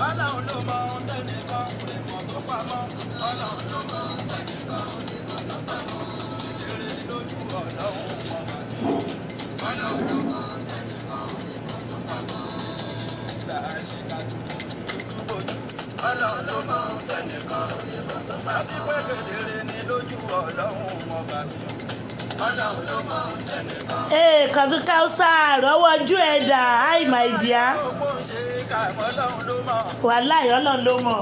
Ọlọ́run ló mọ̀ tẹ́nìkan lè mọ̀ tó pamọ́. Ọlọ́run ló mọ̀ tẹ́nìkan lè mọ̀ tó pamọ́. Èrè lójú Ọlọ́run mọ̀ wá ní. Ọlọ́run ló mọ̀ tẹ́nìkan lè mọ̀ tó pamọ́. Ìgbà àṣekàtú ojú bójú. Ọlọ́run ló mọ̀ tẹ́nìkan lè mọ̀ tó pamọ́. Àti pé kedere ni lójú Ọlọ́run mọ̀ bá mi. Ọlọ́run ló mọ̀ tẹ́nìkan. Kazu Kausa rọwọ́ ojú ẹ̀dá hi my dear. Wàláhì Ọlọ́run ló mọ̀.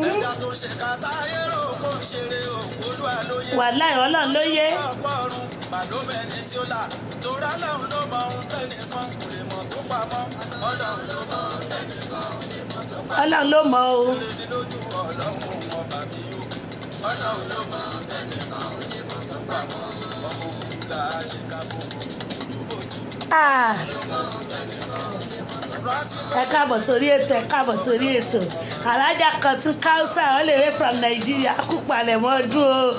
Ẹ̀dá tó ṣe kàtà ayérò kò ṣeré Olúwa ló yẹ. Wàláhì Ọlọ́run ló yẹ. Ọ̀pọ̀run bàdómẹ́ni tí ó là torí Ọlọ́run ló mọ̀ ohun tẹ́nìkan kò lè mọ̀ tó pamọ́. Ọlọ́run ló mọ̀ tẹ́nìkan kò lè mọ̀ tó pamọ́. Ọlọ́run ló mọ̀ o. Èrè ni lójú Ọlọ́run mọ̀ bàbí o. Ọlọ́run ló mọ̀ tẹ́nìkan kò lè mọ̀ tó pamọ́. Ọmọ òkúta ṣe ká gbogbo ojúbòjú. Ẹ káàbọ̀ sórí ètò Alájà Kazu Kausa all the way from Nigeria kúpalẹ̀ mọ́ ọdún o.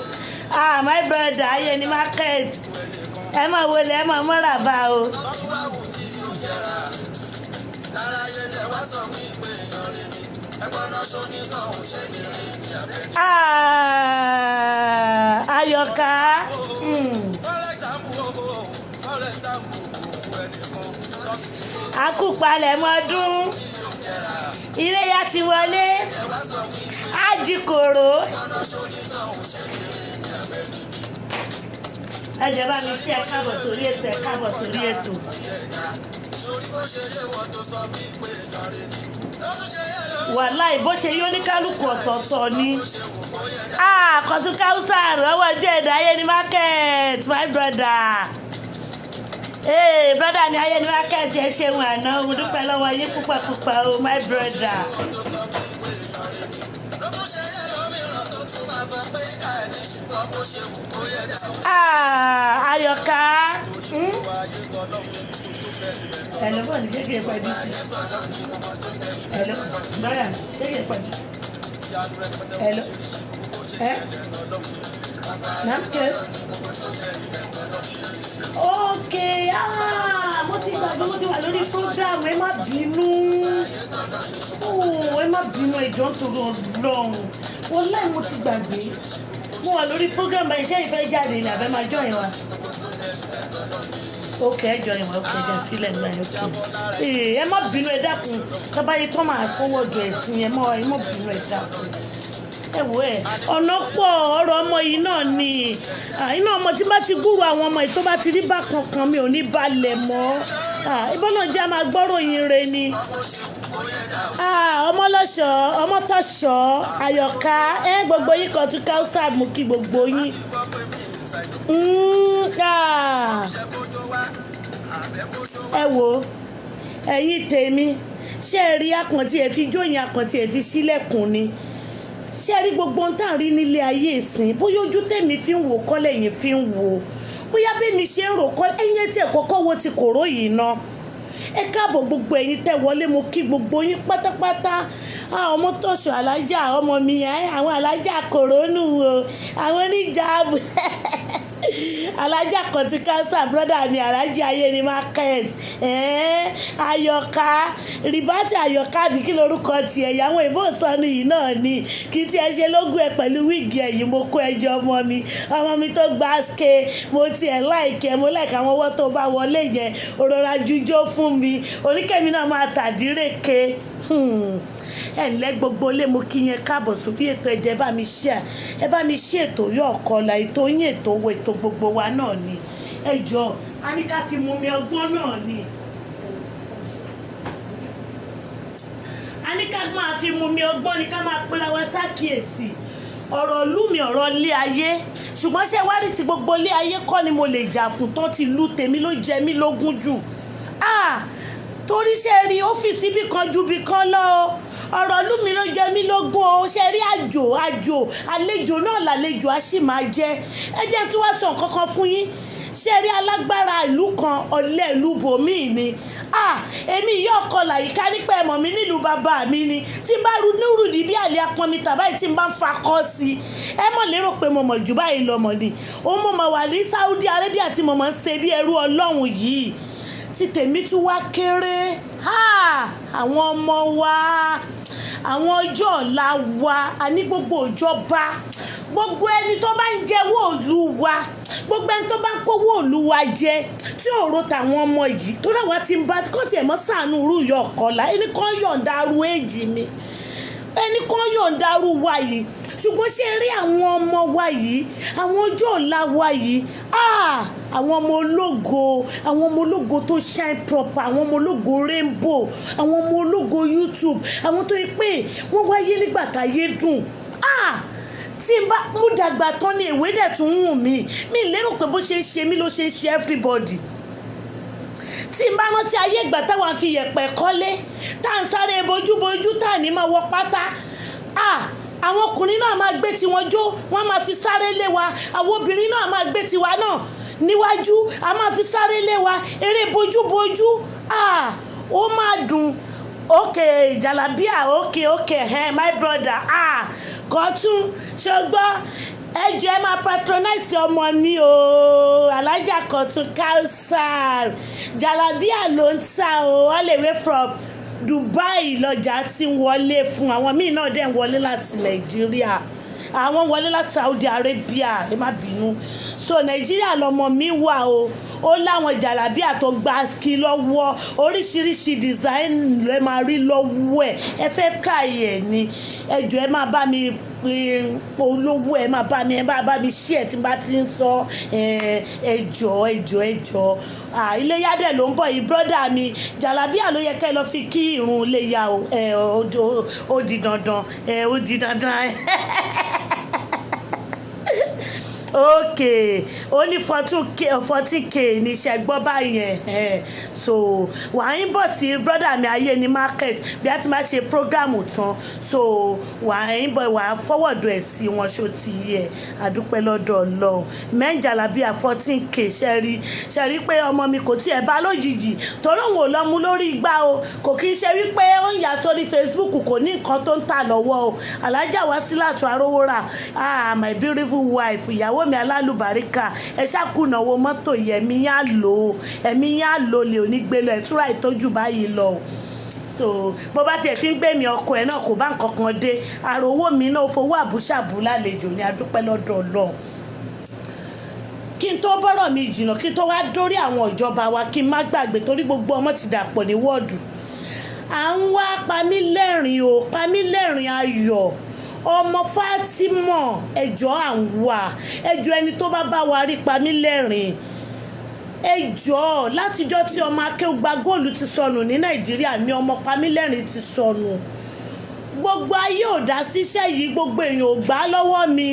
My brother ayé ní market ẹ máa wọlé ẹ máa mọ́ra bá o. Ayọ̀ká. Akúpalẹ̀ mọ́ ọdún iléyá ti wọlé àjìkòrò ẹjẹ bá mi ṣe ẹ káàbọ̀ sórí ètò. Wàláhì bó ṣe yí oníkálukú ọ̀tọ̀ọ̀tọ̀ ni. Kazu Kausa rọwọ́ ọjọ́ ẹ̀dá ayé ní market my brother. Brother mi ayé ní market ẹ ṣeun àná mo dúpẹ́ lọ́wọ́ yín púpọ̀ o my brother. Ayọ̀ká. Hello bọ́ọ̀lù ṣé kìí pẹ̀lú sí. Hello brother ṣé kìí pẹ̀lú. Hello Namke. Okay, mo ti gbàgbé mo ti wà lórí program ẹ má bínú. Ẹ má bínú ẹjọ́ nítorí Ọlọ́run. Wàláhì mo ti gbàgbé. Mo wà lórí program báyìí ṣé ìfẹ́ jáde ní àbẹ́ máa join wa. Okay, join wa okay jẹ́ sílẹ̀ nígbà yẹn okay. Ẹ má bínú ẹ dákun kábàáyé tó máa fọwọ́ jọ ẹ̀sìn ẹ má bínú ẹ dákun. Ọ̀nà pọ̀ ọ̀rọ̀ ọmọ yìí náà ni iná ọmọ tí bá ti gbúrò àwọn ọmọ yìí tó bá ti rí bákan kan mi ò ní balẹ̀ mọ́ ìbọn náà jẹ́ máa gbọ́rọ̀ yín re ni ọmọlọ́ṣọ́ ọmọtọ́ṣọ́ Ayọ̀ká gbogbo yín Kazu Kausa mú kí gbogbo yín ẹ wo ẹ̀yin tèmi ṣé ẹ rí àkàntì ẹ fi jóyìn àkàntì ẹ fi sílẹ̀kùn ni ṣé rí gbogbo ohun tá à ń rí nílé ayé ìsìn bóyá ojú tèmi fi ń wò kọ́ lẹ́yìn fi ń wò bóyá bẹ́mi ṣe ń rò kọ́ ẹ̀yìn tí ẹ̀ kọ́kọ́ wo ti kòró yìí ná ẹ káàbọ̀ gbogbo ẹ̀yin tẹ́ wọlé mo kí gbogbo yín pátápátá ọmọ tọ̀ṣọ̀ alájà ọmọ mi àwọn alájà kòrónù o àwọn oníjàábù alájà Kazu Kausa brother mi alájà ayé ní market Ayọ̀ká rìbátì Ayọ̀ká bí kí lorúkọ tiẹ̀ ìyàwó ìbò sọnù yìí náà ni kí tí ẹ ṣe lógún ẹ pẹ̀lú wíìgì ẹ̀yìn mo kó ẹjọ́ ọmọ mi tó gbá ske mo tiẹ̀ láìkẹ́ mo láìka àwọn ọwọ́ tó bá wọlé yẹn òrora jújó fún mi oníkẹ́mi náà máa tàdírèké ǹlẹ́ gbogbo lé mo kí yẹn káàbọ̀ sórí ètò ẹ̀jẹ̀ ẹ bá mi ṣe ètò yóò kọlà ètò yín ètò owó ètò gbogbo wa náà ni ẹ jọ a ní ká fi mú mi ọgbọ́n náà ni a ní ká máa fi mú mi ọgbọ́n ni ká máa pera wa sákìyèsí ọ̀rọ̀ ìlú mi ọ̀rọ̀ ilé ayé ṣùgbọ́n ṣé wá rí ti gbogbo ilé ayé kọ́ ni mo lè jà fún tán ti lù tèmi ló jẹ mí lógún jù torí ṣe rí ọ́fíìsì bí kan ju bí kan lọ ọ̀rọ̀ ìlú mi ló jẹ mí lógún o ṣe rí àjò àlejò náà làlejò á sì máa jẹ ẹ jẹ́ tí wàá sọ nǹkan kan fún yín ṣe rí alágbára ìlú kan ọ̀lẹ ìlú bòmíì ni èmi yóò kọlà yìíká nípa ẹ̀mọ̀ mi nílùú bàbá mi ni tí n bá ru nírùdí bí àlẹ́ apọn mi tàbáyìí tí n bá ń fa kọ́ sí ẹ mọ̀ lérò pé mo mọ̀ jù báyìí lọ mọ̀ ni ó mọ̀ wà ní Saudi Arabia tí mo mọ̀ ń ṣe bí ẹrú Ọlọ́run yìí tí tèmi tún wá kéré àwọn ọmọ wa àwọn ọjọ́ ọ̀la wa àní gbogbo ìjọba gbogbo ẹni tó bá ń jẹ́wọ́ òlu wa gbogbo ẹni tó bá ń kówó òlu wa jẹ tí òòrò tàwọn ọmọ yìí tó dáwà tí ń bá kọ́ tiẹ̀ mọ́ sàánú irú ìyá ọ̀kọ́lá ẹni kan yọ̀ǹda arú èjì mi ẹni kan yọ̀ǹda arú wa yìí ṣùgbọ́n ṣe rí àwọn ọmọ wa yìí àwọn ọjọ́ ọ̀la wa yìí àwọn ọmọ ológo tó shine proper àwọn ọmọ ológo rainbow àwọn ọmọ ológo YouTube àwọn tó yẹ pé wọ́n wáyé nígbà táyé dùn tí n bá mú dàgbà tán ní ìwé dẹ̀ tún wù mí lérò pé bó ṣe ń ṣe mí ló ṣe ń ṣe everybody tí n bá rántí ayé ìgbà táwọn fi yẹ̀pẹ̀ kọ́lé tá à ń sáré bojúbojú tá à ní máa wọ pátá àwọn ọkùnrin náà máa gbé tiwọn jó wọ́n máa fi sáré lé wa àwọn obìnrin náà máa gbé tiwa náà níwájú a máa fi sáré lé wa eré bojúbojú ó máa dùn jàlábíà my brother Kọ́tún ṣọgbọ́n ẹjọ́ ẹ máa patronize ọmọ mi o alájà Kọ́tún Kausar jàlábíà ló ń ta o all the way from Dubai lọ́jà tí ń wọlé fún àwọn míì náà dẹ̀ ń wọlé láti Nàìjíríà àwọn wọlé láti Saudi Arabia ẹ má bínú so Nàìjíríà lọmọ mi wà o ó láwọn jàlábíà tó gba ski lọ́wọ́ oríṣiríṣi design lè máa rí lọ́wọ́ ẹ fẹ́ káyẹ̀ ni ẹjọ́ ẹ máa bá mi olówó ẹ máa bá mi ṣí ẹ tí n bá ti ń sọ ẹjọ́ iléyá dẹ̀ ló ń bọ̀ yìí brọ́dà mi jàlábíà ló yẹ kẹ́ lọ fi kí ìrun iléyá ó di dandan ó di dandan ó ní 14k ní iṣẹ́ gbọ́ báyẹn so wàá ń bọ̀ sí brother mi ayé ní market bí a ti máa ṣe program tán so wàá ń bọ̀ wàá forward ẹ̀ sí wọn ṣó ti yẹ àdúpẹ́ lọ́dọ̀ Ọlọ́run mẹ́ńjàlábíà 14k ṣe rí pé ọmọ mi kò tiẹ̀ bá lójijì torí òun ò lọ mú lórí igbá o kò kí n ṣe wípé ó ń yà sórí Facebook kò ní nǹkan tó ń tà lọ́wọ́ o alájà Wásílátù Arówórà my beautiful wife ìyàwó mi alálùbáríkà ẹ ṣàkùnàwó mọ́tò yẹmí yá lò lè onígbélé ẹ̀túrà ìtọ́jú báyìí lọ so bó bá tiẹ̀ fi ń gbé mi ọkọ ẹ̀ náà kò bá nǹkan kan dé àròwó mi náà fowó àbúṣàbù lálejò ní adúpẹ́ lọ́dọ̀ Ọlọ́run kí n tó bọ́rọ̀ mi jìnnà kí n tó wá dórí àwọn ìjọba wa kí n má gbàgbé torí gbogbo ọmọ ti dàpọ̀ ní wọ́ọ̀dù à ń wá pamílẹ́rìn ayọ̀ ọmọ Fátímọ̀ ẹjọ́ à ń wà ẹjọ́ ẹni tó bá wa rí Pamílẹ́rìn ẹjọ́ látijọ́ tí ọmọ Akéwùgbà góòlù ti sọnù ní Nàìjíríà ní ọmọ Pamílẹ́rìn ti sọnù gbogbo ayé ò dá síṣẹ́ yìí gbogbo èèyàn ò gbà lọ́wọ́ mi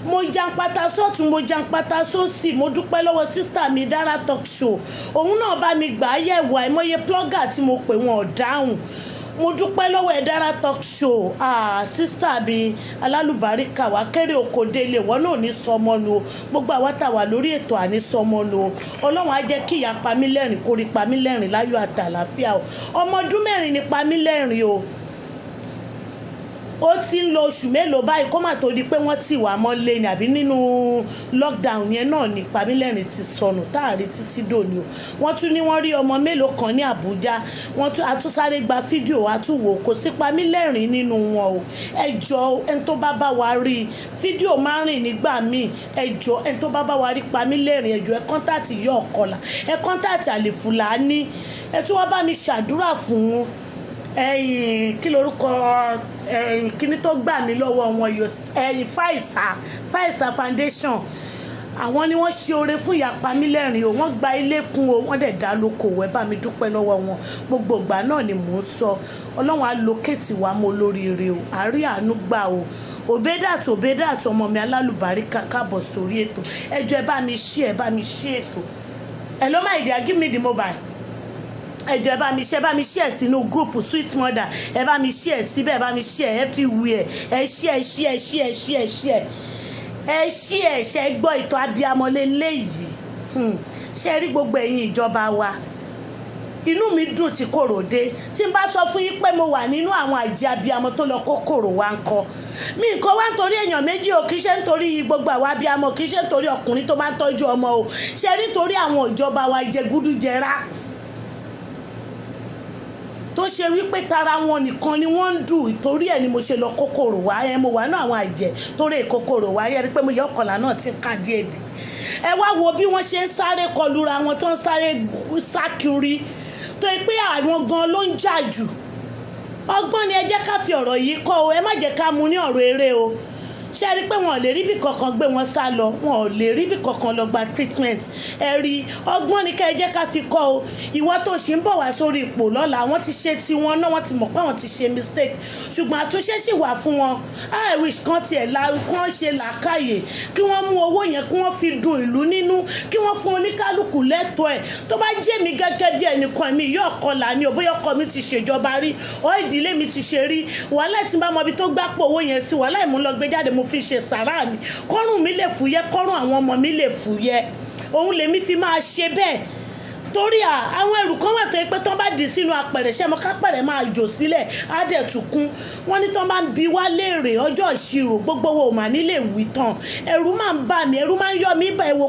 mo jàǹpátá sọ́tún mo jàǹpátá sósì mo dúpẹ́ lọ́wọ́ sísítà mi Dára Talk Show òun náà bá mi gbà á yẹ̀wò àìmọye plọ́gà tí mo pè wọn ò dáhùn mo dúpẹ́ lọ́wọ́ ẹ̀ Dára Talk Show sísítà mi alálùbáríkà wá kéré oko délé wọn náà ní sọmọnu o gbogbo àwa tá wà lórí ètò àní sọmọnu o Ọlọ́run á jẹ́ kí ìyá Pamílẹ́rìn kó rí Pamílẹ́rìn láyọ̀ àtàlàfíà o ọmọ ọdún 4 ní Pamílẹ́rìn o ó ti ń lo oṣù mélòó báyìí kó má tó di pé wọ́n ti wà mọ́lé ni àbí nínú lockdown yẹn náà ní Pamílẹ́rìn ti sọnù táàrí títí dòní o wọ́n tún ní wọ́n rí ọmọ mélòó kan ní Àbújá wọ́n tún àtúnsáré gba fídíò àtúwò kò sí Pamílẹ́rìn nínú wọn o ẹjọ́ ẹni tó bá wa rí fídíò máa ń rìn nígbà míì ẹjọ́ ẹni tó bá wa rí Pamílẹ́rìn ẹjọ́ ẹ kọ́ńtàtì yọ ọ̀kọ́là ẹ kọ́ńtàtì Àlèfùlání ẹ tún wá bá mi ṣàdúrà fún wọn kí lorúkọ kíní tó gbà mí lọ́wọ́ wọn yóò Faisa Foundation àwọn ni wọ́n ṣe oore fún ìyá Pamílẹ́rìn o wọ́n gba ilé fún o wọ́n dẹ̀ dá lókòwò ẹ bá mi dúpẹ́ lọ́wọ́ wọn gbogbo ìgbà náà ni mò ń sọ Ọlọ́run á lókèétì wa mọ́ lóríire o àárí àánú gbà o Òbédàt ọmọ mi alálùbáríkà káàbọ̀ sórí ètò ẹjọ́ ẹ bá mi ṣí ètò hello my dear give me the mobile ẹjọ́ ẹ bá mi share sínú group Sweet Mother ẹ bá mi share síbẹ̀ ẹ bá mi share everywhere ẹ share ṣe gbọ́ ìtọ́ abiyamọ lélẹ́yìí ṣe rí gbogbo ẹ̀yin ìjọba wa inú mi dùn tí kòrò dé tí n bá sọ fún yín pé mo wà nínú àwọn àjẹ́ abiyamọ tó lọ kó kòrò wa ń kọ́ mi nǹkan wá nítorí èèyàn méjì o kì í ṣe nítorí gbogbo àwọn abiyamọ kì í ṣe nítorí ọkùnrin tó máa ń tọ́jú ọmọ o ṣe nítorí àwọn ìjọba wa jẹgúdújẹrá tó ṣe wípé tara wọn nìkan ni wọ́n ń dù torí ẹ̀ ni mo ṣe lọ kòkòrò wá mo wà náà àwọn àjẹ́ torí kòkòrò wá rí pé mo yọ ọ̀kọ̀là náà ti ń ká díẹ̀ dì ẹ wá wo bí wọ́n ṣe ń sáré kọlura wọn tó ń sáré sákiri tó yẹ pé àwọn gan ló ń jà jù ọgbọ́n ni ẹ jẹ́ ká fi ọ̀rọ̀ yìí kọ́ o ẹ má jẹ́ ká mú ní ọ̀rọ̀ eré o ṣe rí pé wọn ò lè rí bí kankan gbé wọn sá lọ wọn ò lè rí bí kankan lọ gba treatment ẹ rí ọgbọ́n ni ká ẹ jẹ́ ká fi kọ́ o ìwọ tó ṣì ń bọ̀ wá sórí ipò lọ́la wọ́n ti ṣe tiwọn náà wọ́n ti mọ̀ pé wọ́n ti ṣe mistake ṣùgbọ́n àtúnṣe sì wà fún wọn I wish kan tiẹ̀ kán ṣe làákàyè kí wọ́n mú owó yẹn kí wọ́n fi dùn ìlú nínú kí wọ́n fún oníkálukú lẹ́tọ̀ọ́ ẹ̀ tó bá jẹ́ mi gẹ́gẹ́ bí ẹnìkan mi yóò kọlà ni òbóyá ọkọ mi ti ṣèjọba rí ọ ìdílé mi ti ṣe rí wàhálà tí bá mọ ibi tó gbápò owó yẹn sí wàhálà ìmúlọgbé jáde mo fi ṣe sàrà ni kọ́rùn mi lè fúyẹ́ kọ́rùn àwọn ọmọ mi lè fúyẹ́ òun lèmi fi máa ṣe bẹ́ẹ̀ torí àwọn ẹrù kan wà tó yẹ pé tán bá dì sínú apẹ̀rẹ̀ ṣẹ́ mọ́ kápẹ̀rẹ̀ máa jò sílẹ̀ á dẹ̀ tún kún wọ́n ní tán bá ń bi wá léèrè ọjọ́ ìṣirò gbogbo wo mà nílé wí tán ẹ̀rù máa ń bà mí ẹ̀rù máa ń yọ mí bá ẹ̀wò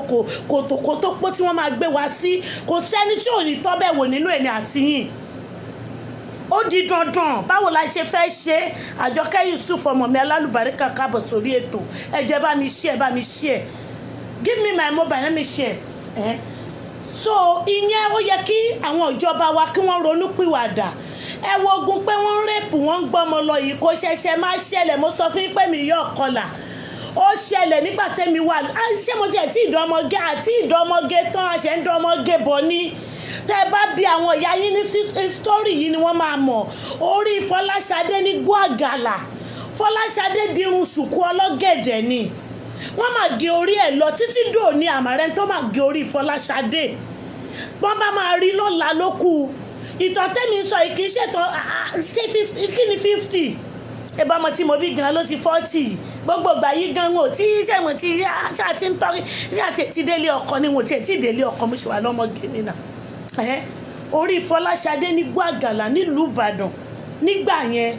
kòtòkòtò pọ̀ tí wọ́n máa gbé wá sí kò sẹ́ni tí ò ní tọ́ bẹ̀ wò nínú ẹ̀ní àtìyìn ó di dandan báwo la ṣe fẹ́ ṣe Àjọkẹ́ Yusuf ọmọ mi alálùbáríkà káàbọ̀ sórí ètò ẹ jẹ́ bá mi share give me my mobile let me share so ìyẹn ó yẹ kí àwọn ìjọba wa kí wọ́n ronú pìwàdà ẹ wo ogun pé wọ́n ń rèpù wọ́n ń gbọ́mọ lọ yìí kò ṣẹ̀ṣẹ̀ máa ṣẹlẹ̀ mo sọ fún yín pé mi yóò kọlà ó ṣẹlẹ̀ nígbà tẹ́mi wà ṣé mo tiẹ̀ tí ìdánmọ́gé àti ìdánmọ́gé tán àṣẹ ń dánmọ́gé bọ̀ ní tẹ́ bá bí àwọn ìyá yín ní sítórí yìí ni wọ́n máa mọ̀ orí Fọláṣadé ní gbọ́àgàlà Fọláṣadé dirun ṣùkú ọlọ́gẹ̀dẹ̀ ni wọ́n máa gé orí ẹ̀ lọ títí dòní àmàrẹ́ tó máa gé orí Fọláṣadé wọ́n bá máa rí lọ́la lókù ìtàn tẹ́mi sọ kì í ṣètò kí ni 50 ẹ̀bá ọmọ tí mo bí gan ló ti 40 gbogbo ìgbà yìí gan wọn ò tí iṣẹ́ mo ti àti ń tọ́rí iṣẹ́ àti ti délé ọkọ ni wọn ò tiẹ̀ tí délé ọkọ mo ṣe wà lọ́mọge nínà orí Fọláṣadé ní gbàgàlà nílùú Ìbàdàn nígbà yẹn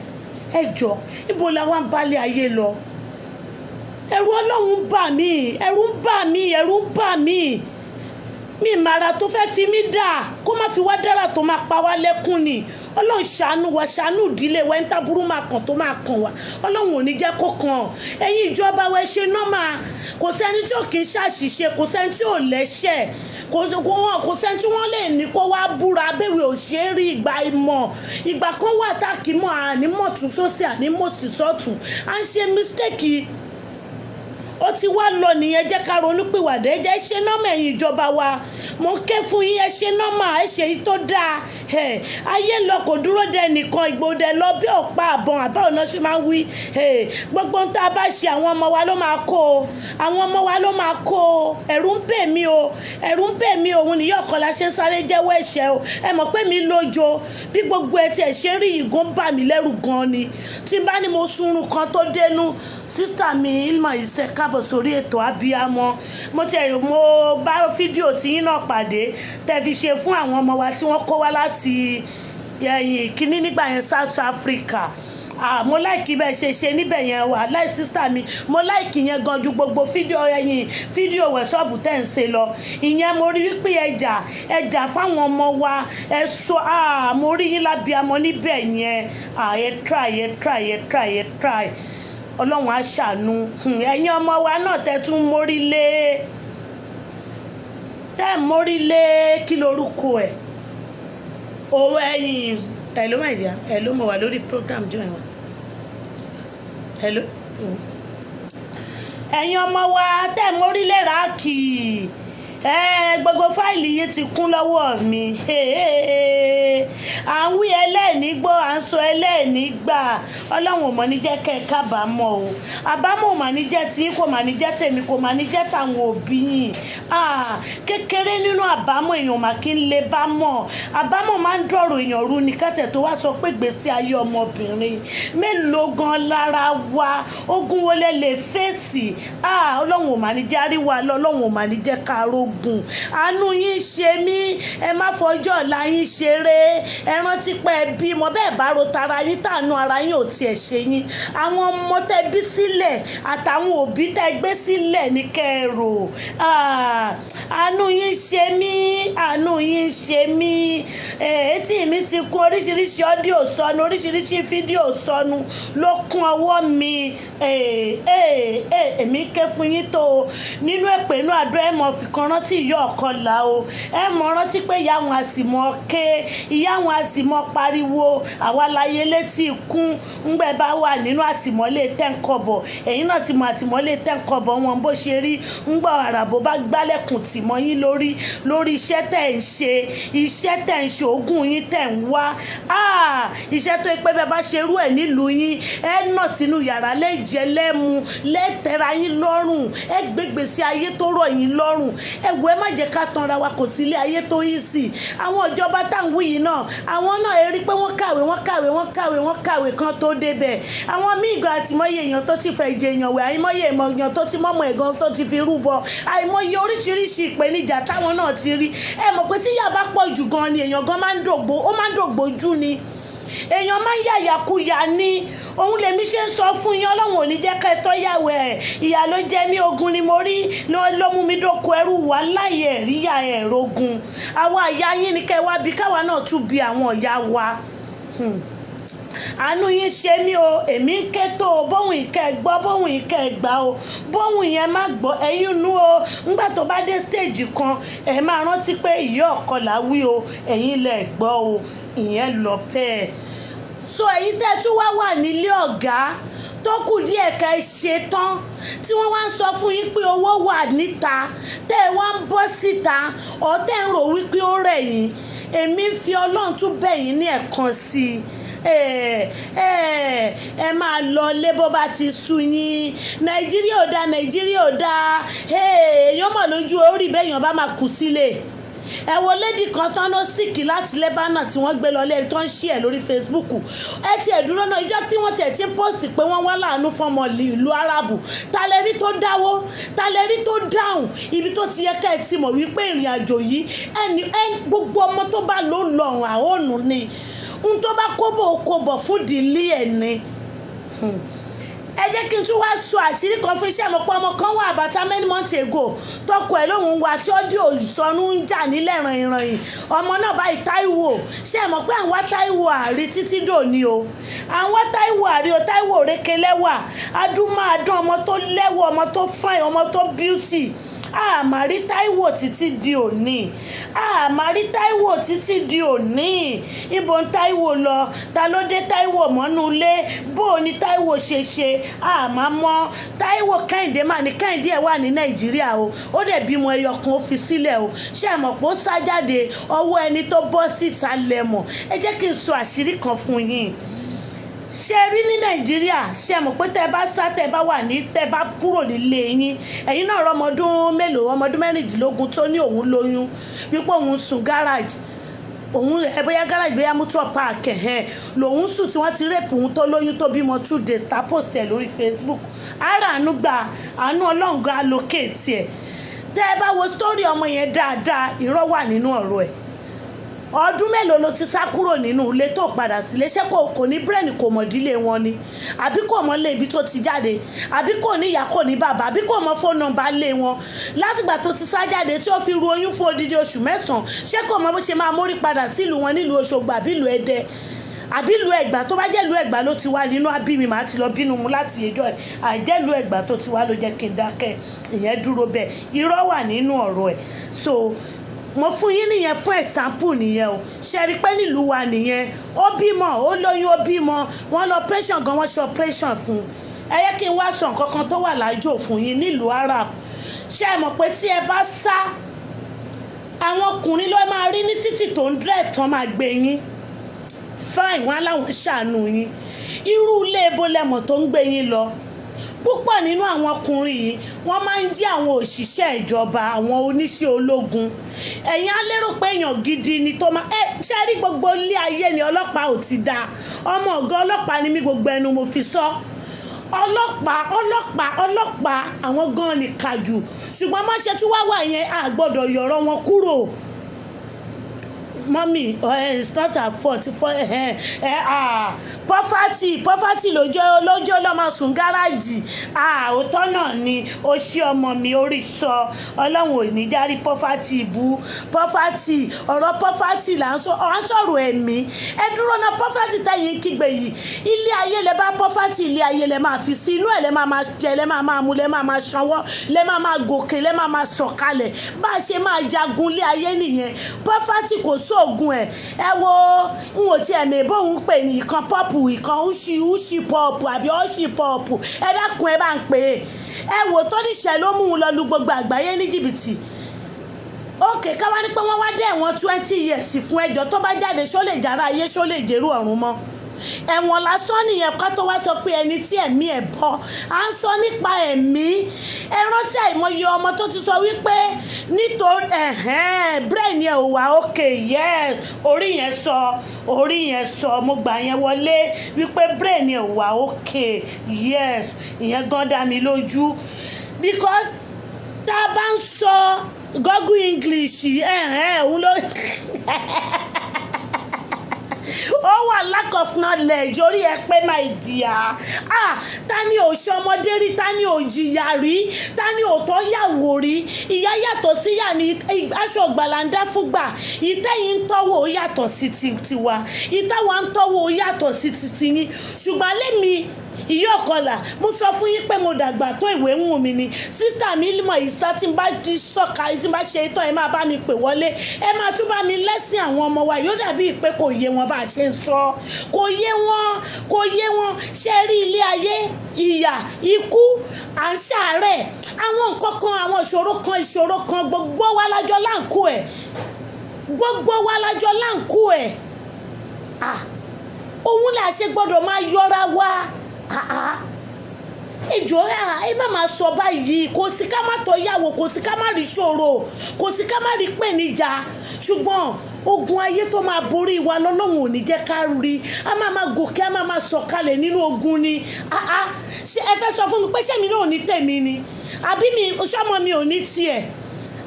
ẹjọ́ ibo la wá ń balẹ̀ ayé lọ ẹ̀rù Ọlọ́run bà mí ẹ̀rù ń bà mí mi mara tó fẹ́ fi mí dà kó má fi wá dára tó máa pa wá lẹ́kún ni Ọlọ́run ṣàánú wa ṣàánú ìdílé wa ẹni táburú máa kàn tó máa kàn wá Ọlọ́run ò ní jẹ́ kó kàn ẹ̀yin ìjọba wa ẹ ṣe nọ́mà kò sẹ́ni tí ò kì í ṣàṣìṣe kò sẹ́ni tí ò lẹ́ṣẹ̀ kò sẹ́ni tí wọ́n lè ní kó wá búra abẹ́wẹ̀ ò ṣe é rí ìgbà ìmọ̀ ìgbà kan wà tá kì í mọ̀ ànímọ̀ tún sósì ànímọ̀ sí sọ́tún à ń ṣe mistake ó ti wá lọ nìyẹn jẹ́ ká ronú pìwàdà ẹ jẹ́ ṣe nọ́mà ẹ̀yin ìjọba wa mo ké fún yín ẹ ṣe nọ́mà ẹ ṣe yìí tó dáa ayé ń lọ kò dúró dé nìkan ìgbòdè lọ bí ọ̀pá àbọ̀n àbá ọ̀nà ṣe máa ń wí gbogbo ohun tá a bá ṣe àwọn ọmọ wa ló máa kó o àwọn ọmọ wa ló máa kó o ẹ̀rù ń bè mí o òun nìyí ọ̀kọ́lá ṣe ń sáré jẹ́wọ́ ẹ̀ṣẹ̀ o ẹ mọ̀ pé mi lójo bí gbogbo ẹ tiẹ̀ ṣe rí ìgún bà mí lẹ́rù gan ni tí n bá ní mo sunrun kan tó dénú sísítà mi Ilma Ìṣẹ́ káàbọ̀ sórí ètò abiyamọ mo bá fídíò tí yín náà pàdé tẹ́ fi ṣe fún àwọn ọmọ wa tí wọ́n kó wá láti ẹ̀yìn kínní nígbà yẹn South Africa mo láìkí bẹ́ẹ̀ ṣe níbẹ̀ yẹn wà láì sísítà mi mo láìkí yẹn gan ju gbogbo fídíò wẹ̀ṣọ́ọ̀bù tẹ̀ ń ṣe lọ ìyẹn mo rí wípé ẹjà fáwọn ọmọ wa ẹ sọ mo rí yín lábíamọ níbẹ̀ yẹn ẹ try Ọlọ́run á ṣàánú ẹ̀yin ọmọ wa náà tẹ́ tún mórí lé kí lorúkọ ẹ̀ owó ẹ̀yìn hello my dear hello mo wà lórí program join wa hello ẹ̀yin ọmọ wa tẹ́ mórí lé ráàkì gbogbo fáìlì yìí ti kún lọ́wọ́ mi à ń wí ẹlẹ́ẹ̀ní gbọ́ à ń sọ ẹlẹ́ẹ̀ní gbà Ọlọ́run ò mọ̀ ní jẹ́ kẹ́ ẹ kábàámọ̀ o àbámọ̀ ò mà ní jẹ́ tí kò mà ní jẹ́ tèmi kò mà ní jẹ́ tàwọn òbí yìí kékeré nínú àbámọ̀ èèyàn mà kí n lè bá mọ̀ àbámọ̀ máa ń dọ̀rọ̀ èèyàn rú ní kẹ́tẹ̀ tó wá sọ pé gbèsè ayé ọmọbìnrin mélòó gan lára wa ogun wo lè fèsì Ọlọ́run ò mà ní jẹ́ àríwá Ọlọ́run ò mà ní jẹ́ ká rógun àánú yín ṣe mí ẹ má fọjọ́ ọ̀la yín ṣeré ẹ rántí pé ẹ bímọ bẹ́ẹ̀ bá ro tara yín tànú ara yín ò tiẹ̀ ṣe yín àwọn ọmọ tẹ́ bí sílẹ̀ àtàwọn òbí tẹ́ gbé sílẹ̀ ní kẹ́rò àánú yín ṣe mí àánú yín ṣe mí etí mi ti kún oríṣiríṣi ọ́díò sọnù oríṣiríṣi fídíò sọnù ló kún ọwọ́ mi èmi ké fún yín tó o nínú èpè inú àdúrà ẹ̀ mọ̀ fìkan rántí ìyá ọ̀kọlà o ẹ̀ mọ̀ rántí pé ìyá wọn àsìmọ̀ ké ìyá wọn àsìmọ̀ pariwo àwa láyé létí ikún ńgbẹ́ bá wà nínú àtìmọ́lé tẹ́ǹkọ̀bọ̀ ẹ̀yin náà ti mọ àtìmọ́lé tẹ́ǹkọ̀bọ̀ wọn bó ṣe rí ńgbà àràbò bá gbálẹ̀kùn tì mọ́ yín lórí iṣẹ́ tẹ̀ ń ṣe ogún yín tẹ̀ ń wá iṣẹ́ tó pé bẹ́ẹ̀ bá ṣerú ẹ̀ nílùú yín ẹ nà sínú yàrá lẹ́jẹ̀ lẹ́mu lẹ́tẹ̀ra yín lọ́rùn ẹ gbégbèsè ayé tó rọ̀ yín lọ́rùn ẹ wò ẹ má jẹ́ ká tanra wa kò sí ilé ayé tó yí sí àwọn ìjọba táwọn wí yìí náà àwọn náà ẹ rí pé wọ́n kàwé kan tó débẹ̀ àwọn míì gan àtìmọ́yé èèyàn tó ti fẹ́ jẹ èèyàn wẹ̀ àìmọ́yé èèyàn tó ti mọ́mọ́ ẹ̀gan tó ti fi rúbọ àìmọ́yé oríṣiríṣi ìpèníjà táwọn náà ti rí ẹ mọ̀ pé tíyà bá pọ̀ jù gan ni èèyàn gan máa ń dògbò jù ni èèyàn máa ń yàyàkuyà ní òun lèmi ṣe ń sọ fún yín ọlọ́run ò ní jẹ́ ká ẹ tọ́yàwó ẹ̀ ìyá ló jẹ́ mí ogun ni mo rí ló mú mi dóko ẹrú wà láyé ẹ̀ríyà ẹ̀rógun àwa ìyá yín ni kẹ́ wá bí káwa náà tún bí àwọn ìyá wa àánú yín ṣe mí o èmi ń ké tó o bóhùn ìkẹ́ gbọ́ bóhùn ìkẹ́ gbà o bóhùn yẹn má gbọ́ ẹ̀yin nú o ńgbà tó bá dé stage kan ẹ̀ máa rántí pé ìyá ọ̀kọlà wí o ẹ̀yin lẹ̀ gbọ́ o ìyẹn lọ bẹ́ẹ̀ so ẹ̀yin tẹ́ tún wá nílé ọ̀gá tó kù díẹ̀ ká ẹ ṣe tán tí wọ́n wá ń sọ fún yín pé owó wà níta tẹ́ ẹ wá ń bọ́ síta ọ̀ tẹ́ ń rò wípé ó rẹ̀ yín èmi ń fi ọlọ́run tún bẹ̀ yín ní ẹ̀kan sí i ẹ máa lọ lé bó bá ti sú yín nàìjíríà ò dáa èèyàn mọ̀ lójú orí bẹ́ẹ̀yàn bá máa kù sílé ẹ wo lady kan tán ló síkì láti Lebanon tí wọ́n gbé lọ lé tó ń ṣí ẹ̀ lórí Facebook ẹ ti ẹ̀ dúró náà ìjọ tí wọ́n tiẹ̀ ti ń post pé wọ́n wá láàánú fọmọ ìlú Arabu talẹ́rí tó dáwó talẹ́rí tó dáhùn ibi tó ti yẹ ká ẹ ti mọ̀ wípé ìrìn àjò yìí gbogbo ọmọ tó bá lò lọ́rùn àhónú ni n tó bá kóbọ̀ fún ìdílé ẹ̀ ni ẹ jẹ́ kí n tún wá sọ àṣírí kan fún iṣẹ́ mi pé ọmọ kan wà àbátá many months ago tọkọ ẹ̀ lóhùn wa tí ọ́díò sọnù ń jà nílẹ̀ ìrànyìn ọmọ náà báyìí Táíwò ṣe mọ̀ pé àwọn Táíwò àrí títí dòní o àwọn Táíwò àrí o Táíwò rékelẹ́wà adúmáadán ọmọ tó lẹ́wọ̀ ọmọ tó fine ọmọ tó beauty àmàrí Táíwò títí di òní ibo ń Táíwò lọ ta ló dé Táíwò mọ́nú ilé bó o ní Táíwò ṣe àmàmọ́ Táíwò Kẹ́hìndé mà ní Kẹ́hìndé ẹ̀ wà ní Nàìjíríà o ó dẹ̀ bímọ ẹyọ kan ó fi sílẹ̀ o ṣé ẹ mọ̀ pé ó sá jáde ọwọ́ ẹni tó bọ́ síta lẹ́mọ̀ ẹ jẹ́ kí n sọ àṣírí kan fún yín ṣe rí ní Nàìjíríà ṣe mọ̀ pé tẹ́ bá sá tẹ́ bá wà ní tẹ́ bá kúrò nílé yín ẹ̀yin náà rọ ọmọdún mélòó ọmọdún 16 tó ní òun lóyún wípé òun sùn gáràjì òun bóyá gáràjì bóyá mútọ̀ páàkì lòun sùn tí wọ́n ti rèpù òun tó lóyún tó bímọ 2 days tá post ẹ̀ lórí Facebook ara àánú gba àánú ọlọ́ǹgá allocate ẹ̀ tẹ́ ẹ bá wo story ọmọ yẹn dáadáa irọ́ wà nínú ọ̀rọ̀ ẹ̀ ọdún mélòó ló ti sá kúrò nínú ilé tó padà sílé ṣé kò ní brain kò mọ̀ dílé wọn ni àbí kò mọ̀ lé ibi tó ti jáde àbí kò ní ìyá kò ní bàbá àbí kò mọ̀ phone number lé wọn látìgbà tó ti sá jáde tí ó fi ru oyún fún odidi oṣù 9 ṣé kò mọ̀ bó ṣe máa mórí padà sílùú wọn nílùú Òṣogbo àbí ìlú Ẹdẹ àbí ìlú Ẹ̀gbá tó bá jẹ́ ìlú Ẹ̀gbá ló ti wá nínú abími màá ti lọ bínú mu láti ẹjọ́ ẹ̀ àìjẹ́ ìlú Ẹ̀gbá tó ti wá ló jẹ́ kí n dákẹ́ ìyẹn dúró bẹ́ẹ̀ irọ́ wà nínú ọ̀rọ̀ ẹ̀ so mo fún yín nìyẹn fún example nìyẹn o ṣe rí pé nílùú wa nìyẹn ó bímọ ó lóyún ó bímọ wọn lọ operation gan wọn ṣe operation fún ẹ yẹ kí n wá sọ nǹkan kan tó wà lájò fún yín nílùú Arab ṣe é mọ̀ pé tí ẹ bá sá àwọn ọkùnrin ló máa rí ní títì tó ń drive tán máa gbé yín fine wọn láwọn ṣàánú yín irú ilé ebo lẹ́mọ̀ tó ń gbé yín lọ púpọ̀ nínú àwọn ọkùnrin yìí wọ́n máa ń jí àwọn òṣìṣẹ́ ìjọba àwọn oníṣẹ́ ológun ẹ̀yin á lérò pé èèyàn gidi ni tó máa ṣe rí gbogbo ilé ayé ni ọlọ́pàá ò ti dáa ọmọ ọ̀gá ọlọ́pàá ni mí gbogbo ẹnu mo fi sọ ọlọ́pàá àwọn gan ni kàjù ṣùgbọ́n má ṣe tún wá wà yẹn a gbọ́dọ̀ yọ̀rọ̀ wọn kúrò mommy it's not her fault poverty lójó lọ́mọ sùn gáràjì òótọ́ náà ni ó ṣí ọmọ mi orí sọ ọlọ́run ò ní járí poverty ìbú poverty ọ̀rọ̀ poverty là ń sọ̀rọ̀ ẹ̀mí ẹ dúró náà poverty táyìn kígbe yìí ilé ayé lẹ bá poverty ilé ayé lẹ máa fi sí inú ẹ̀ lẹ máa jẹ lẹ máa mu lẹ máa sanwó lẹ máa gòkè lẹ máa sọ̀kalẹ̀ bá a ṣe máa jagun ilé ayé nìyẹn poverty kò sóògùn ẹ wo n ò tiẹ̀ mẹ́ bóun pè ní ìkan pọ́pù ìkan ushi pọ́pù àbí ushi pọ́pù ẹ dákun ẹ bá ń pè é wò tó níṣẹ́ ló mú un lọ lu gbogbo àgbáyé ní jìbìtì ókè káwá ní pé wọ́n wá dé ẹ̀wọ̀n 20 years fún ẹjọ́ tó bá jáde ṣó lè jára ayé ṣó lè jẹ́rú ọ̀run mọ́ ẹ̀wọ̀n lásán nìyẹn ká tó wá sọ pé ẹni tí ẹ̀mí ẹ̀ bọ́ à ń sọ nípa ẹ̀mí ẹ rántí àìmọye ọmọ tó ti sọ wípé nítorí brain yẹn ò wá òkè yes orí yẹn sọ mo gbà yẹn wọlé wípé brain yẹn ò wá òkè yes ìyẹn gan dá mi lójú because tá a bá ń sọ Google English òun ló ó wà lack of knowledge orí ẹ pé my dear ta ni ò ṣe ọmọdé rí ta ni ò jìyà rí ta ni ò tọ́ yàwó rí ìyá yàtọ̀ sí yà ní aṣọ gbàlàndá fúngbà ìtẹ́yìn ń tọ́wọ́ ó yàtọ̀ sí tiwa ìtawà ń tọ́wọ́ ó yàtọ̀ sí tiyín ṣùgbọ́n lẹ́mi ìyá ọ̀kọlà mo sọ fún yín pé mo dàgbà tó ìwé ń wù mí ni sísítà mi mọ̀ ìsá tí n bá sọ̀ka tí n bá ṣe ìtọ́ ẹ máa bá mi pè wọlé ẹ máa tún bá mi lẹ́sìn àwọn ọmọ wa yóò dàbí pé kò yé wọn bá a ṣe ń sọ kò yé wọn ṣe rí ilé ayé ìyà ikú à ń ṣàárẹ̀ àwọn nǹkan kan àwọn ìṣòro kan gbogbo wa lájọ láǹkú ẹ̀ òun là ṣe gbọ́dọ̀ máa yọra wa ìjọ ẹ má máa sọ báyìí kò sí ká má tọ́ yàwó kò sí ká má rí ṣòro kò sí ká má rí pè níjà ṣùgbọ́n ogun ayé tó máa borí wa lọ́lọ́run ò ní jẹ́ ká rí a máa gòkè a máa sọ̀kalẹ̀ nínú ogun ni ṣé ẹ fẹ́ sọ fún mi pé ṣé mi náà ò ní tèmi ni àbí mi ṣọmọ mi ò ní tiẹ̀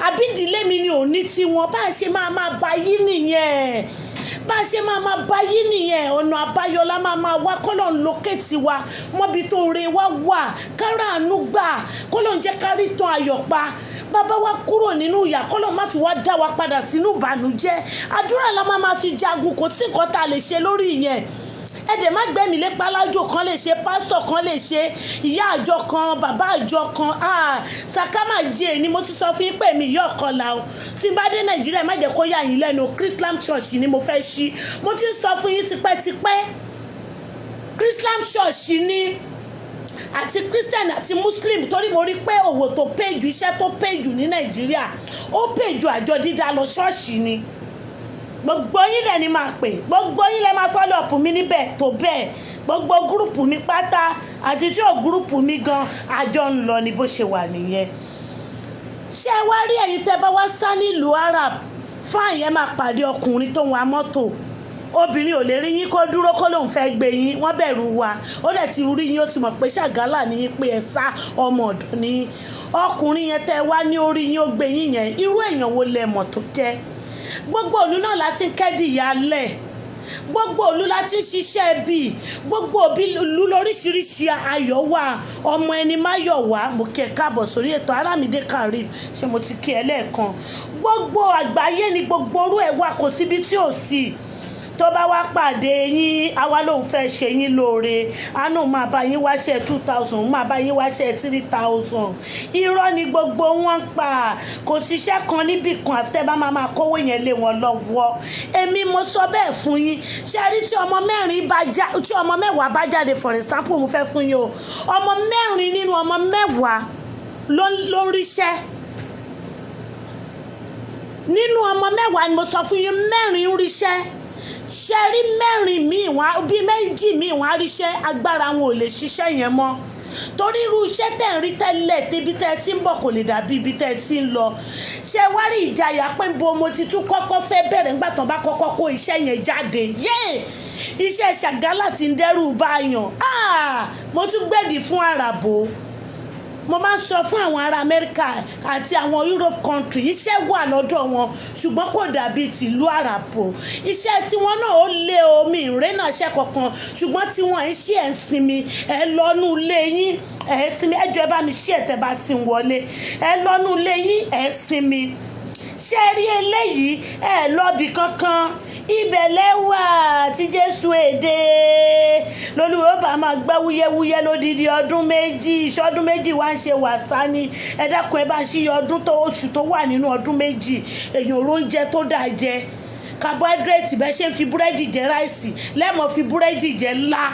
àbí ìdílé mi ni ò ní tiwọn bá a ṣe máa bá yí nìyẹn bá a ṣe máa bá yí nìyẹn ọ̀nà àbáyọlá máa wá kọ́lọ̀ ń lókètì wa mọ́bi tó re wá wà káràánú gbà kọ́lọ̀ ń jẹ́ kárí tán ayọ̀ pa bàbá wa kúrò nínú ìyà kọ́lọ̀ má tún wá dá wa padà sínú ìbànújẹ́ àdúrà la máa fi jagun kò tí nǹkan tá a lè ṣe lórí ìyẹn ẹ̀dẹ̀ má gbẹ̀mí lépa alájò kan lè ṣe pásítọ̀ kan lè ṣe ìyá àjọ kan bàbá àjọ kan sàkámà jẹ́ ni mo ti sọ fún yín pé mi ìyá ọ̀kọ̀lá o tí n bá dé nàìjíríà má jẹ́ kó yà yín lẹ́nu Christian church ni mo fẹ́ ṣí mo ti sọ fún yín tipẹ́tipẹ́ Christian church ni àti Christian àti Muslim torí mo rí pé òwò tó pé jù iṣẹ́ tó pé jù ní nàìjíríà ó pé jù àjọ dídá lọ ṣọ́ọ̀ṣì ni gbogbo yín lẹ ni máa pè gbogbo yín lẹ máa follow up mi níbẹ̀ tó bẹ́ẹ̀ gbogbo gúrùpù mi pátá àti tí ò gúrùpù mi gan àjọ ń lọ ní bó ṣe wà nìyẹn ṣé wá rí ẹ̀yin tẹ́ bá wá sá nílùú Arab fáìn yẹn máa pàdé ọkùnrin tó ń wa mọ́tò obìnrin ò lè rí yín kó dúró kó lóun fẹ́ gbé yín wọ́n bẹ̀rù wa ó dẹ̀ ti rí yín ó ti mọ̀ pé ṣàgálà ní yín pé ẹ sá ọmọ ọ̀dọ́ ní ọkùnrin yẹn tẹ́ wá ní orí yín ó gbé yín yẹn irú èèyàn wo lẹ mọ̀ tó jẹ́ gbogbo òlu náà láti kẹ́dì ìyálẹ̀ gbogbo òlu láti ṣiṣẹ́ bí gbogbo òlu lóríṣiríṣi ayọ̀ wà ọmọ ẹni má yọ̀ wá mo kí ẹ káàbọ̀ sórí ètò Aramide Karim ṣé mo ti kí ẹ lẹ́ẹ̀kan gbogbo àgbáyé ni gbogbo orú ẹ̀ wà kò síbi tí ò sí tó bá wá pàdé yín àwa lòun fẹ́ ṣe yín lóore àánú máa bá yín wáṣẹ́ 2000 máa bá yín wáṣẹ́ 3000 irọ́ ni gbogbo wọn pa kò síṣẹ́ kan níbì kan àti tẹ́ bá máa kówó yẹn lé wọn lọ́wọ́ èmi mo sọ bẹ́ẹ̀ fún yín ṣe rí tí ọmọ mẹ́wàá bá jáde for example mo fẹ́ fún yín o ọmọ mẹ́rin nínú ọmọ mẹ́wàá ló ń ríṣẹ́ nínú ọmọ mẹ́wàá ni mo sọ fún yín mẹ́rin ń ríṣẹ́ ṣe rí mẹ́rin míì wọ́n bí méjì míì wọ́n á ríṣẹ́ agbára wọn ò lè ṣiṣẹ́ yẹn mọ́ torí irú iṣẹ́ tẹ̀ ń rí tẹ́lẹ̀ débi tẹ́ ẹ ti ń bọ̀ kò lè dàbí ibi tẹ́ ẹ ti ń lọ ṣe wá rí ìjayà pé bo mo ti tún kọ́kọ́ fẹ́ bẹ̀rẹ̀ nígbà tán bá kọ́kọ́ kó iṣẹ́ yẹn jáde iṣẹ́ ṣàgálà ti ń dẹ́rù báyàn mo tún gbẹ̀dì fún àràbò mo máa ń sọ fún àwọn ará Amẹ́ríkà àti àwọn Europe country iṣẹ́ wà lọ́dọ̀ wọn ṣùgbọ́n kò dàbí tìlú àràpò iṣẹ́ tiwọn náà ó lé omi ìrẹ́nà iṣẹ́ kankan ṣùgbọ́n tí wọ́n ń ṣe ẹ̀ ń sinmi ẹ lọ́nú ilé yín ẹ sinmi ẹjọ́ ẹ bá mi ṣe ẹ̀tẹ̀ bá ti ń wọlé ẹ lọ́nú ilé yín ẹ sinmi ṣé rí eléyìí ẹ lọ́bì kankan ibẹ̀ lẹ́wà tí Jésù èdè lolúwo bá máa gbá wúyẹ́wúyẹ́ lódìdí ọdún méjì ìṣọ́dún méjì wá ń ṣe wàsá ni ẹ dákun ẹ bá ń ṣí ọdún tó oṣù tó wà nínú ọdún méjì èèyàn oróúnjẹ tó dáa jẹ carbohydrate bẹ́ẹ̀ ṣe ń fi búrẹ́dì jẹ ráìsì lẹ́mọ̀ fi búrẹ́dì jẹ ńlá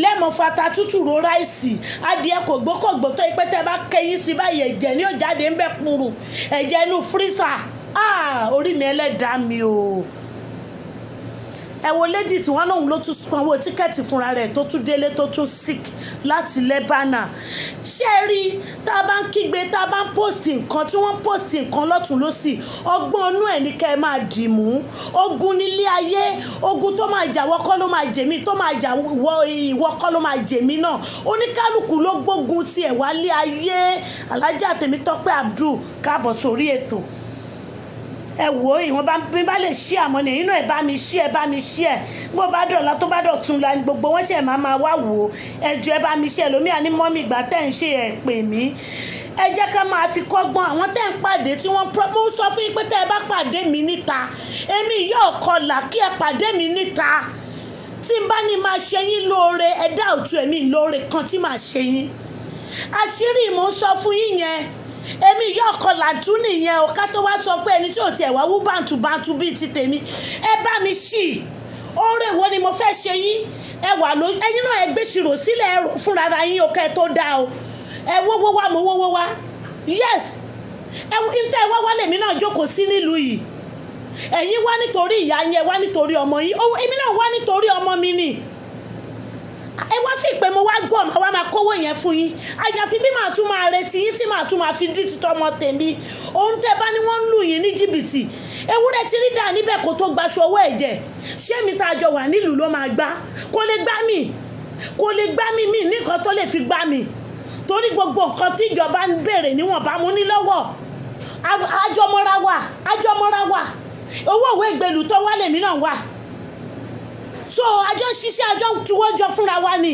lẹ́mọ̀ fata tútù ro ráìsì adìẹ kògbókògbó tó ipẹ́ tẹ́ bá kẹ́yìn sí báyìí ẹ̀jẹ̀ ní òjáde ń bẹ́ kúrú ẹ̀jẹ̀ inú fírísà orí mi ẹlẹ́dàá mi o ẹ wo lady tí wọ́n náà ló tún sanwó tíkẹ́ẹ̀tì fúnra rẹ̀ tó tún délé tó tún sick láti Lebanon ṣé rí tá a bá ń kígbe tá a bá ń post nǹkan tí wọ́n post nǹkan lọ́tún lọ́sì ọgbọ́n inú ẹ̀ ní kẹ́ ẹ máa dì mú ogun nílé ayé ogun tó máa jà wọ́ kọ́ ló máa jèmí tó máa jà ìwọ kọ́ ló máa jèmí náà oníkálukú ló gbógun tiẹ̀ wálé ayé Alájà Tèmítọ́pẹ́ Abdul káàbọ̀ sórí ètò ẹ wò ó ìwọ̀n bá lè ṣí àmọ́ ní inú ẹ̀ bá mi ṣí ẹ bá mi ṣí ẹ bó bá dọ̀la tó bá dọ̀tún la gbogbo wọn ṣe máa wá wò ó ẹjọ́ ẹ bá mi ṣí ẹ lómìnira ní mọ́mì ìgbà tẹ́ ń ṣe ẹ̀ pè mí ẹ jẹ́ ká máa fi kọ́gbọ́n àwọn tẹ́ ń pàdé tí wọ́n mo sọ fún yín pé tẹ́ ẹ bá pàdé mi níta èmi yóò kọlà kí ẹ pàdé mi níta tí n bá ní máa ṣe yín lóore ẹ dá òtún ẹ̀mí lóore kan tí màá ṣe yín àṣírí mo sọ fún yín yẹn èmi yóò kọlà tún nìyẹn o ká tó wá sọ pé ẹni tí ò tiẹ̀ wá wú bàǹtùbàǹtù bíi ti tèmi ẹ bá mi ṣì oore wo ni mo fẹ́ ṣe yín ẹ wà ló ẹyin náà ẹ gbé ṣirò sílẹ̀ ẹ rò fúnra yín o kẹ́ ẹ tó dá o ẹ wówó wá mo wówó wá yes ẹ níta ẹ wá wá lèmi náà jókòó sí nílùú yìí ẹ̀yin wá nítorí ìyá yẹn wá nítorí ọmọ yín èmi náà wá nítorí ọmọ mi ni ẹ wá fi pé mo wá gọ̀ máa wá máa kówó yẹn fún yín àyàfi bí màá tún máa retí yín tí màá tún máa fi dí títọ́ ọmọ tèmi ohun tẹ́ bá ní wọ́n ń lù yín ní jìbìtì ewúrẹ́ tí rí dà níbẹ̀ kó tó gbaṣọ owó ẹ̀jẹ̀ ṣé mi tá a jọ wà nílùú ló máa gbá kó lè gbá mi mí nìkan tó lè fi gbá mi torí gbogbo nǹkan tí ìjọba ń béèrè níwọ̀n bá mú ní lọ́wọ́ àjọmọ́ra wà owó òwe ìgbèlú tó wá lèmi náà wà so àjọ ṣiṣẹ́ àjọ tuwọ́ jọ fúnra wa ni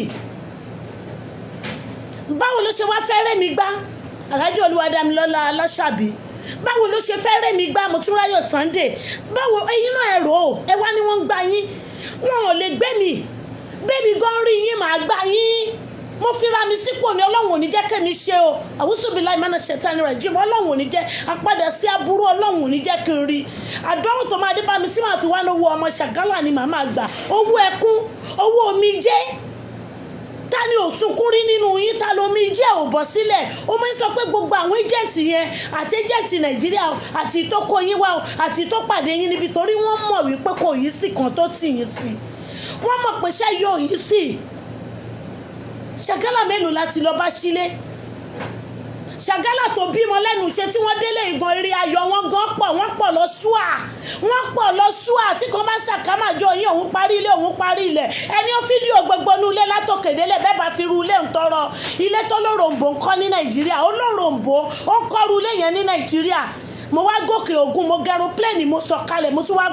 báwo ló ṣe wá fẹ́rẹ́ mi gbá Alhaji Olúwadámilọ́lá Aláṣàbí báwo ló ṣe fẹ́rẹ́ mi gbá Motúnráyọ̀ Sunday báwo ẹ̀yin náà ẹ̀rọ ẹ wá ní wọ́n ń gbá yín wọn ò lè gbé mi bẹ́ẹ̀ni gan rí yín màá gbá yín mo fira mi sípò ní Ọlọ́run ò ní jẹ́ kẹ́mi ṣe o àwùsùbíláì mánà ṣẹ̀tánì rẹ̀ jìbọn Ọlọ́run ò ní jẹ́ apádà sí aburú Ọlọ́run ò ní jẹ́ kí n rí àdánwò tó máa dé bá mi tí màá fi wá lówó ọmọ Ṣàgálà ni màá máa gbà owó ẹkún owó omijé ta ni ò sunkún rí nínú yín ta ló omijé ò bọ́ sílẹ̀ ó máa ń sọ pé gbogbo àwọn ẹ́jẹ̀ǹtì yẹn àti ẹ́jẹ̀ǹtì Nàìjíríà àti ìtókò yín wá àti ìtópàdé yín níbi torí wọ́n mọ̀ wípé kò yí sí kan tó tì yín sí wọ́n mọ̀ pé ṣé yóò yí sí Ṣàgálà mélòó láti lọ bá sílé Ṣàgálà tó bímọ lẹ́nu iṣẹ́ tí wọ́n délé ìgan eré ayọ̀ wọn gan wọ́n pọ̀ lọ ṣúà tí kan bá ṣàkámàjọ yín òun parí ilẹ̀ ẹni ó fídíò gbogbo inú ilé látòkèdélẹ̀ bẹ́ẹ̀ bá fi ru ilé ń tọrọ ilé tó lóròǹbó ń kọ́ ní Nàìjíríà ó lóròǹbó ó ń kọ́ru ilé yẹn ní Nàìjíríà mo wá gòkè ògùn mo gẹrun pléènì mo sọ̀kalẹ̀ mo tún wá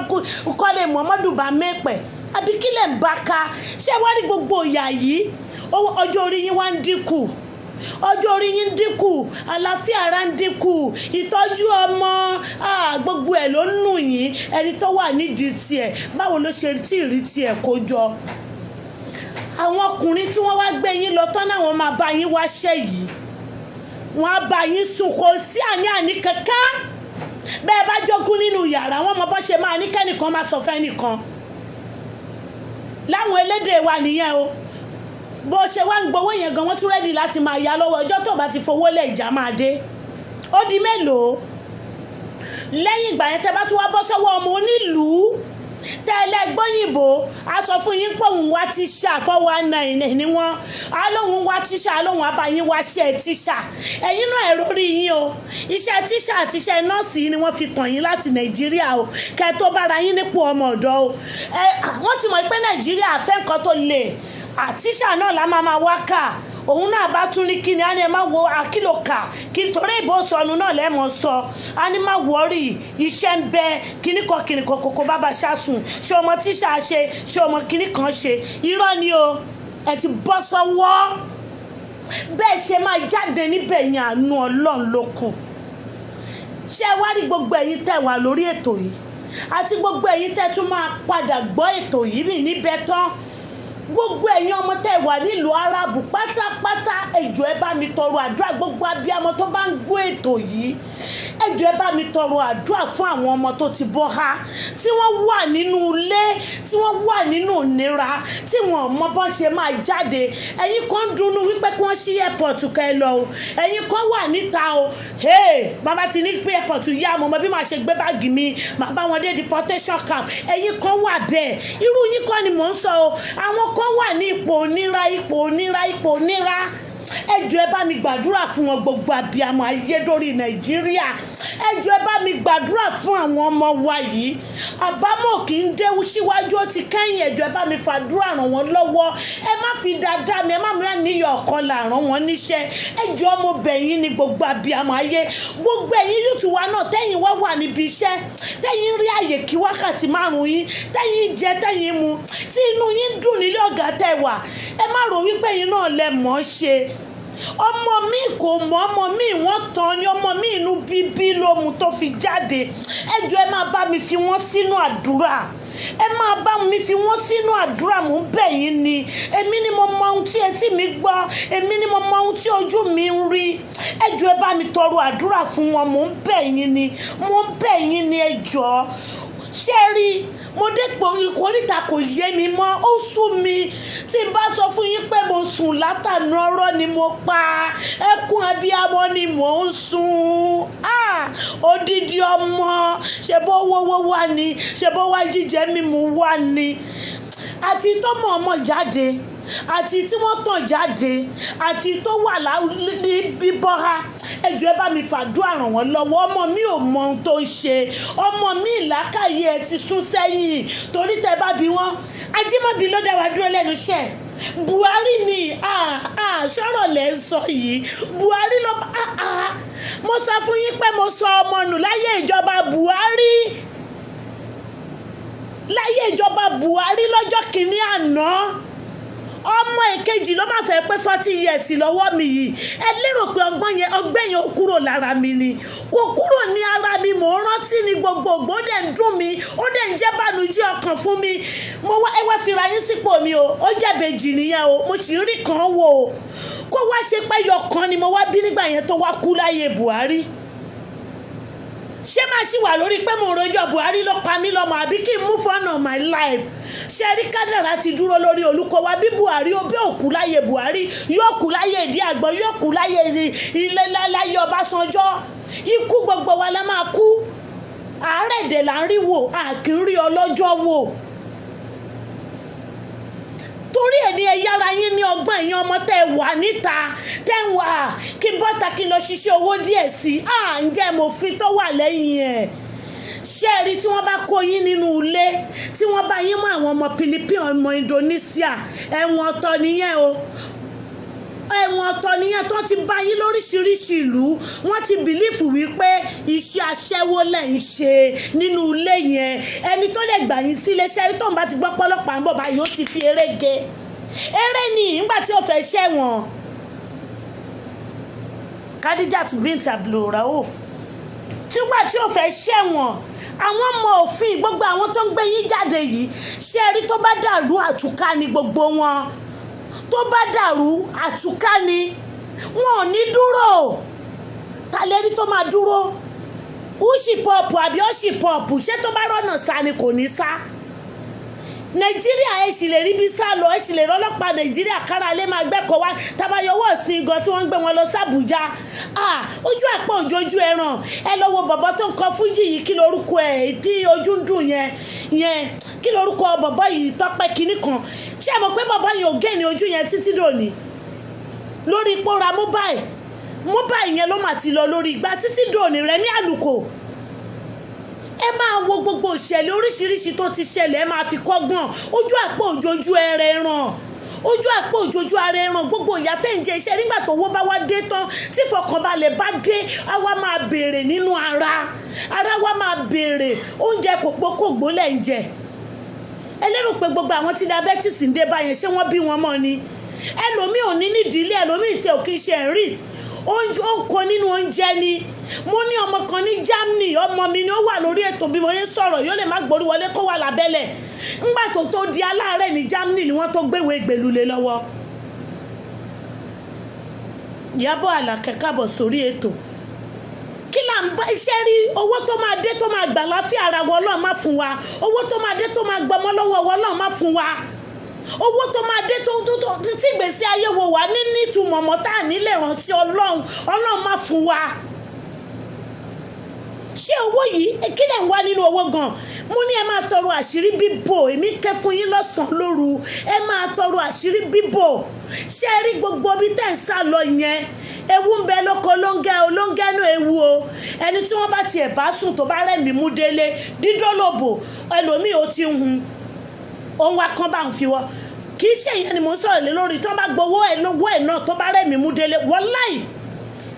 kọ́lé Muhammadu bá mẹ́pẹ̀ àbí kílẹ̀ ń bá ka ṣé wá rí gbogbo ìyà yìí ọjọ́ orí yín wá ń dínkù ọjọ́ orí yín ń dínkù àlàáfíà ara ń dínkù ìtọ́jú ọmọ gbogbo ẹ̀ ló ń nù yín ẹni tó wà nídìí tiẹ̀ báwo ló ṣe tí ì rí tiẹ̀ kó jọ àwọn ọkùnrin tí wọ́n wá gbé yín lọ tán náà wọ́n máa bá yín wáṣẹ́ yìí wọ́n á bá yín sùn kò sí àní kankan bẹ́ẹ̀ bá jogún nínú yàrá wọ́n mọ bó ṣe máa ní kẹ́nìkan máa sọ fẹ́ nìkan láwọn elédè wa nìyẹn o bó ṣe wá ń gbowó yẹn gan wọ́n tún rẹ́dì láti máa yá lọ́wọ́ ọjọ́ tó bá ti fowó lẹ̀ ìjà máa dé ó di mélòó lẹ́yìn ìgbà yẹn tẹ́ bá tún wá bọ́ sọ́wọ́ ọmọ onílùú tẹ́lẹ̀ gbóyìnbó a sọ fún yín pé òun wá tíṣà 419 ni wọ́n á lóun wá tíṣà á lóun abáyín wá ṣe tíṣà ẹ̀yin náà ẹ̀rọ rí yín o iṣẹ́ tíṣà àti iṣẹ́ nọ́ọ̀sì ni wọ́n fi tàn yín láti Nàìjíríà o kẹ́ tó bára yín nípò ọmọ ọ̀dọ́ o wọ́n ti mọ̀ pé Nàìjíríà fẹ́ nǹkan tó le àtíṣà náà la máa wá kà òun náà bá tún ní kíni á ní ẹ má wo àkìlòkà kí torí ìbò sọnù náà lẹ́mọ̀ sọ á ní má wọ́ọ̀rì iṣẹ́ ń bẹ kíní kan kòkó bàbá ṣáṣùn ṣé ọmọ tíṣà ṣe ṣé ọmọ kíní kan ṣe irọ́ ni o ẹ ti bọ́ sọ́wọ́ bẹ́ẹ̀ ṣe máa jáde níbẹ̀ yẹn àánú Ọlọ́run ló kù ṣé ẹ wá rí gbogbo ẹ̀yin tẹ́ wà lórí ètò yìí àti gbogbo ẹ̀yin tẹ́ tún máa padà gbọ́ ètò yìí mi níbẹ̀ tán gbogbo ẹ̀yin ọmọ tẹ́ wà nílùú Árábù pátápátá ẹ jọ̀ọ́ ẹ bá mi tọrọ àdúrà gbogbo abiyamọ tó bá ń gbọ́ ètò yìí ẹ jọ̀ọ́ ẹ bá mi tọrọ àdúrà fún àwọn ọmọ tó ti bọ́ ha tí wọ́n wà nínú ilé tí wọ́n wà nínú ìnira tí wọ́n mọ bọ́n ṣe máa jáde ẹ̀yin kan dùnnú wípé kí wọ́n ṣí airport kẹ́ ẹ lọ o ẹ̀yin kan wà níta o bàbá ti ní pé airport yá mo mọ bí màá ṣe gbé báàgì mi màá bá wọn dé deportation camp ẹ̀yin kan wà bẹ́ẹ̀ irú yín kan ni mò ń sọ o àwọn kan wà ní ipò onira ẹ jọ̀ọ́ ẹ bá mi gbàdúrà fún wọn gbogbo abiyamọ ayé lórí Nàìjíríà ẹ jọ̀ọ́ ẹ bá mi gbàdúrà fún àwọn ọmọ wa yìí àbámọ̀ kì í déwu síwájú ó ti kẹ́yìn ẹ jọ̀ọ́ ẹ bá mi fàdúrà ràn wọ́n lọ́wọ́ ẹ má fi dáadáa mi ẹ má mìíràn níyọ̀ ọ̀kan là ràn wọ́n níṣẹ́ ẹ jọ̀ọ́ mo bẹ̀ yín ní gbogbo abiyamọ ayé gbogbo ẹ̀yin yúùtù wa náà tẹ́yìn wá wà níbi iṣẹ́ tẹ́yìn rí àyè kí wákàtí márùn-ún yín tẹ́yìn jẹ tẹ́yìn mu tí inú yín dùn nílé ọ̀gá tẹ́ wà ẹ má rò wípé yín náà lẹ mọ̀ ọ́ ṣe ọmọ mi kò mọ ọmọ mi wọ́n tán ni ọmọ mi inú bíbí ló mú tó fi jáde ẹ jọ̀ọ́ ẹ máa bá mi fi wọ́n sínú àdúrà ẹ máa bá mi fi wọ́n sínú àdúrà mò ń bẹ̀ yín ni èmi ni mo mọ ohun tí etí mi gbọ́ èmi ni mo mọ ohun tí ojú mi ń rí ẹ jọ̀ọ́ ẹ bá mi tọrọ àdúrà fún wọn mò ń bẹ̀ yín ni ẹ jọ̀ọ́ ṣé rí mo dé pé ìkórìtà kò yé mi mọ́ ó sú mi tí n bá sọ fún yín pé mo sùn látàná ọ̀rọ̀ ni mo pa ẹkún abiyamọ ni mò ń sun odidi ọmọ ṣe bó wówó wà ní ṣe bó wá jíjẹ mímu wà ní àti tó mọ̀ ọmọ jáde àti tí wọ́n tàn jáde àti tó wà ní bíbọ́ra ẹ jọ̀ọ́ ẹ bá mi fàdúrà ràn wọ́n lọ́wọ́ ọmọ mi ò mọ ohun tó ń ṣe ọmọ mi ìlàkàyè ẹ ti sún sẹ́yìn torí tẹ́ bá bí wọ́n Ajímọ̀bí ló dá wa dúró lẹ́nu iṣẹ́ Buhari ni sọ̀rọ̀ lẹ́ ń sọ yìí Buhari ló mo sọ fún yín pé mo sọ ọmọ nù láyé ìjọba Buhari lọ́jọ́ kìíní àná ọmọ èkejì ló máa fẹ́ pé 40 years lọ́wọ́ mi yìí ẹ lérò pé ọgbẹ́ yẹn kúrò lára mi ni kò kúrò ní ara mi mò ń rántí ní gbogbogbò ó dẹ̀ ń dùn mí ó dẹ̀ ń jẹ́ bànújẹ́ ọkàn fún mi mo wá ẹ wá fira yín sípò mi o ó jẹ̀bẹ̀jì nìyẹn o mo sì rí kan wò ó kó wá ṣe pé yọkan ni mo wá bí nígbà yẹn tó wá kú láyé Buhari ṣé máa ṣì wà lórí pé mo rojọ́ Buhari ló pa mí lọ́mọ àbí kí n move on on my life ṣe rí kádàrá ti dúró lórí Olúkọ̀wá bí Buhari ó bí òkú láyé Buhari yóò kú láyé ìdí àgbọn yóò kú láyé ilé láyé Ọbásanjọ́ ikú gbogbo wa la máa kú àárẹ̀ dẹ̀ là ń rí wò àkínrí ọlọ́jọ́ wò torí ẹ̀ ní ẹ yára yín ní ọgbọ́n ẹ̀yin ọmọ tẹ́ wà níta tẹ́ ń wà kí n bọ́ta kí n lọ ṣiṣẹ́ owó díẹ̀ sí ǹjẹ́ mo fi tó wà lẹ́yìn ẹ̀ ṣé rí tí wọ́n bá kó yín nínú ilé tí wọ́n bá yín mọ́ àwọn ọmọ Philippines ọmọ Indonesia ẹ̀wọ̀n ọ̀tọ̀ nìyẹn o ẹ̀wọ̀n ọ̀tọ̀ nìyẹn tó ti bá yín lóríṣiríṣi ìlú wọ́n ti bìlífù wípé iṣẹ́ aṣẹ́wó lẹ̀ ń ṣe nínú ilé yẹn ẹni tó lè gbà yín sílé ṣẹ́rí tó ń bá ti gbọ́ pọ́lọ́pàá ń bọ̀ báyìí ó ti fi eré ge eré ni nígbà tí ó fẹ́ ṣẹ̀wọ̀n Khadijat bint Abdulrauf túgbà tí ó fẹ́ ṣẹ̀wọ̀n àwọn ọmọ òfin gbogbo àwọn tó ń gbé yín jáde yìí ṣẹ́rí tó bá dàrú àtúká ni gbogbo wọn tó bá dàrú àtúká ni wọn ò ní dúró tàlérí tó máa dúró Ushipop àbí Ushipop ṣé tó bá rọ̀nà sá ni kò ní sá Nàìjíríà ẹ sì lè rí bí sá lọ ẹ sì lè rọ́lọ́pàá Nàìjíríà kára lé máa gbẹ́kọ̀ọ́ wá tabayọwọ́ sí gan tí wọ́n ń gbé wọn lọ sàbújá ojú àpò òjòjú ẹran ẹ lọ wo bọ̀bọ̀ tó ń kọ fújì yìí kí lorúkọ ẹ̀ tí ojú ń dùn yẹn kí lorúkọ bọ̀bọ̀ yìí Tọ́pẹ́ kinní kan ṣé ẹ mọ̀ pé bọ̀bọ̀ yìí ò gé ní ojú yẹn títí dòní lórí ipò ra mobile yẹn ló mà ti lọ lórí ìgbà títí dòní Rẹ̀mí Àlùkò ẹ máa wo gbogbo ìṣẹ̀lẹ̀ oríṣiríṣi tó ti ṣẹlẹ̀ ẹ máa fi kọ́gbọ́n ojú àpò òjòjú ẹrẹ̀ ràn ojú àpò òjòjú ara ẹran gbogbo ìyá tẹ́ ń jẹ iṣẹ́ nígbà tó owó bá wá dé tán tí fọkànbalẹ̀ bá dé á wá máa béèrè nínú ara wa máa béèrè oúnjẹ kògbókògbó lẹ̀ ń jẹ ẹ lérò pé gbogbo àwọn tí diabetes ń dé báyẹn ṣé wọ́n bí wọn mọ́ ni ẹlòmíì ò ní nídìílé ẹlòmíì tí ò kí ń ṣe enrit ó ń kó nínú oúnjẹ ni mo ní ọmọ kan ní Germany ọmọ mi ni ó wà lórí ètò bí mo yẹn sọ̀rọ̀ yóò lè má gborí wọlé kó wà lábẹ́lẹ̀ ńgbà tó di aláàárẹ̀ ní Germany ni wọ́n tó gbéwèé ìgbèlúlé lọ́wọ́. Ìyábọ̀ Àlàkẹ́ káàbọ̀ sórí ètò kí là ń bá iṣẹ́ rí owó tó máa dé tó máa gbà láfíà ara wọ Ọlọ́run má fún wa owó tó máa dé tó máa gbọmọ lọ́wọ́ wọ Ọlọ́run má fún wa owó tó máa dé tó tí ìgbésí ayé wo wà ní nítumọ̀ mọ́ tá à nílẹ̀ rántí Ọlọ́run má fún wa. Ṣé owó yìí kí lẹ̀ ń wá nínú owó gan mo ní ẹ máa tọrọ àṣírí bíbò èmi kẹ́ fún yín lọ́sàn-án lóru ẹ máa tọrọ àṣírí bíbò ṣé rí gbogbo bí tẹ́ ń sá lọ yẹn ewu ń bẹ lóko olóńgẹ́nu ewu o ẹni tí wọ́n bá tiẹ̀ bá sùn tó bá rẹ̀mí mú délé dídólòbò ẹlòmíì ó ti ń hun òun wá kán bá ń fi wọ́ kì í ṣe ìyẹn ni mò ń sọ̀rọ̀ lé lórí tí wọ́n bá gbowó ẹ̀ náà tó bá rẹ̀mí mú délé wọ́láì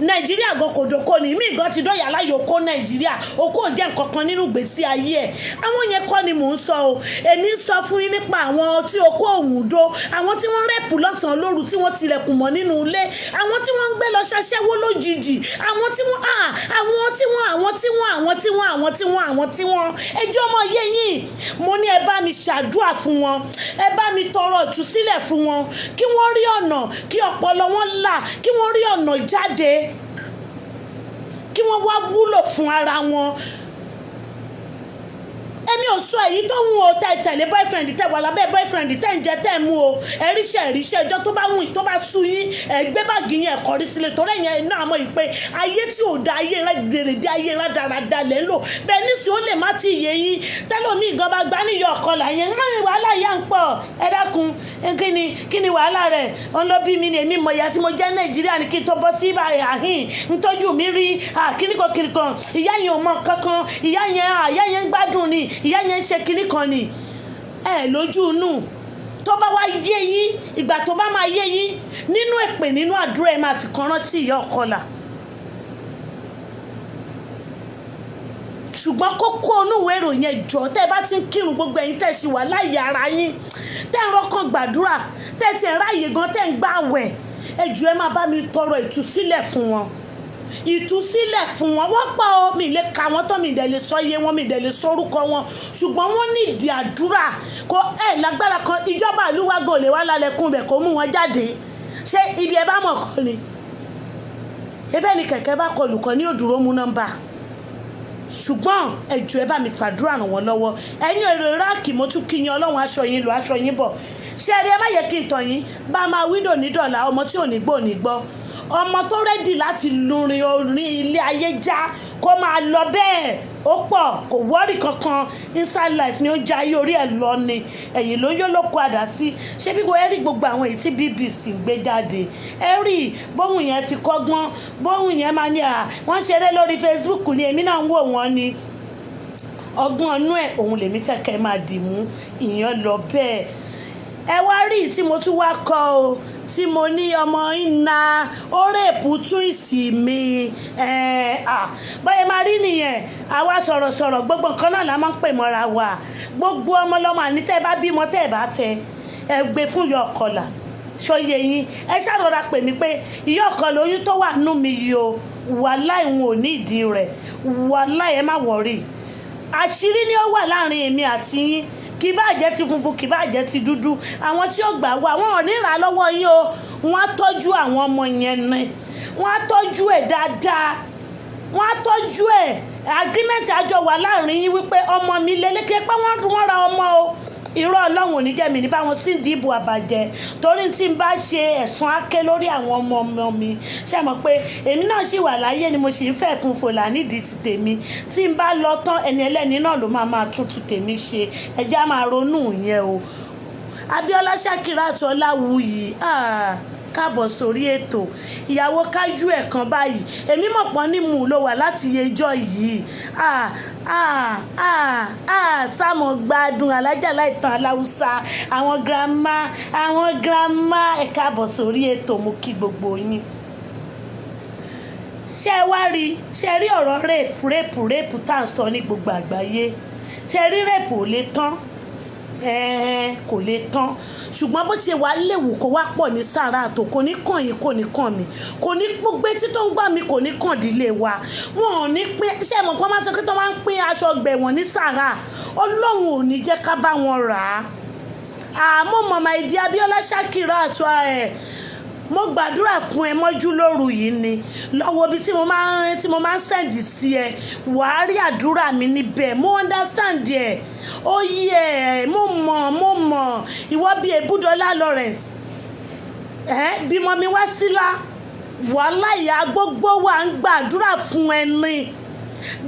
Nàìjíríà gan kò dóko ní mí gan ti dọ́yà láyò kó Nàìjíríà okó jẹ́ nǹkan kan nínú ìgbésí ayé ẹ̀ àwọn yẹn kọ́ ni mò ń sọ o èmi ń sọ fún yín nípa àwọn tí okó òun dó àwọn tí wọ́n rẹ́pù lọ́sàn-án lóru tí wọ́n tilẹ̀kùn mọ́ nínú ilé àwọn tí wọ́n ń gbé lọ ṣaṣẹ́wó lójijì àwọn tí wọ́n ẹjọ́ ọmọ yé yín mo ní ẹ bá mi ṣàdúrà fún wọn ẹ bá mi tọrọ ìtúsílẹ̀ fún wọn kí wọ́n rí ọ̀nà kí ọpọlọ wọn là kí wọ́n rí ọ̀nà jáde kí wọ́n wá wúlò fún ara wọn. Èmi ò sọ èyí tó ń wo tẹ̀lé boyfriend tẹ̀ wà lábẹ́ boyfriend tẹ̀ ń jẹ tẹ̀ mú o ẹ̀ríṣẹ́ ẹjọ́ tó bá wùn tó bá sú yín ẹ̀gbẹ́ báàgì yẹn ẹ̀kọ́ rí sílẹ̀ torí ẹ̀yẹn náà mọ̀ pé ayé tí ò da ayé rẹ̀ dèrèdé ayé rẹ̀ dáradá lẹ̀ ń lò bẹ́ẹ̀ ní sí ó lè má ti yé yín tẹ́lómi gan bá gbá níyọ̀ ọkọ là yẹn wàhálà yà ń pọ̀ ẹ dákun kí ni wàhálà rẹ̀ òun ló bí mi ni èmi mọ̀ ìyá tí mo jẹ́ Nàìjíríà ni kí n tó bọ́ sí àhín ń tọ́jú mi rí kíníkan ìyá yẹn ò mọ kankan ìyá yẹn ń gbádùn ni ìyá yẹn ń ṣe kinní kan ni ẹ lójú inú tó bá wá yé yín ìgbà tó bá máa yé yín nínú èpè nínú àdúrà ẹ máa fi kan rántí ìyá ọkọlà ṣùgbọ́n kókó onúwèé ìròyìn ẹjọ́ tẹ́ ẹ bá ti ń kírun gbogbo ẹ̀yin tẹ́ ẹ ṣì wà láàyè ara yín tẹ́ ẹ rọ́kàn gbàdúrà tẹ́ ẹ ti ẹ̀ ráàyè gan tẹ́ ẹ ń gbààwẹ̀ ẹjọ́ ẹ máa bá mi tọrọ ìtúsílẹ̀ fún wọn wọ́n pa ọ́ mi lè ka wọ́n tán mi dẹ̀ lè sọ iye wọn mi dẹ̀ lè sọ orúkọ wọn ṣùgbọ́n wọ́n ní ìdí àdúrà kó lágbára kan ìjọba àlúwà gòlè wà lálẹ́kùn bẹ̀ kó mú wọn jáde ṣé ibi ẹ bá mọ̀ kọ́ ni ebẹ́ ni kẹ̀kẹ́ bá kọlù kan ní òdúró mú nọ́mbà ṣùgbọ́n ẹjọ́ ẹ bá mi fàdúrà ràn wọ́n lọ́wọ́ ẹ̀yin èrò Íráàkì mo tún kíyan Ọlọ́run aṣọ yín lọ aṣọ yín bọ̀ ṣé ẹ má yẹ kí n tàn yín bá máa wídò nídọ̀là ọmọ tí ò ní gbọ́ ò ní gbọ́ ọmọ tó rẹ́dì láti lurin orin ilé ayé já kó máa lọ bẹ́ẹ̀ ó pọ̀ kò wọ́ọ̀rì kankan inside life ni ó já ayé orí ẹ̀ lọ ni ẹ̀yìn ló yó ló kó àdá sí ṣé bí ẹ rí gbogbo àwọn èyí tí BBC gbé jáde ẹ rí bóhùn yẹn fi kọ́gbọ́n bóhùn yẹn máa ní wọ́n ṣeré lórí Facebook ni èmi náà ń wò wọ́n ni ọgbọ́n ọnú ẹ̀ òun lèmi fẹ́ kẹ́ máa dì mú ìyẹn lọ bẹ́ẹ̀ ẹ wá rí tí mo tún wá kọ́ o tí mo ní ọmọ iná ó rèpù tún ìsì mi báyìí máa rí nìyẹn àwa sọ̀rọ̀sọ̀rọ̀ gbogbo nǹkan náà la máa ń pè mọ́ra wa gbogbo ọmọ lọ́mọ àní tẹ́ ẹ bá bímọ tẹ́ ẹ bá fẹ́ ẹ gbé fún ìyá ọ̀kọ̀là ṣòye yín ẹ ṣàrọ̀ra pè mí pé ìyá ọ̀kọ̀là oyún tó wà nù mí yìí o wàláì wọn ò ní ìdí rẹ̀ wàláì ẹ má wọ̀rí àṣírí ni ó wà láàrin èmi àti yín kì bá jẹ́ ti funfun kì bá jẹ́ ti dúdú àwọn tí ó gbà wá wọn ò ní rà lọ́wọ́ yín o wọ́n á tọ́jú àwọn ọmọ yẹn ni wọ́n á tọ́jú ẹ̀ dáadáa wọ́n á tọ́jú ẹ̀ agreement àjọ wà láàrin yín wípé ọmọ mi lélẹ́kẹ́ pé wọ́n ra ọmọ o irọ́ Ọlọ́run ò ní jẹ́ mi ní báwọn sì ń dìbò àbàjẹ́ torí tí n bá ṣe ẹ̀sùn áké lórí àwọn ọmọ mi ṣe mọ̀ pé èmi náà ṣì wà láyé ni mo sì ń fẹ́ fún fòlà nídìí ti tèmi tí n bá lọ tán ẹni ẹlẹ́ni náà ló máa tún ti tèmi ṣe ẹjẹ́ á máa ronú yẹn o Abíọ́lá Ṣàkírátù Ọláwuyì káàbọ̀ sórí ètò. Ìyàwó kájú ẹ̀ kan báyìí èmi mọ̀ pọ́n ní mú ló wà láti yejọ́ yìí. Sámọ̀ gbádùn alájà láìtàn aláwùsá àwọn grandma ẹ káàbọ̀ sórí ètò mo kí gbogbo yín. Ṣé wá rí ọ̀rọ̀ rape tá à ń sọ ní gbogbo àgbáyé. Ṣé rí rape ò lè tán kò lè tán ṣùgbọ́n bó ṣe wà léwu kó wá pọ̀ ní sára àtò kò ní kàn yín kò ní kàn mí kò ní gbogbo etí tó ń gbà mí kò ní kàn dílé wa wọn ò ní pín ṣé ẹ mọ̀ pé wọ́n máa sọ pé tó máa ń pín aṣọ gbẹ̀wọ̀n ní sára Ọlọ́run ò ní jẹ́ ká bá wọn rà á. Àmọ́ màmá ìdí Abíọ́lá Ṣákìrá àtọ́ mo gbàdúrà fún ẹ mọ́jú lóru yìí ni lọ́wọ́ bí tí mo máa ń sẹ́ǹdì sí ẹ wàá rí àdúrà mi níbẹ̀ mo understand ẹ ó yẹ mo mọ̀ ìwọ bíi Ebúdọ́lá Lawrence bímọ mi wá sílá wàhálà ìyá gbogbo wa ń gbàdúrà fún ẹ ní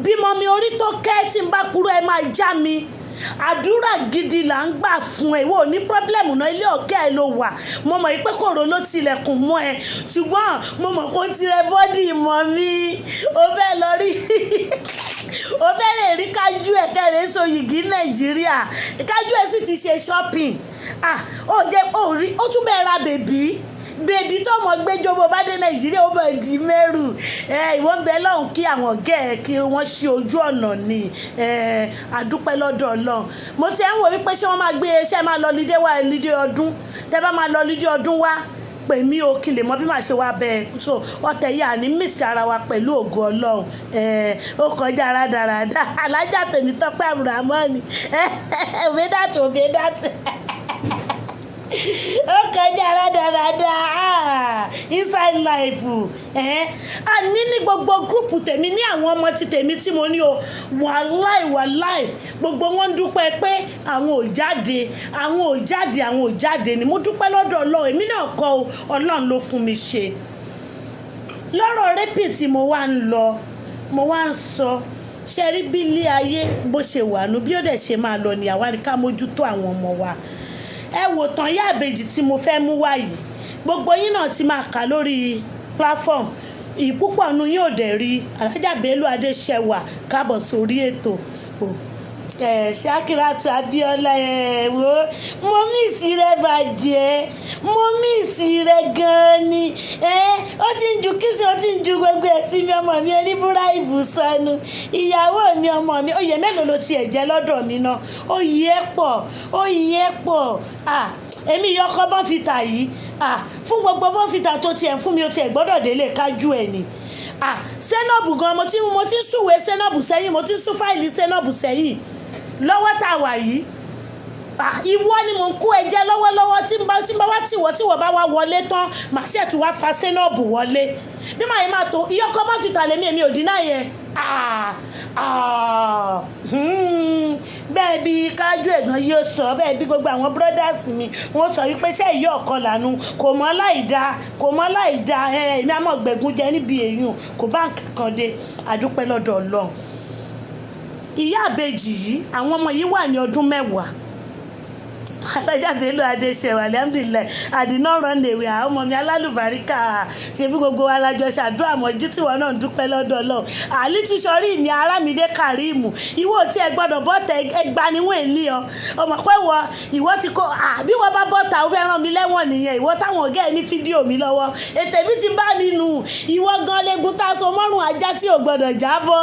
bímọ mi orí tó kẹ́ tí n bá kúrò ẹ máa já mi àdúrà gidi là ń gbà fún ẹ ìwọ ní pọ́blẹ́mù náà ilé ọ̀kẹ́ ẹ ló wà mo mọ̀ pé kòrò ló tilẹ̀kùn mọ́ ẹ ṣùgbọ́n mo mọ̀ kó tirẹ̀ bọ́dì mọ́ mi ó fẹ́ lọ rí ó fẹ́ lè rí kájú ẹ̀ kẹrẹ́ so yìgì Nàìjíríà kájú ẹ̀ sì ti ṣe shopping ó tún bẹ́ẹ̀ ra bèbí tó mọ̀ gbẹ́jọ́ bó bá dé Nàìjíríà ó bẹ̀ di mẹ́rù ìwọ́n bẹ lọ́hùn kí àwọn ọ̀gá ẹ̀ kí wọ́n ṣe ojú ọ̀nà ni àdúpẹ́ lọ́dọ̀ Ọlọ́run mo ti ń wò wípé ṣé wọ́n máa gbé iṣẹ́ máa lọ lídé wá lídé ọdún tẹ́ bá máa lọ lídé ọdún wá pè mí o kí lè mọ bí màá ṣe wá bẹ́ẹ̀ so ọ̀tẹ̀ yìí àní mísì ara wa pẹ̀lú ògo Ọlọ́run ó kọjá rádaràdà alájà tèmi Tọ́pẹ́ Àbùràmọ́ọ̀nì òbí dàtú ó kọjá rádaràdà inside life àní ní gbogbo gúrùpù tèmi ní àwọn ọmọ ti tèmi tí mo ní o wàláì gbogbo wọn dúpẹ́ pé àwọn ò jáde ni mo dúpẹ́ lọ́dọ̀ Ọlọ́run èmi náà kọ́ Ọlọ́run ló fún mi ṣe lọ́rọ̀ rẹ́pì tí mo wá ń sọ ṣe rí bí ilé ayé bó ṣe wà nù bí ó dẹ̀ ṣe máa lọ ní àwa ni ká mójútó àwọn ọmọ wa ẹ wò tán Ìyá Ìbejì tí mo fẹ́ mú wá yìí gbogbo yín náà ti máa kà lórí platform ìpúpọ̀ nu yóò dẹ̀ rí Alájà Bello Adéṣẹwà káàbọ̀ sórí ètò Ṣakiratu Abíọ́lá wo mo mísì rẹ bàjẹ́ mo mísì rẹ gan-an ni ó ti ń ju kìsì ó ti ń ju gbogbo ẹ̀ sí mi ọmọ mi oníbúra ìbùsọ̀nù ìyàwó mi ọmọ mi oyè mélòó ló tiẹ̀ jẹ́ lọ́dọ̀ mi náà oyè pọ̀ èmi yọkọ bọ́ǹfìtà yìí fún gbogbo bọ́ǹfìtà tó tiẹ̀ fún mi ó tiẹ̀ gbọ́dọ̀ délé kájú ẹ̀ ni sẹ́nọ̀bù gan mo ti ń súwèé sẹ́nọ̀bù sẹ́yìn mo ti ń sún fáìlì sẹ́nọ̀bù sẹ́yìn lọ́wọ́ tá a wà yìí ìwọ ni mò ń kó ẹjẹ lọ́wọ́lọ́wọ́ tí n bá wá tíwọ́ bá wá wọlé tán màá ṣe tún wá fa sẹ́nọ̀bù wọlé bí màá yẹn máa tó iyọ́kọ́ má ti tà lémi èmi ò dín náà yẹn bẹ́ẹ̀ bí kájú ẹ̀gàn yóò sọ bẹ́ẹ̀ bí gbogbo àwọn brothers mi wọ́n sọ wípé ṣé ìyá ọ̀kan lànà kò mọ́ láì dá èmi àmọ́ gbẹ̀gùn jẹ níbi èèyàn kò bá nǹkan kan dé àdúpẹ́ lọ́dọ̀ Ọlọ́run. Ìyá Ìbejì yìí àwọn ọmọ yìí wà ní ọdún 10 Alájà Bello Adéṣẹwà alhamdulillah àdínà rànlẹ̀wé àwọn ọmọ mi alálùbáríkà ṣe bí gbogbo alájọ ṣàdúrà mọ́jú tí wọn náà ń dúpẹ́ lọ́dọ̀ Ọlọ́run àlí ti sọrí ní Arámidé Kàríìmù ìwọ tí ẹ gbọ́dọ̀ bọ́tà ẹgbà níwọ̀n èlé ọmọ pé ìwọ ti kó bí wọ́n bá bọ́tà ó fẹ́ ràn mí lẹ́wọ̀n nìyẹn ìwọ táwọn ọ̀gá ẹ̀ ní fídíò mi lọ́wọ́ ètè mi ti bá nínú ìwọ gan legun tá a so mọ́rùn ajá tí ò gbọ́dọ̀ jábọ́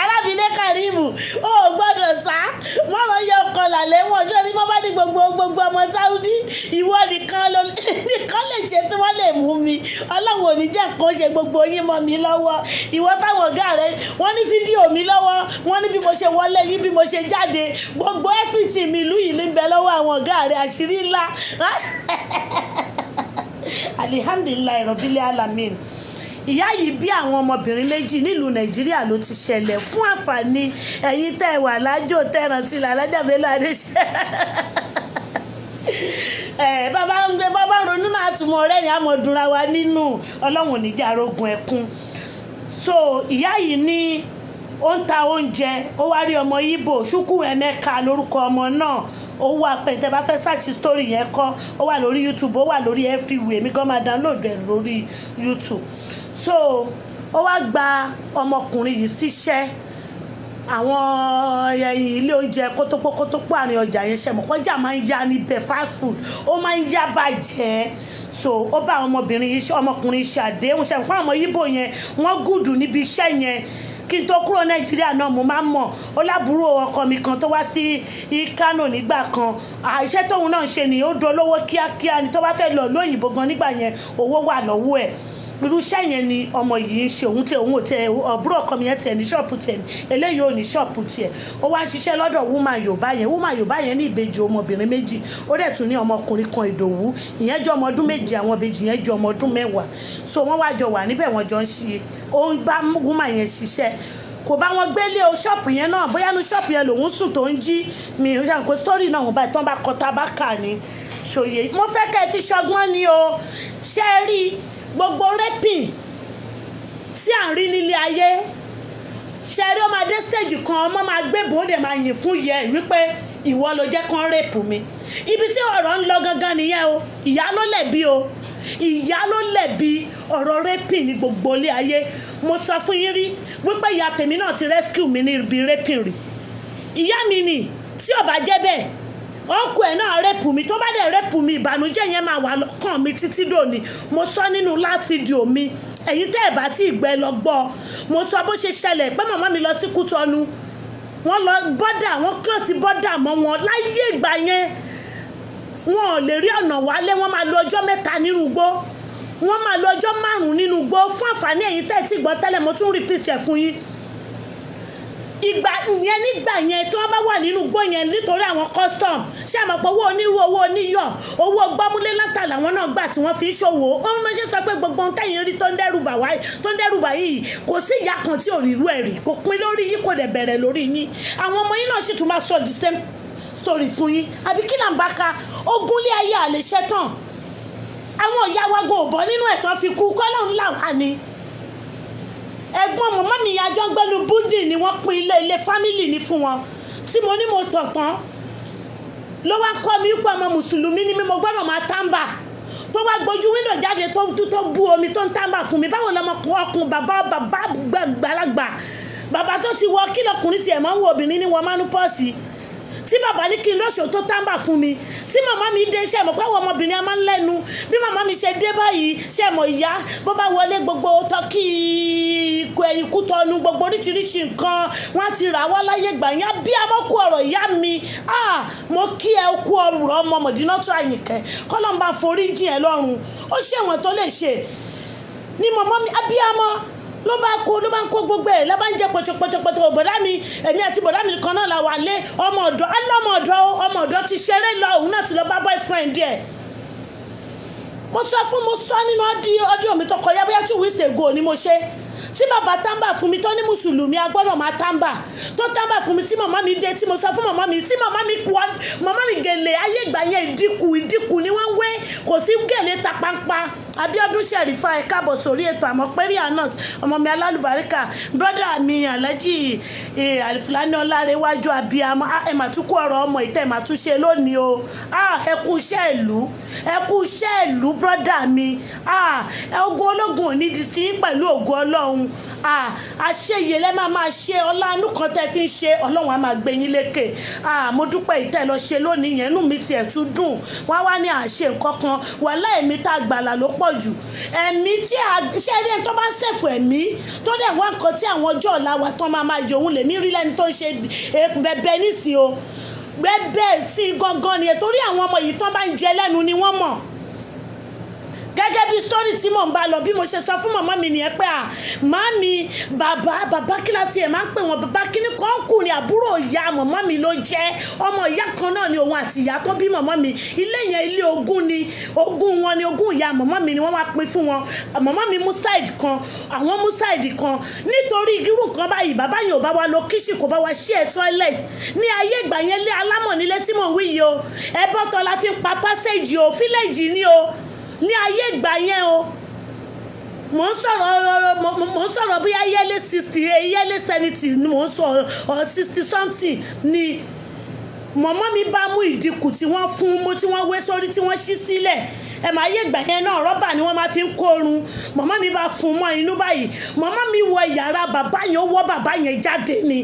Arámidé Kàríìmù ó gbọ́dọ̀ sá mọ́ràn yẹ ọkọ̀ làlẹ́ wọn ṣé ní wọ́n bá ní gbogbo ọmọ Sáúdí ìwọ nìkan lè ṣe tí wọ́n lè mú mi Ọlọ́run ò ní jẹ́ nǹkan ṣe gbogbo yín mọ́ mi lọ́wọ́ ìwọ táwọn ọ̀gá rẹ wọ́n ní fídíò mi lọ́wọ́ wọ́n ní bí mo ṣe wọlé yín bí mo ṣe jáde gbogbo everything mi ìlú yìí ní bẹ lọ́wọ́ àwọn ọ̀gá rẹ àṣírí ńlá alihamdulilayi rọ̀bílẹ̀ alamin. Ìyá yìí bí àwọn ọmọbìnrin méjì nílùú Nàìjíríà ló ti ṣẹlẹ̀ fún àǹfààní ẹ̀yin tẹ́ ẹ wà lájò tẹ́ràn tí Alájà Bello Adéṣẹwà bàbá ronú náà túmọ̀ ọ̀rẹ́ ni àmọ́ dunra wa nínú Ọlọ́run ò ní jẹ́ arógun ẹkún. So ìyá yìí ní ó ń ta oúnjẹ ó wá rí ọmọ Ìgbò Chukwu Emeka lórúkọ ọmọ náà ó wà pẹ̀tẹ́ bá fẹ́ search story yẹn kọ́ ó wà lórí YouTube ó wà lórí everywhere mi gan máa download ẹ̀ lórí YouTube so ó wá gba ọmọkùnrin yìí síṣẹ́ àwọn ilé oúnjẹ kótópókótópó àárín ọjà yẹn ṣe mọ̀ kọjá máa ń yá níbẹ̀ fast food ó máa ń yá bàjẹ́ so ó bá ọmọkùnrin yìí ṣe àdéhùn ṣe nǹkan àwọn Ìgbò yẹn wọ́n gùdù níbi iṣẹ́ yẹn kí n tó kúrò Nàìjíríà náà mo máa ń mọ̀ ó lábúrò ọkọ mi kan tó wá sí Kánò nígbà kan iṣẹ́ tóun náà ṣe nìyẹn ó dolówó kíákíá ni tó bá fẹ́ lọ lóyìnbó gan nígbà yẹn owó wà lọ́wọ́ ẹ̀ irú iṣẹ́ yẹn ni ọmọ yìí ń ṣe òun ò tẹ ọ̀búrò ọkọ mi yẹn tiẹ̀ ní ṣọ́ọ̀pù tiẹ̀ eléyìí ò ní ṣọ́ọ̀pù tiẹ̀ ó wá ń ṣiṣẹ́ lọ́dọ̀ woman Yorùbá yẹn ní ìbejì ọmọbìnrin méjì ó dẹ̀ tún ní ọmọkùnrin kan Ìdòwú ìyẹn jẹ́ ọmọ ọdún méjì àwọn ìbejì yẹn jẹ́ ọmọ ọdún mẹ́wàá so wọ́n wá jọ wà níbẹ̀ wọ́n jọ ń ṣe ó ń bá woman yẹn ṣiṣẹ́ kò bá wọn gbélé o ṣọ́ọ̀pù yẹn náà bóyá ní ṣọ́ọ̀pù yẹn lòun sùn tó ń jí mi ò ṣàǹkó sítórì náà wọn báyìí tán bá kọ tábàkà ni ṣòye mo fẹ́ kẹ́ ẹ fi ṣọgbọ́n ni o ṣe rí gbogbo rẹ́pìn tí à ń rí nílé ayé ṣe rí ó máa dé stage kan ọmọ máa gbébùn ó dẹ̀ máa yìn fún yẹ wípé ìwọ ló jẹ́ kán rèpù mi ibi tí ọ̀rọ̀ ń lọ gangan nìyẹn o ìyá ló lẹ̀bi o ìyá ló lẹ̀bi ọ̀rọ̀ rẹ́pìn ní gbogbo ilé ayé mo sọ fún yín rí wípé ìyá tèmi náà ti rescue mi ní ibi rẹ́pìn rí ìyá mi nì tí ò bá jẹ́ bẹ́ẹ̀ ọkọ ẹ̀ náà rẹ́pù mi tó bá dẹ̀ rẹ́pù mi ìbànújẹ́ yẹn máa wà lọ́kàn mi títí dòní mo sọ nínú last video mi ẹ̀yin tẹ́ ẹ̀ bá tí ìgbẹ́ lọ gbọ́ mo sọ bó ṣe ṣẹlẹ̀ pé màmá mi lọ sí Kútọ́nù wọ́n lọ bọ́dà wọ́n kàn ti bọ́dà mọ́ wọn láyé ìgbà yẹn wọn ò lè rí ọ̀nà wálé wọ́n máa lo ọjọ́ 3 nínú igbó wọ́n máa lo ọjọ́ 5 nínú igbó fún àǹfààní ẹ̀yin tẹ́ ẹ̀ tí gbọ́ tẹ́lẹ̀ mo tún repeat ẹ̀ fún yín ìgbà yẹn nígbà yẹn tí wọ́n bá wà nínú igbó yẹn nítorí àwọn custom ṣé àmọ́ pé owó onírú owó oníyọ̀ owó gbámúlé látà làwọn náà gbà tí wọ́n fi ń ṣòwò òun ló ṣe sọ pé gbogbo ohun tẹ̀yìn rí tó ń dẹ́rùbà yìí kò sí ìyá kan tí ò rí irú ẹ̀ rí kò pin lórí yín kò dẹ̀ bẹ̀rẹ̀ lórí yín àwọn ọmọ yín náà sì tún máa sọ the same story fún yín àbí kí là ń bá ka ogúnlé ayé àlèṣẹ́ tán àwọn ìyá wa gan ò bọ́ nínú ẹ̀tàn fi kú kọ́lọ́run là wá ni ẹ̀gbọ́n màmá mi àjọ gbẹ́nu búndì ni wọ́n pín ilé fámìlì ní fún wọn tí mo ní mo tọ̀ tán ló wá kọ́ mi pé ọmọ mùsùlùmí ni mi mo gbọ́dọ̀ máa tàǹbà tó wá gbójú wíńdò jáde tó bu omi tó ń tàǹbà fún mi báwo lọmọkùnrin bàbá gbàlagbà bàbá tó ti wọ kí lọkùnrin tiẹ̀ máa ń wo obìnrin ní wọn mánú pọ́ọ̀sì tí bàbá ní kí n lọ́ṣọ́ tó tàǹbà fún mi tí màmá mi dé ṣe mọ̀ pé àwọn ọmọbìnrin a máa ń lẹ́nu bí màmá mi ṣe dé báyìí ṣe mọ̀ ìyá bó bá wọlé gbogbo tọ́kì ẹ̀yìn Kútọ́nù gbogbo oríṣiríṣi nǹkan wọ́n ti rà wá láyé gbà yẹn bí amọ́kù ọ̀rọ̀ ìyá mi mo kí ẹ kú ọ̀rọ̀ ọmọ Mọ̀dínátù Àyìnkẹ́ kọ́lọ́mbà forí jìn ẹ lọ́rùn ó ṣèwọ̀n tó lè ṣe ní màmá mi abíyámọ́ ló bá ń kó gbogbo ẹ̀ lọ́ba ń jẹ́ pọ̀tọ̀pọ̀tọ̀ bọ̀dá mi èmi àti bọ̀dá mi kan náà la wà lé ọmọ ọ̀dọ́ ti ṣeré lọ òun náà ti lọ bá boyfriend ẹ̀ mo sọ nínú ọdíò mi tó kọjá bóyá 2 weeks ago ni mo ṣe tí bàbá tàǹbà fún mi tó ní mùsùlùmí agbọ́dọ̀ máa tàǹbà tó tàǹbà fún mi tí màmá mi dé tí mo sọ fún màmá mi tí màmá mi gèlè ayé ìgbà yẹn ìdínkù ni wọ́n ń wé kò sí gèlè ta pampa Abíọ́dún Ṣẹ̀rífà ẹ káàbọ̀ sórí ètò àmọ́ pẹ́rí anot ọmọ mi alálùbáríkà brọ́dà mi Alhaji Alifulani Ọlárẹ̀wájú abiyamọ ẹ mà tún kó ọ̀rọ̀ ọmọ ìtẹ́ mà tún ṣe lónìí o ẹ kú iṣẹ́ ìlú brọ́dà mi ogun ológun ò ní di sí pẹ̀lú ògo Ọlọ́run àṣeyẹ lẹ́ máa ṣe ọlánú kan tẹ́ fi ń ṣe Ọlọ́run á máa gbé yín lékè mo dúpẹ́ ìtẹ́ lọ ṣe lónìí yẹn inú mi tiẹ̀ tún dùn wá ní àṣe nǹkan kan wàhálà ẹ̀mí tá a gbàlà ló pọ̀ jù ẹ̀mí tí ṣe rí ẹni tó bá ń ṣẹ̀fù ẹ̀mí tó dẹ̀ wá nǹkan tí àwọn ọjọ́ ọ̀la wa tán máa jẹ òun lèmi rí lẹ́ni tó ń ṣe bẹ̀bẹ̀ nísìn o bẹ́ẹ̀ sí gangan ni torí àwọn ọmọ yìí tán bá ń jẹ lẹ́nu ni wọ́n mọ̀ gẹ́gẹ́ bí sítórì tí mò ń bá lọ bí mo ṣe sọ fún màmá mi nìyẹn pé màmí bàbá kíláàsì ẹ̀ máa ń pè wọ́n bàbá kíní kan kù ní àbúrò ìyá màmá mi ló jẹ́ ọmọ ìyá kan náà ni òun àti ìyá tó bí màmá mi ilé yẹn ilé ogún ni ogún wọn ni ogún ìyá màmá mi ni wọ́n wá pín fún wọn màmá mi mú sáìdì kan àwọn mú sáìdì kan nítorí irú nǹkan báyìí bàbá yẹn ò bá wa lọ kíṣì kò bá wa ṣí ẹ̀ toilet ní ayé ìgbà yẹn lé alámọ̀ nílé tí mò ń wí yìí o ẹbọ́tọ̀ la fi ń pa pásẹ́jì o fílẹ̀jì ni o ní ayé ìgbà yẹn o mò ń sọ̀rọ̀ bí ayẹ́lé 60 ayẹ́lé 70 ni mò ń sọ or 60 something ni mọ̀mọ́ mi bá mú ìdínkù tí wọ́n fún mo tí wọ́n wé sórí tí wọ́n ṣí sílẹ̀ ẹ máa yé ìgbà yẹn náà rọ́bà ni wọ́n máa fi ń kórun mọ̀mọ́ mi bá fún mọ́ inú báyìí mọ̀mọ́ mi wọ yàrá bàbá yẹn ó wọ́ bàbá yẹn jáde ni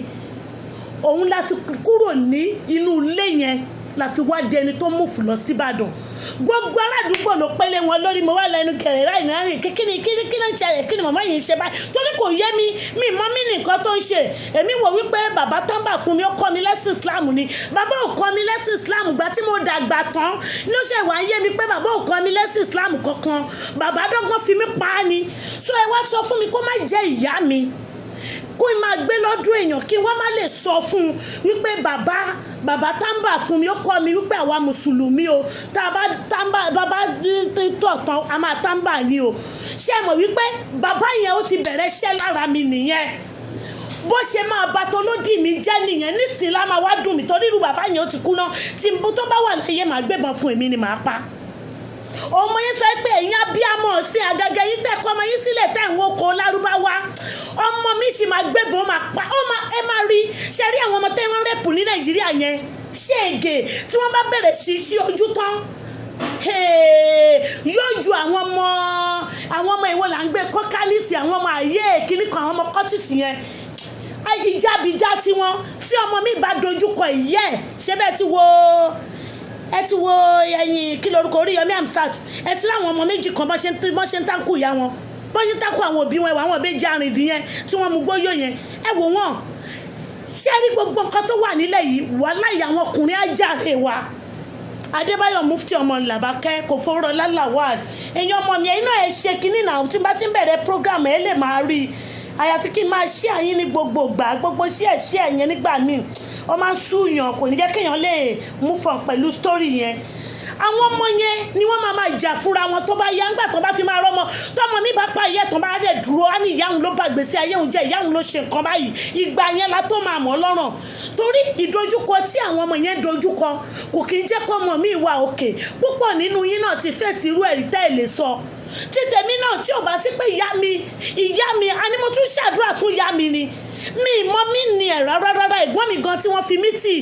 òun la fi kúrò ní inú ilé yẹn la fi wá di ẹni tó mú fún lọ síbàdàn gbogbo aládùúgbò ló pélé wọn lórí mo wá lẹ́nu kẹrẹ láì náà rìn kí ló ń ṣẹlẹ̀ kí ni màmá yìí ń ṣe báyìí torí kò yé mi mọ́ mí nìkan tó ń ṣe èmi wò wípé bàbá tánbà fún mi ó kọ́ mi lẹ́sìn Islam ni bàbá ò kọ́ mi lẹ́sìn Islam gbà tí mo dàgbà tán ló ṣe wá yé mi pé bàbá ò kọ́ mi lẹ́sìn Islam kankan bàbá dọ́gbọ́n fi mí pa á ni so ẹ wá sọ fún mi kó má jẹ́ ìyá mi kó máa gbé lọ́dún èèyàn kí wọ́n má lè sọ fún un wípé bàbá tánbà fún mi ó kọ́ mi wípé àwa mùsùlùmí o tá a bá tánbà bàbá tọ̀ tán a máa tánbà ni o ṣé mọ̀ wípé bàbá yẹn ó ti bẹ̀rẹ̀ iṣẹ́ lára mi nìyẹn bó ṣe máa bá tolódì mi jẹ́ nìyẹn nísìnyí lá máa wá dùn mí torí irú bàbá yẹn ó ti kú náà tí n bó tó bá wà láyé máa gbébọn fún èmi ni màá pa ọmọ yẹn sọ pé ẹ̀yin abíámọ̀ sí àgàgà yìí tẹ̀kọ́ ọmọ yín sílẹ̀ tẹ̀ ń wọ́kọ̀ lárúbáwá ọmọ mi sì máa gbébọn máa pa ẹ máa rí ṣe rí àwọn ọmọ tẹ́ wọ́n rẹ́pù ní Nàìjíríà yẹn ṣéègè tí wọ́n bá bẹ̀rẹ̀ sí ojú tán yóò ju àwọn ọmọ ìwọ là ń gbé kọ́kálísì àwọn ọmọ àyè kìíní kan àwọn ọmọ kọ́tìsì yẹn ìjábìjá tiwọn tí ọmọ mi bá dojúkọ ìyẹ́ ṣé bẹ́ẹ̀ ti wo ẹyin kí lorúkọ Oríyọmí Hamzat ẹ ti ráwọn ọmọ méjì kan bọ́n ṣe ń tákù ìyá wọn bọ́n ṣe ń tákù àwọn òbí wọn ẹ̀wọ̀ àwọn ìbejì arìndín yẹn tí wọ́n mú gbóyò yẹn ẹ wò wọ́n ṣé rí gbogbo nǹkan tó wà nílẹ̀ yìí wàhálà ìyàwó ọkùnrin ajáre wa Adébáyọ̀ Mufti ọmọ Làbákẹ́ kò fọwọ́rọ̀ lálàwàd èèyàn ọmọ mi ẹ̀yin náà ẹ ṣe kínní náà tí bá ti ń bẹ̀rẹ̀ program ẹ lè máa rí i àyàfi kí n máa ṣí àyín ní gbogbo ìgbà gbogbo ṣí ẹ̀yẹn nígbà míì ó máa ń súyàn kò ní jẹ́ kéèyàn lè mú fọ̀n pẹ̀lú sítórì yẹn àwọn ọmọ yẹn ni wọ́n máa jà fúnra wọn tó bá yá ńgbà tó bá fi máa rọ́mọ tọ́mọ mi bá pa ìyẹ́ tó bá dẹ̀ dúró á ní ìyá òun ló bá gbèsè ayé òun jẹ́ ìyá òun ló ṣe nǹkan báyìí ìgbà yẹn la tó máa mọ̀ lọ́rùn torí ìdojúkọ tí àwọn ọmọ yẹn dojúkọ kò kí ń jẹ́ kọ́mọ mi wà òkè púpọ̀ nínú yín náà ti fèsì irú ẹ̀rí tẹ́ ẹ̀ lè sọ tí tèmi náà tí ò bá sí pé ìyá mi a ní mo tún ṣàdúrà fún ìyá mi ni mi mọ mí ni ẹ rárá ẹ̀gbọ́n mi gan tí wọ́n fi mí tì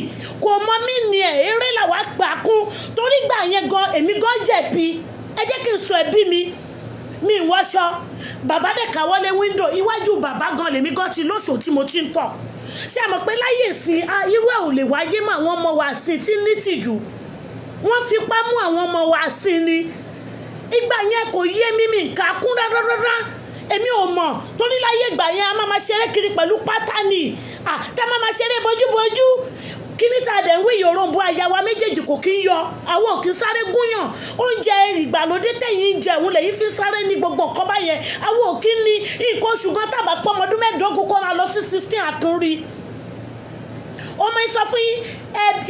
kò mọ mí ni ẹ eré làwa gbà kún torí gbà yẹn gan èmi gan jẹ̀bi ẹ jẹ́ kí n sọ ẹbí mi wọṣọ bàbá dẹ̀ káwọ́lé wíńdò iwájú bàbá gan lèmi gan ti lóṣù tí mo ti ń tọ̀ ṣé àmọ́ pé láyé ìsìn irú ẹ̀ ò lè wáyé mọ́ àwọn ọmọ wa sí tí ní tìjú wọ́n fipá mú àwọn ọmọ wa sí ni ìgbà yẹn kò yé mímì nǹkan kún rárá èmi ò mọ̀ torí láyé ìgbà yẹn a máa ṣeré kiri pẹ̀lú pátánì tá a máa ṣeré bójúbójú kí ní ta dẹ̀ ń wí ìyòròǹbó àyà wa méjèèjì kò kí ń yọ àwọn ò kí ń sáré gúnyàn oúnjẹ ìgbàlódé tẹ̀yìn ń jẹ òun lẹ́yìn fi sáré ní gbogbo nǹkan báyẹn àwọn ò kí ń ní nǹkan oṣù gan tàbá pọ́ ọmọdún mẹ́ẹ̀ẹ́dógún kó máa lọ sí 16 àtúnrí ọmọ yìí sọ fún yín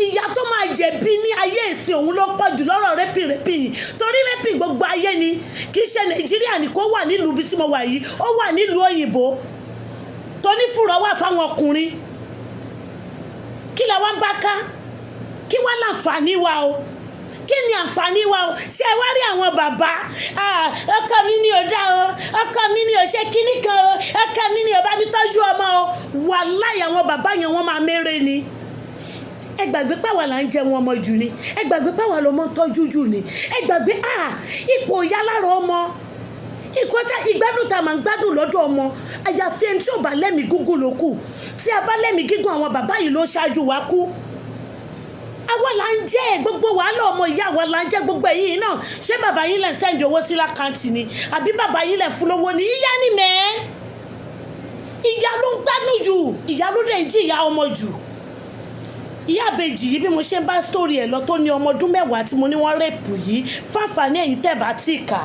ìyá tó máa jẹ̀bi ní ayé ìsìn òun ló pọ̀ jù lọ́rọ̀ rẹ́pì yìí torí rẹ́pì gbogbo ayé ni kì í ṣe Nàìjíríà ní kó wà nílùú bí tí mo wà yìí ó wà nílùú òyìnbó tó ní fúrọ̀ wà fáwọn ọkùnrin kí la wá ń bá ká kí wá láǹfààní wa o kí ni àǹfààní wa o ṣé wá rí àwọn bàbá ọkọ mi ni ò dá o ọkọ mi ni ò ṣe kíní kan o ọkọ mi ni ò bá mi tọ́jú ọmọ o wàláhì àwọn bàbá yẹn wọ́n máa mérè ni ẹ gbàgbé pàwọ́ là ń jẹ wọn ọmọ jù ni ẹ gbàgbé pàwọ́ ló mọ́ tọ́jú jù ni ẹ gbàgbé ipò ìyá lára ọmọ ìgbádùn tá a máa ń gbádùn lọ́dọ̀ ọmọ àyàfi ẹni tí ò bá lẹ́mìí gígùn ló kù tí a bá lẹ́mìí gígùn àwọn bàbá yìí ló ṣáájú wa kú àwa là ń jẹ́ gbogbo wàhálà ọmọ ìyá wa là ń jẹ́ gbogbo ẹ̀yìn náà ṣé bàbá yín lẹ̀ ń sẹ́ǹdì owó sí lákàntì ni àbí bàbá yín lẹ̀ fún lówó ni ìyá ni mẹ́ẹ́ ìyá ló ń gbádùn jù ìyá ló dẹ̀ ń jí ìyá ọmọ jù ìyá àbèjì yìí bí mo ṣe ń bá sítórì ẹ̀ lọ tó ní ọmọ ọdún 10 tí mo ní wọ́n rèpù yìí fáfàní ẹ̀yìn tẹ̀ bá tì ká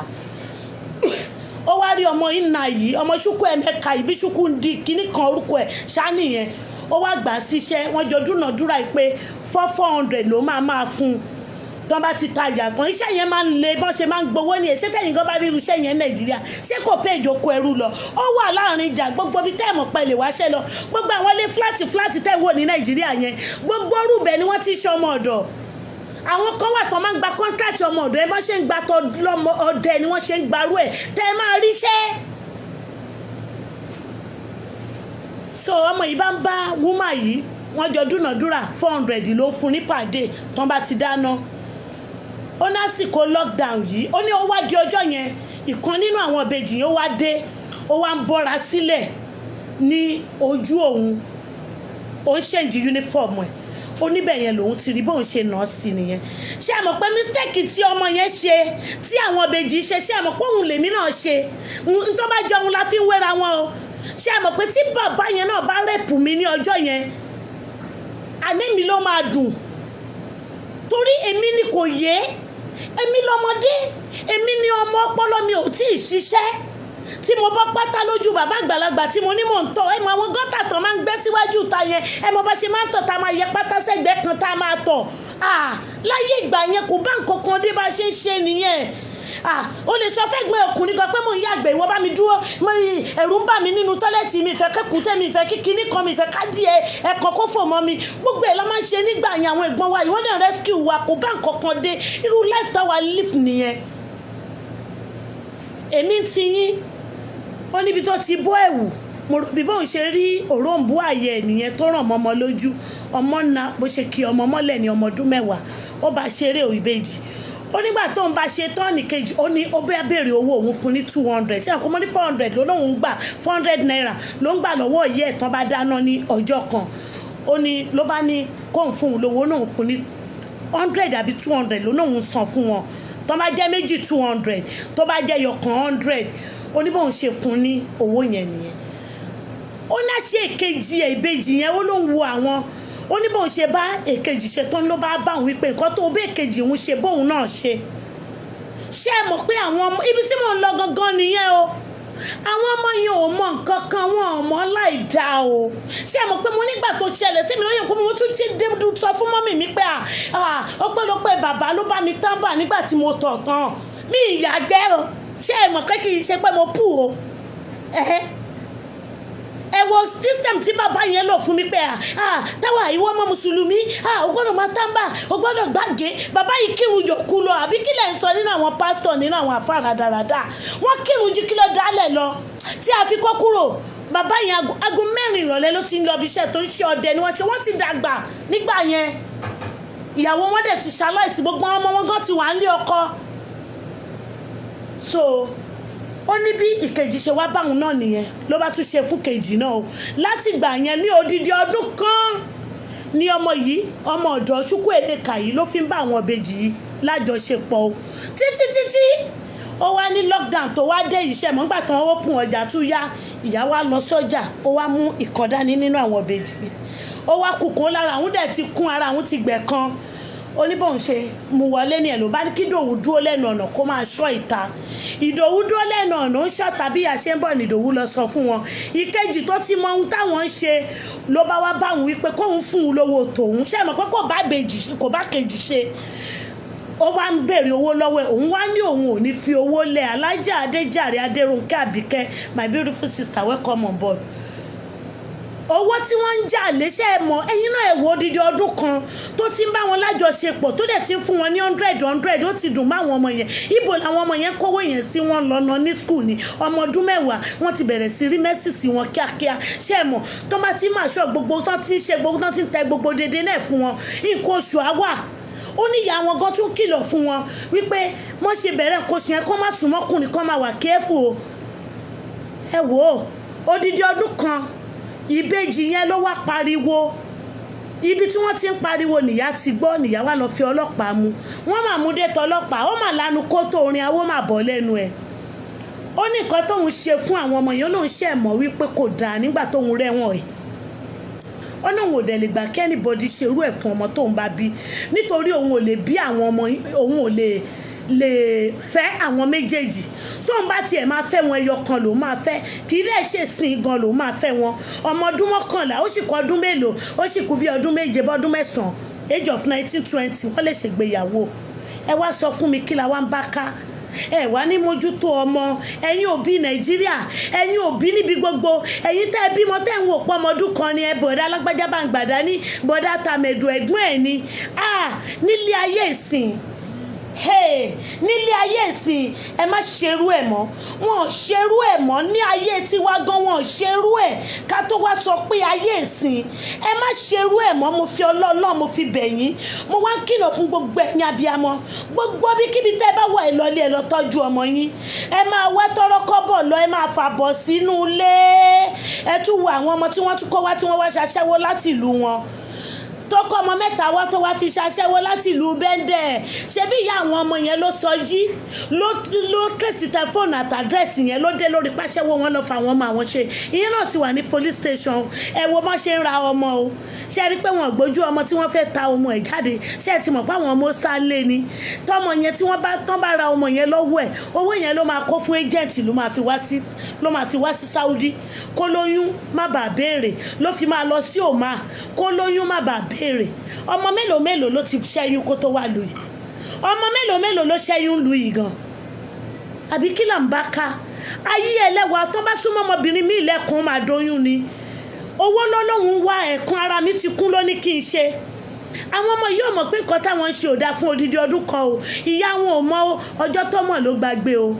ó wá rí ọmọ ìnà yìí ọmọ ṣúkú ẹ̀mẹ́ka yìí bí ṣúkú ń di kíní kan orúkọ ẹ̀ ṣáání yẹn ó wá gbà síṣẹ́ wọ́n jọ dúnàdúrà pé 400 ló máa fún un tán bá ti tajà tán iṣẹ́ yẹn máa ń le bọ́n ṣe máa ń gbowó ní ẹ̀ṣẹ́ tẹ̀yìn gan bá rí irú iṣẹ́ yẹn Nàìjíríà ṣé kò pé ìjókòó ẹrú lọ ó wà láàrin ìjà gbogbo bí tẹ́ẹ̀mọ̀ pẹ̀lẹ́ wáṣẹ́ lọ gbogbo àwọn ilé fúláàtì tẹ́ ń wò ní Nàìjíríà yẹn gbogbo orúbẹ̀ ni wọ́n ti ṣe ọmọ ọ̀dọ̀ àwọn kan wà tán máa ń gba kọ́ńtàtì ọmọ ọ̀dọ̀ ẹ bá ṣe ń gba tọ́ lọ́mọ ọdẹ ni wọ́n ṣe ń gbarú ẹ̀ tẹ́ ẹ máa ríṣẹ́ so ọmọ yìí bá ń bá woman yìí wọ́n jọ dúnàdúrà 400 ló fún ní per day tán bá ti dáná. Ó lásìkò lockdown yìí ó ní ó wá di ọjọ́ yẹn ìkan nínú àwọn ìbejì yìí ó wá dé ó wá ń bọ́ra sílẹ̀ ní ojú òun ó ń ṣèǹjì uniform ẹ̀ ó níbẹ̀ yẹn lòun ti rí bóun ṣe nà á sí nìyẹn. ṣé ẹ mọ̀ pé mistake tí ọmọ yẹn ṣe tí àwọn ìbejì ṣe ṣé ẹ mọ̀ pé òun lèmi náà ṣe n tó bá jọ òun la fi ń wéra wọn o. ṣé ẹ mọ̀ pé tí bàbá yẹn náà bá rẹ̀pù mi ní ọjọ́ yẹn àní mi ló máa dùn torí èmi ni kò yé èmi lọmọdé èmi ni ọmọ ọpọlọ mi ò tí ì ṣiṣẹ́ tí mo bá pátá lójú bàbá àgbàlagbà tí mo ní mò ń tọ̀ ẹ mọ àwọn gọ́tà tó máa ń gbé síwájú ta yẹn ẹ mọ bá ṣe máa ń tọ̀ tá a máa yẹ pátá sẹ́gbẹ̀ẹ́ kan tá a máa tọ̀ láyé ìgbà yẹn kò bá nǹkan kan dé bá ṣe ń ṣe nìyẹn o lè sọ fẹ́ gbọ́n ọkùnrin kan pé mò ń yàgbẹ́ ìwọ bá mi dúró ẹ̀rù ń bà mí nínú tọ́lẹ́tì mi ìfẹ́ kẹ́kùtẹ́ mi ìfẹ́ kíkiní kan mi ìfẹ́ kádìí ẹ̀kọ́ kó fò mọ́ mi gbogbo ẹ̀ la máa ń ṣe nígbà yẹn àwọn ẹ̀gbọ́n wa ìwọ́n dẹ̀ rescue wa kò bá nǹkan kan dé irú life táwa live nìyẹn. èmi ti yín ó níbi tó ti bọ́ ẹ̀wù mo rò bí bóun ṣe rí òróǹbó àyè nìyẹn tó ràn mọ́mọ́ lójú ọmọ náà bó ṣe kí ọmọ mọ́lẹ̀ ní ọmọ ọdún 10 ó bá ṣeré ìbejì ó nígbà tó ń bá ṣe tán nìkejì ó ní ó bẹ́ẹ̀ béèrè owó òun fún ní 200 ṣé àkómọ́ ní 400 ló lóun gbà 400 naira ló ń gbà lọ́wọ́ ìyá ẹ̀ tán bá dáná ní ọjọ́ kan ó ní ló bá ní kóun fún un lówó náà fún ní 100 àbí 200 ló náà san fún wọn tó bá jẹ́ méjì 200 tó bá jẹ́ yọkan 100 ó ní bóun ṣe fún ní owó yẹn nìyẹn. ó náà ṣe èkejì ẹ̀ ìbejì yẹn ó ló ń wo àwọn ó ní bóun ṣe bá èkejì ṣe tán ló bá òun wípé nǹkan tó bá èkejì òun ṣe bóun náà ṣe. ṣé ẹ mọ̀ pé àwọn ọmọ ibi tí mò ń lọ gangan nìyẹn o àwọn ọmọ yẹn ò mọ nǹkan kan wọn ò mọ láì dá o. ṣé ẹ mọ̀ pé mo nígbà tó ṣẹlẹ̀ sí mi lóye nǹkan mo tún ti dé sọ fún mọ́mì mi pé ọpẹ́lọpẹ́ bàbá ló bá mi tánbà nígbà tí mo tọ̀ tán mi ìyàgbẹ́ o. ṣé ẹ mọ̀ pé kì í ṣe pé mo pù o ẹ wo system tí bàbá yẹn lò fún mi pé táwa ìwọ ọmọ mùsùlùmí o gbọ́dọ̀ máa tánbà o gbọ́dọ̀ gbàgé bàbá yìí kírun jòkú lọ àbí kí lẹ̀ ń sọ nínú àwọn pásítọ̀ nínú àwọn àfáà dáradára wọ́n kírun ju kí ló dálẹ̀ lọ tí a fi kọ́ kúrò bàbá yẹn aago 4 ìrọ̀lẹ́ ló ti ń lọ bí iṣẹ́ torí ṣe ọdẹ ni wọ́n ti dàgbà nígbà yẹn ìyàwó wọn dẹ̀ ti ṣaláìsí gbogbo ọmọ wọn gan ti wà nílé ọkọ so ó ní bí ìkejì ṣe wá báwọn náà nìyẹn ló bá tún ṣe fún kejì náà o láti gbà yẹn ní odidi ọdún kan ní ọmọ yìí ọmọ ọ̀dọ̀ ṣúkú èdèkà yìí ló fi ń bá àwọn ìbejì yìí lájọṣepọ̀ o títí ó wá ní lockdown tó wá dé iṣẹ́ mọ́ nígbà tó ń open ọjà tún yá ìyá wa lọ sọ́jà ó wá mú ìkan dání nínú àwọn ìbejì yìí ó wá kùkùn lára àwọn dẹ̀ ti kún ara àwọn ti gbẹ̀ kan ó ní bóun ṣe mú wọlé ní ẹ̀ ló bá ní kí Ìdòwú dúró lẹ́nu ọ̀nà kó máa ṣọ́ ìta Ìdòwú dúró lẹ́nu ọ̀nà ń ṣọ́ta bí àṣẹ ń bọ̀ ní Ìdòwú lọ sọ fún wọn ìkejì tó ti mọ ohun táwọn ń ṣe ló bá wá báwọn wípé kóun fún un lówó tòun ṣe mọ̀ pé kò bá kejì ṣe ó wá ń béèrè owó lọ́wọ́ ẹ̀ òun wá ní òun ò ní fi owó lẹ̀ Alájà Adéjàre Adérónkẹ́ Àbíkẹ́ my beautiful sister welcome on board owó tí wọ́n ń jà léṣẹ́ mọ́ ẹ̀yin náà ẹ̀wọ́ odidi ọdún kan tó ti ń bá wọn lájọṣepọ̀ tó dẹ̀ ti ń fún wọn ní 100 ó ti dùn mọ́ àwọn ọmọ yẹn ibo làwọn ọmọ yẹn kówó yẹn sí wọn lọ́nà ní skul ni ọmọ ọdún 10 wọ́n ti bẹ̀rẹ̀ sí rí mẹ́sìsì wọn kíákíá ṣé ẹ mọ̀ tó bá ti máa ṣọ́ gbogbo tó ti ń ṣe gbogbo tó ti ń tẹ gbogbo dédé náà fún wọn nǹkan oṣù àwà ó ní ìyá wọn gan tún kìlọ̀ fún wọn wípé wọ́n ṣe bẹ̀rẹ̀ nǹkan oṣù yẹn kó má sùn mọ́kùnrin kan máa wà kéèfù o ẹ wò ó odidi ọdún kan ìbejì yẹn ló wá pariwo ibi tí wọ́n ti ń pariwo nìyá ti gbọ́ nìyá wá lọ fi ọlọ́pàá mú wọ́n máa mú dé tọlọ́pàá ó mà lanu kó tó orin awó mà bọ́ lẹ́nu ẹ̀ ó ní nǹkan tóun ṣe fún àwọn ọmọ yẹn ó lóun ṣe mọ̀ wípé kò dáa nígbà tóun rẹ́wọ̀n ẹ̀ ó náà ò dẹ̀ lè gbà kí anybody ṣerú ẹ̀ fún ọmọ tóun bá bí nítorí òun ò lè bí àwọn ọmọ òun ò lè fẹ́ àwọn méjèèjì tóun bá tiẹ̀ máa fẹ́ wọn ẹyọ kan ló máa fẹ́ kì í dẹ̀ ṣe sìn gan ló máa fẹ́ wọn ọmọ ọdún 11 ó sì kọ ọdún mélòó ó sì kú bí ọdún 7 bọ́dún 9 age of 1920 wọ́n lè ṣègbéyàwó ẹ wá sọ fún mi kí la wá ń bá ká ẹ wá ní mójútó ọmọ ẹ̀yin òbí Nàìjíríà ẹ̀yin òbí níbi gbogbo ẹ̀yin tẹ́ ẹ bímọ tẹ́ ń wò pọ́ ọmọ ọdún kan ni ẹ bọ̀dá alágbájá bá ń gbàdá ní bọ̀dá tàmẹ̀dù ẹ̀gbọ́n ẹ̀ ni nílé ayé ìsìn nílé ayé ìsìn ẹ má ṣerú ẹ̀ mọ́, wọn ò ṣerú ẹ̀ mọ́ ní ayé tiwa gan, wọn ò ṣerú ẹ̀ ká tó wá sọ pé ayé ìsìn ẹ má ṣerú ẹ̀ mọ́. Mo fi ọlọ́ọ̀lọ́ mo fi bẹ̀yìn, mo wá ń kìlọ̀ fún gbogbo ẹ̀yin abiyamọ gbogbo bíkíbi tẹ́ bá wà ẹ lọlé ẹ lọ tọ́jú ọmọ yín, ẹ máa wá tọrọ kọ́bọ̀ lọ, ẹ máa fàbọ̀ sínú ilé. Ẹ tún wo àwọn ọmọ tí wọ́n tún kó wá tí wọ́n wá ṣaṣẹ́wó láti ìlú wọn, tó kọ́ ọmọ mẹ́ta wá tó wá fi ṣaṣẹ́wó láti ìlú bẹ́ńdẹ̀. Ṣebí ìyá àwọn ọmọ yẹn ló sọ jí ló tẹ̀sí tẹfóònù àtàdírẹ́sì yẹn ló dé lórí pàṣẹwó wọn lọ fà wọ́n ọmọ àwọn ṣe. Ìyẹn náà ti wà ní police station. Ẹ wo bọ́n ṣe ń ra ọmọ o, ṣe rí pé wọ́n gbójú ọmọ tí wọ́n fẹ́ ta ọmọ ẹ̀ jáde. Ṣé ẹ ti mọ̀ pé àwọn ọmọ sá lé ni tọmọ yẹn tí wọ́n bá ra ọmọ yẹn lọ́wọ́ ẹ̀, owó yẹn ló máa kó fún agent ló máa fi wá sí Saudi kó lóyún má bàa béèrè, ló fi máa lọ sí Oman kó lóyún má bàa béèrè. Ọmọ mélòó ló ti ṣẹ́yún kó tó wà lù yìí? Ọmọ mélòó ló ṣẹ́yún lù yìí gan? Àbí kí là ń bá ká? Ayé ẹlẹ́wàá tó bá súnmọ́ ọmọbìnrin mi lẹ́kùn máa dóyún ni. Owó lọ́lọ́hún wá ẹ̀kan ara mi ti kún ló ní kí n ṣe. Àwọn ọmọ yóò mọ̀ pé nǹkan táwọn ń ṣe ò dáa fún odidi ọdún kan o. Ìyá wọn ò mọ ọjọ́ tó mọ̀ ló gbàgbé o.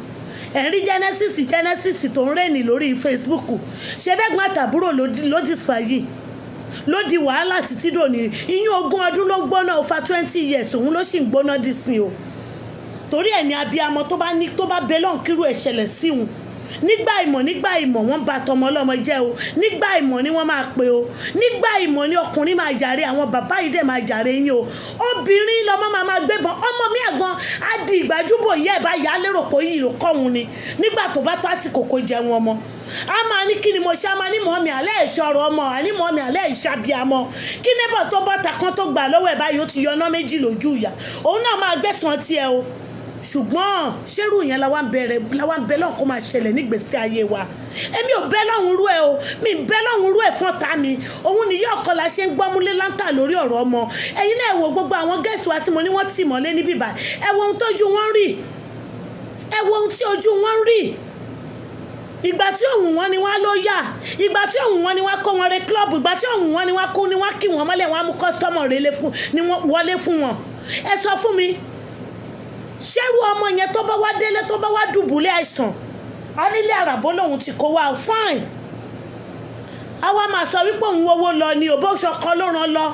Ẹ̀rí Genesis tó ń rẹ́ni lórí Facebook. Ṣé bẹ́gbọ́n àtàbúrò ló dìsfàyì ló di wàhálà títí dòní. Iyún 20 ọdún ló ń gbóná ó fa 20 years òun ló sì ń gbóná dì sí o. Torí ẹ̀ ní abiyamọ tó bá bẹ lọ́n kírú ẹ̀ ṣẹlẹ̀ sí òun. Nígbà ìmọ̀ wọ́n bá tọmọ ọlọ́mọ jẹ́ o. Nígbà ìmọ̀ ni wọ́n máa pe o. Nígbà ìmọ̀ ni ọkùnrin máa jàre, àwọn bàbá yìí dẹ̀ máa jàre yín o. Obìnrin lọmọ máa gbébọn, ọmọ mi àgbọn á di ìgbàjúbò yẹ́ ẹ̀ bá yà á lérò pé yìí ló kọ́ òun ni. Nígbà tó bá tó àsìkò kó jẹun ọmọ, a máa ní kí ni mo ṣe, a máa ní mọ̀ọ́mì alẹ́ ìṣọ̀rọ̀ ọmọ, àní mọ̀ọ́mì alẹ́ ìṣàbíamọ. Kí neighbor tó bọ́ta kan tó gbà lọ́wọ́ ẹ̀ báyìí ó ti yọná méjì lójú ìyá, òun náà máa gbẹ̀san tiẹ̀ o. Ṣùgbọ́n ṣérù yẹn la wá ń bẹ lọ́hùn kó máa ṣẹlẹ̀ nígbèsí ayé wa. Èmi ò bẹ lọ́hùn rú ẹ o, mi bẹ lọ́hùn rú ẹ fún ọ̀tá mi. Òun ni yóò kọ́ la ṣe ń gbọ́múlé láńtà lórí ọ̀rọ̀ ọmọ. Ẹ̀yin náà wo gbogbo àwọn gẹ̀ẹ́sì wa tí mo ní wọ́n tì mọ́lé níbí báyìí. Ẹ wo ohun tójú wọn rí, ẹ wo ohun tí ojú wọn rí. Ìgbà tí òun wọn ni wọ́n ló yà, ìgbà tí òun wọn ni wọ́n kó wọn re club, ìgbà tí òun wọn ni wọ́n kó ni wọ́n kí wọn mọ́lẹ̀ wọn mú kọ́sítọ́mọ̀ rẹ̀ ni wọ́n wọlé fún wọn. Ẹ sọ fún mi, ṣẹ́rú ọmọ yẹn tó bá wá délé tó bá wá dùbúlẹ̀ àìsàn á nílé àràbó lòun ti kó wá fine. A wá máa sọ wípé òun owó lọ ni òbó ṣọkọ ló ràn lọ.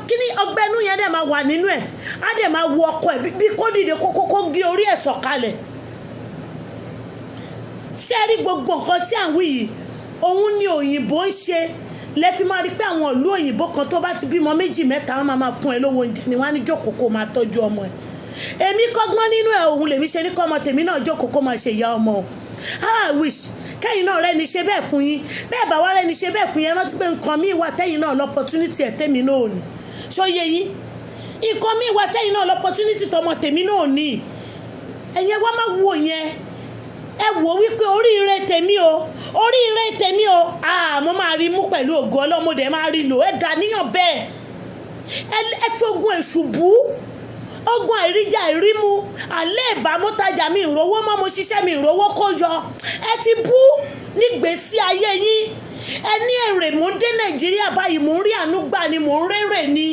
Kí ni ọgbẹ́nu yẹn dẹ̀ máa wà nínú ẹ̀, á dẹ̀ máa wo ọkọ ẹ̀ bí kó dìde kó gé orí ẹ̀ sọ̀kalẹ̀. Ṣé rí gbogbo nǹkan tí à ń wí yìí òun ni òyìnbó ń ṣe. Lẹ fi máa rí pé àwọn ìlú òyìnbó kan tó bá ti bímọ 2 mẹ́ta wọ́n máa fún ẹ lówó oúnjẹ ni wọ́n á ní jókòó kó máa tọ́jú ọmọ ẹ̀. Èmi kọ́gbọ́n nínú ẹ̀ òun lèmi ṣe ní kọ́ ọmọ tèmi náà jókòó kó máa ṣe ìyá ọmọ o. I wish kẹ́yìn náà rẹ́ni ṣe bẹ́ẹ̀ fún yín, bẹ́ẹ̀ bá wá rẹ́ni ṣe bẹ́ẹ̀ fún yín rántí pé nǹkan míì wà tẹ́yìn náà l'opportunity ẹ̀ tèmi náà ò ní. Ṣó yé yín? Nǹkan míì wà tẹ́yìn náà l'opportunity tọmọ tèmi náà ò ní. Ẹ̀yin wá máa wo yẹn, ẹ wò wípé oríire tèmi o, mo máa rí mú pẹ̀lú ògo ọlọ́mọdé máa rí lò. Ẹ dà níyàn bẹ́ẹ̀, ẹ fogun èṣù bú, ogun àìríjà ìrímu, alẹ́ ìbámútajà mi ìrówó mọ́, mo ṣiṣẹ́ mi ìrówó kó yọ, ẹ fi bú nígbèésí ayé yín. Ẹ ní èrè mò ń dé Nàìjíríà báyìí, mò ń rí àánú gbà ni, mò ń rérè ni,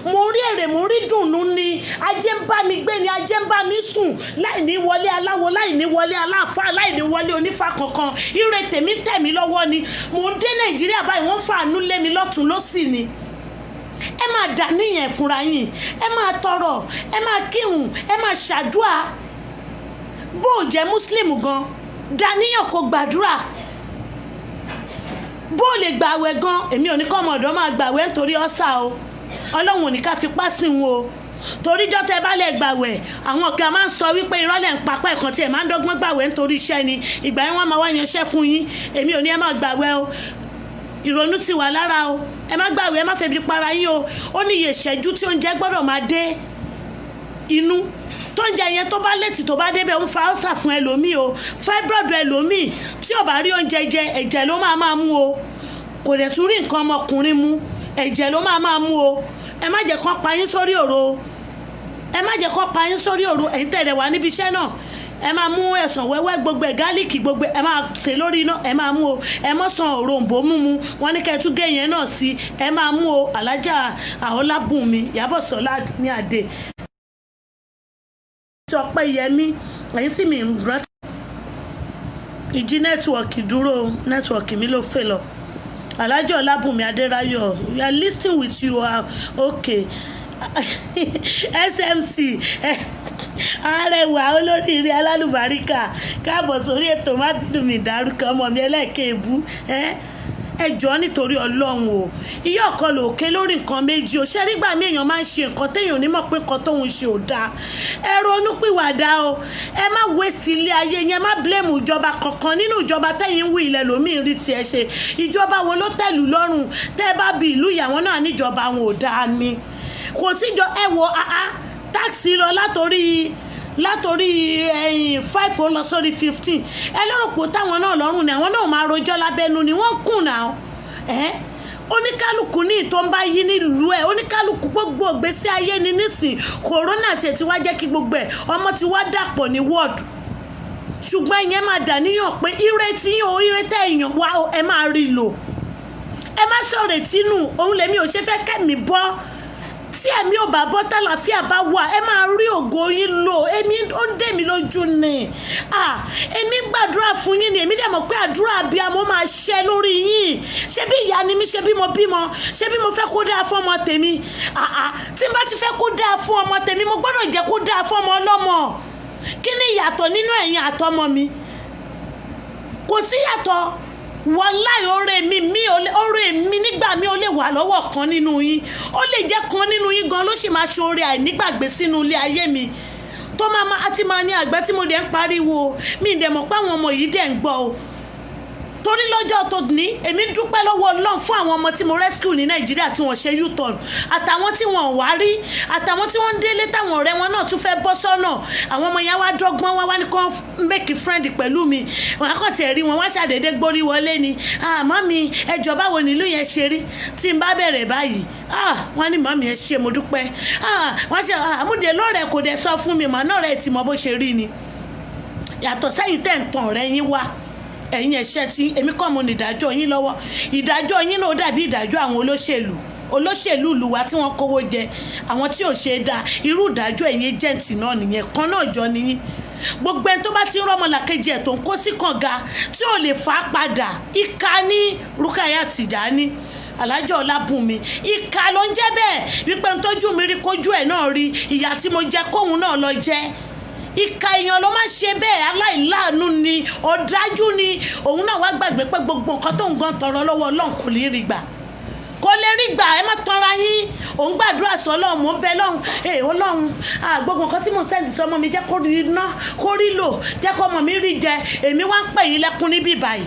mo rí èrè, mo rí dùnnú ni. Ajé ń bá mi gbé ni, ajé ń bá mi sùn, láì ní wọlé aláwo, láì ní wọlé aláàfáà, láì ní wọlé onífá kankan. Ire tèmi tẹ̀ mí lọ́wọ́ ni. Mo ń dé Nàìjíríà báyìí wọ́n fàánú lé mi lọ́tùn lósì ni. Ẹ máa dà níyẹn fúnra yín, ẹ máa tọrọ, ẹ máa kírun, ẹ máa ṣàdúrà. Bó o jẹ́ Muslim gan, dà níyàn kó gbàdúrà. Bó o lè gbàwẹ̀ gan, èmi ò ní kọ́ ọmọ ọ̀dọ́ máa gbàwẹ̀ nítorí ọ́sà o. Ọlọ́run ò ní ká fipá sí wọn o. Toríjọ́ tẹ́ bá lè gbàwẹ̀, àwọn kan máa ń sọ wípé irọ́ lẹ̀ ń papá ẹ̀kan tí ẹ̀ máa ń dọ́gbọ́n gbàwẹ̀ nítorí iṣẹ́ ni. Ìgbà yẹn wọ́n máa wá yanṣẹ́ fún yín. Èmi ò ní ẹ máa gbàwẹ̀ o. Ìrònú ti wà lára o. Ẹ má gbàwẹ̀, ẹ má febi para yín o. Ó ní iye ìṣẹ́jú tí oúnjẹ gbọ́dọ̀ máa dé inú. Tóúnjẹ yẹn tó bá létí tó bá débẹ̀ ń fa ọ́sà fún ẹlòmíì o. Fibroid ẹlòmíì tí ò bá rí oúnjẹ jẹ, ẹ̀jẹ̀ ló máa mú o. Kò dẹ̀ tún rí nǹkan ọmọkùnrin mu, ẹ̀jẹ̀ ló máa mú o. Ẹ má jẹ́ kó pa yín sórí ọ̀rọ̀, ẹ má jẹ́ kó pa yín sórí ọ̀rọ̀. Ẹ̀yin tẹ̀lé wà níbi iṣẹ́ náà, ẹ máa mú ẹ̀sán wẹ́wẹ́ gbogbo ẹ̀, gálíìkì gbogbo ẹ̀ máa ṣe lórí iná, ẹ máa mú o. Ẹ mọ́ san òrombó múmu, wọ́n ní kẹ́ tún gé yẹn náà sí, ẹ máa mú o. Alájà Àhọ́lábùnmi Ìyábọ̀ Sọ́lá ní Adé. Ọpẹ́yẹmí ẹ̀yin tí mi ń rántí ìjì nẹ́tíwọ̀kì dúró nẹ́tíwọ̀kì mi ló fẹ́ lọ. Alhaji Ọlábùnmi Adéráyọ̀, we are listening with you. Okay. SMC Arẹwà olóríire alálùbáríkà káàbọ̀ sórí ètò má bínú mi dárúkọ ọmọ mi ẹlẹ́ẹ̀kẹ́ẹ̀bú ẹ jọ̀ọ́ nítorí Ọlọ́run o iye ọ̀kan lòkè lórí nǹkan méjì o ṣe nígbà mí èèyàn máa ń ṣe nǹkan téèyàn onímọ̀ pé nǹkan tóun ṣe ò dáa ẹ ronú pìwàdà o ẹ má wéṣì ilé ayé yẹn má blame ìjọba kankan nínú ìjọba tẹ́yìn wí ilẹ̀ lómi rí tiẹ̀ ṣe ìjọba wo ló tẹ̀lú lọ́rùn tẹ́ ẹ bá bi ìlú ìyàwó náà níjọba wọn ò dáa ni kò síjọ ẹ wo táàkì lọ látòrí 5 ó lọ sórí 15 ẹ lérò pé táwọn náà lọ́rùn ni àwọn náà máa rojọ́ lábẹ́nu ni wọ́n kùn náà oníkálukú ní ìtọ́ ń bá yí nílùú ẹ̀ oníkálukú gbogbo ìgbésí ayé ni nísìn kòrónà tiẹ̀ ti wá jẹ́ kí gbogbo ẹ̀ ọmọ ti wá dàpọ̀ ní wọ́ọ̀dù ṣùgbọ́n ìyẹn máa dà níyàn pé ire tí yín o ire tẹ́ èèyàn wá ẹ máa rí lò ẹ má sọ̀rọ̀ tínú òun lèmi ò ṣe fẹ́ kẹ́mi bọ́ tí ẹ̀mí ò bá bọ́ tàlàfíà bá wà ẹ máa rí ògo yín lò èmi ó ń dè mí lójú ni èmi gbàdúrà fún yín ni èmi dẹ̀ mọ̀ pé àdúrà abiyamọ máa ṣẹ lórí yín ṣé bí ìyá ni mí ṣé bí mo bímọ ṣé bí mo fẹ́ kó dáa fún ọmọ tèmi tí n bá ti fẹ́ kó dáa fún ọmọ tèmi mo gbọ́dọ̀ jẹ́ kó dáa fún ọmọ ọlọ́mọ kí ni ìyàtọ̀ nínú ẹ̀yin àtọmọ mi kò sí ìyàtọ̀ wàláì ọ̀rẹ́ mi nígbà mi ò lè wà lọ́wọ́ kan nínú yín ó lè jẹ́ kan nínú yín gan ló sì máa ṣe oore àìnígbàgbé sínú ilé ayé mi tó àti máa ní àgbẹ̀ tí mo dẹ̀ ń pariwo mi dẹ̀ mọ̀ pé àwọn ọmọ yìí dẹ̀ ń gbọ́ o torí lọ́jọ́ tó ní èmi dúpẹ́ lọ́wọ́ Ọlọ́run fún àwọn ọmọ tí mo rescue ní Nàìjíríà tí wọ́n ṣe U-turn àtàwọn tí wọ́n wá rí àtàwọn tí wọ́n ń délé táwọn ọ̀rẹ́ wọn náà tún fẹ́ bọ́ sọ́nà àwọn ọmọ yẹn wá dọ́gbọ́n wá ní kàn make friend pẹ̀lú mi wọn á kàn tiẹ̀ rí wọn wá ṣàdédé gbórí wọlé ni mọ́mí ẹjọ́ báwo nílùú yẹn ṣe rí tí n bá bẹ̀rẹ̀ báyìí wọ́n ní mọ́mí ẹ ṣe mo dúpẹ́ wọ́n ṣe àmúdé lọ́rẹ̀ kò dẹ̀ sọ fún mi màá náà rẹ̀ ti mọ bó ṣe rí ni yàtọ̀ sẹ́yìn tẹ̀ ń tàn ọ̀rẹ́ yín wá ẹ̀yin ẹ̀ṣẹ̀ tí èmi kọ́ mo ní ìdájọ́ yín lọ́wọ́ ìdájọ́ yín náà dàbí ìdájọ́ àwọn olóṣèlú ìlú wa tí wọ́n kówó jẹ àwọn tí ò ṣe é dáa irú ìdájọ́ ẹ̀yin ẹ́jẹ̀ǹtì náà nìyẹn kan náà jọ nìyí gbogbo ẹni tó bá ti ń rọ́mọlàkejì ẹ̀ tó ń kó sí kànga tí ò lè fà á padà ìka ní Rukayat Tijani Alhaji Ọlábùnmi ìka ló ń jẹ́ bẹ́ẹ̀ wípé ń tọ́jú mi rí kójú ẹ̀ náà rí ìyà tí mo jẹ kóhun náà lọ jẹ́ ìka èèyàn ló máa ṣe bẹ́ẹ̀ aláìláàánú ni ọ̀dájú ni òun náà wá gbàgbé pé gbogbo nǹkan tó ń gan tọrọ lọ́wọ́ Ọlọ́run kò lè rí gbà ẹ má tanra yín òun gbàdúrà sọ Ọlọ́run mò ń bẹ lọ́hùn Ọlọ́run gbogbo nǹkan tí mò ń sẹ́ǹdì sọmọ mi jẹ́ kó rí ná kó rí lò jẹ́ kó ọmọ mi rí jẹ èmi wá ń pè yín lẹ́kún níbí báyìí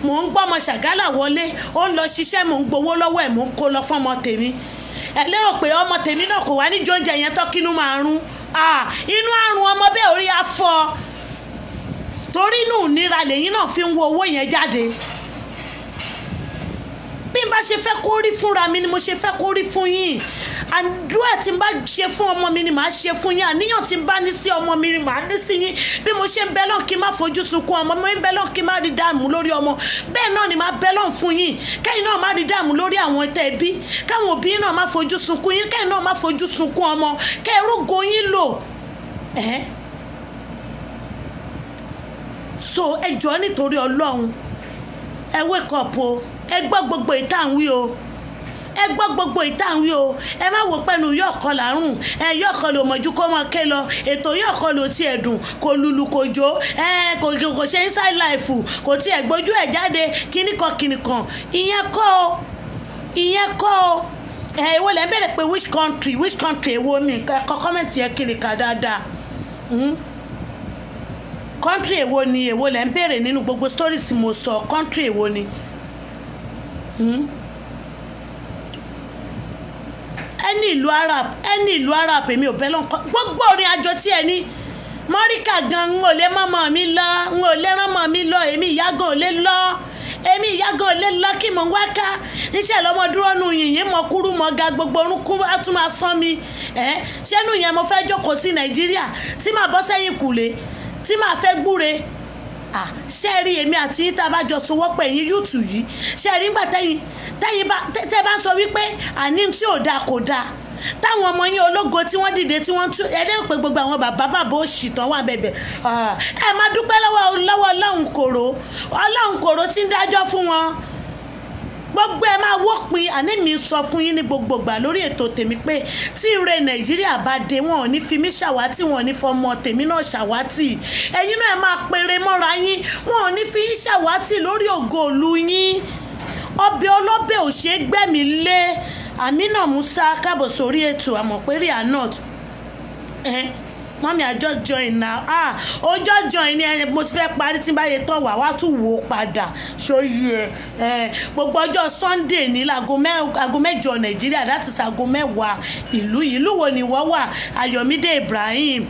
mò ń gbọ́ ọmọ Ṣàgálà wọlé ó ń lọ ṣiṣẹ́ mò ń gbowó lọ́wọ́ ẹ̀ mò ń kó lọ fọ́mọ tèmi ẹ lérò pé ọmọ tèmi náà kò wá ní jóúnjẹ yẹn tọ́kínú máa rún inú àrùn ọmọ bẹ́ẹ̀ orí afọ torí inú ìnira lẹ́yìn náà fi ń wo owó yẹn jáde bí n bá ṣe fẹ́ kó rí fúnra mi ni mo ṣe fẹ́ kó rí fún yín àdúrà tí n bá ṣe fún ọmọ mi ni màá ṣe fún yín àníyàn tí n bá ní sí ọmọ mi ni màá ní sí yín bí mo ṣe ń bẹ lọ́n kí n má fojú sunkún ọmọ mo ń bẹ lọ́n kí n má rí dààmú lórí ọmọ bẹ́ẹ̀ náà ni màá bẹ lọ́n fún yín kẹ́yìn náà má rí dààmú lórí àwọn ẹ̀tẹ́ ẹbí káwọn òbí náà má fojú sunkún yín kẹ́yìn náà má fojú sunkún ọmọ kẹ́ ẹrúgo yín lò so ẹ jọ̀ọ́ nítorí Ọlọ́run ẹ wake up o ẹ gbọ́ gbogbo ìtàwí o ẹ gbọ́ gbogbo ìtàwí o ẹ má wò pẹ́nu yóò kọ́ làárùn yóò kọ́ lò mọ̀jú kó mọ̀ ké lọ ètò yóò kọ́ lò tiẹ̀ dùn kò lùlù kò jó kò ṣe inside life kò tiẹ̀ gbójú ẹ̀ jáde kíníkan ìyẹn kọ́ o èwo lẹ́ ń bẹ̀rẹ̀ pé which country èwo ni ẹ̀kọ́ kọ́mẹ̀ntì yẹn kiri ká dáadáa country èwo ni èwo lẹ́ ń bẹ̀rẹ̀ nínú gbogbo stories mo sọ country èwo ni ẹni ìlú Arab èmi ò bẹ́ lọ́nkọ́ gbogbo orin àjọ tí ẹ ní mọ́ríkà gan ń ò lè mọ́mọ́ mi lọ ń ò lè ránmọ́ mi lọ èmi ìyá gan ò lè lọ kí mò ń wá ká níṣẹ́ lọ́mọ dúró nu yìnyín mọ kúrú mọ ga gbogbo orúnkún á tún máa sán mi ṣẹ́nu yẹn mo fẹ́ jókòó sí Nàìjíríà tí màá bọ́ sẹ́yìn kùlé tí màá fẹ́ gbúre ṣe rí èmi àti yín tá a bá jọ sowọ́pọ̀ ẹ̀yìn YouTube yìí ṣe rí nígbà tẹ́ bá ń sọ wípé àní tí ò dáa kò dáa táwọn ọmọ yín ológo tí wọ́n dìde tí wọ́n tún ẹ̀dẹ́ pé gbogbo àwọn bàbá òṣì tán wà bẹ̀bẹ̀ ẹ máa dúpẹ́ lọ́wọ́ Ọlọ́run kòró tí ń dájọ́ fún wọn gbogbo ẹ máa wọ́pin àní mi sọ fún yín ní gbogbo gbà lórí ètò tèmi pé tí ire Nàìjíríà bá dé wọn ò ní fi mí ṣàwátì wọn ò ní fọmọ tèmi náà ṣàwátì ẹ̀yin náà ẹ máa pèrè mọ́ra yín wọn ò ní fi yín ṣàwátì lórí ògo ìlú yín ọbẹ̀ ọlọ́bẹ̀ ò ṣe é gbẹ̀mí lé Amina Musa káàbọ̀ sórí ètò àmọ̀pẹ́rẹ́ anot mọ́mí I just join now ó just join ní mo ti fẹ́ parí tí n bá yẹ tọ́ wá tún wò ó padà ṣóyè gbogbo ọjọ́ Sunday ní aago mẹ́jọ Nàìjíríà láti ṣaago mẹ́wàá ìlú wo ni wọ́n wà Ayọ̀mídé Ibrahim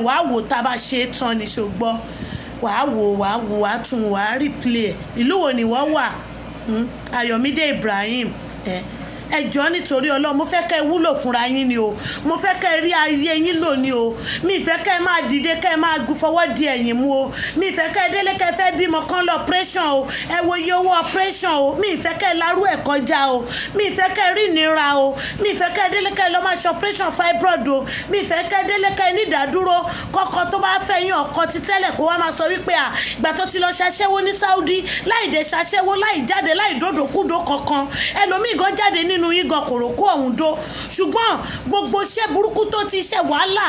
wàá wò tá a bá ṣe é tán ní ṣùgbọ́n wàá wò wàá tún wàá replay ìlú wo ni wọ́n wà Ayọ̀mídé Ibrahim ẹjọ́ nítorí Ọlọ́run mo fẹ́ kẹ́ ẹ wúlò fúnra yín ni o mo fẹ́ kẹ́ ẹ rí ayé yín lò ní o mi fẹ́ kẹ́ ẹ máa dìde kẹ́ ẹ máa fọwọ́ di ẹ̀yìn mú o mi fẹ́ kẹ́ ẹ délé kẹ́ ẹ fẹ́ bímọ kan lọ operation o ẹ wo iye owó operation o mi fẹ́ kẹ́ ẹ larú ẹ̀ kọjá o mi fẹ́ kẹ́ ẹ rí ìnira o mi fẹ́ kẹ́ ẹ délé kẹ́ ẹ lọ máa ṣe operation fibroid o mi fẹ́ kẹ́ ẹ délé kẹ́ ẹ ní ìdádúró kọ́kọ́ tó bá fẹ́ yín ọkọ ti tẹ́lẹ̀ kó wá máa sọ wípé ìgbà tó ti lọ ṣaṣẹ́wó ní Saudi láì dé ṣaṣẹ́wó láì jáde láì dòdòkúdò kankan ẹlòmíì gan jáde nínú yín gan kòrókó ọ̀hún dó ṣùgbọ́n gbogbo iṣẹ́ burúkú tó ti ṣe wàhálà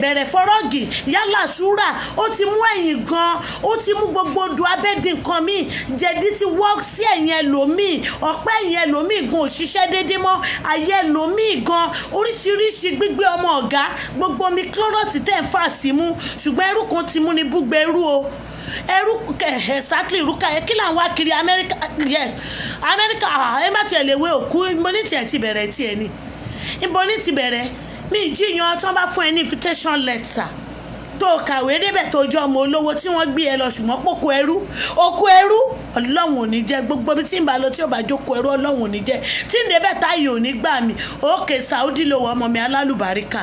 bẹ̀rẹ̀ fọ́rọ́gì yálà súrà ó ti mú ẹ̀yìn gan ó ti mú gbogbo odò abẹ́dì nǹkan míì jẹ̀dí ti wọ́ sí ẹ̀yìn ẹlòmíì ọ̀pẹ́ ẹ̀yìn ẹlòmíì gan òṣìṣẹ́ déédéé mọ́ ayé ẹlòmíì gan oríṣiríṣi gbígbé ọmọ ọ̀gá gbogbo omi chlorus tẹ̀ ń fà sí mú ṣùgbọ́n ẹrú kan ti mú ní búgbẹ́ ẹrú o ẹrú exactly rúkà ẹ kí là ń wá kiri Amẹ́ríkà yes Amẹ́ríkà ẹ má tiẹ̀ lè wé òkú mo ní tiẹ̀ ti bẹ̀rẹ̀ tiẹ̀ ni ibo ní ti bẹ̀rẹ̀ mi ìjìyàn tó bá fún ẹ ní invitation letter tó kàwé débẹ̀ tó jọ ọmọ olówó tí wọ́n gbé ẹ lọ ṣùgbọ́n pòkó ẹrú òkú ẹrú Ọlọ́run ò ní jẹ́ gbogbo bí tí ń bá lọ tí ò bá jókòó ẹrú Ọlọ́run ò ní jẹ́ tí ń débẹ̀ táyé ò ní gbà mí òkè Saudi lówó ọmọ mi alálùbáríkà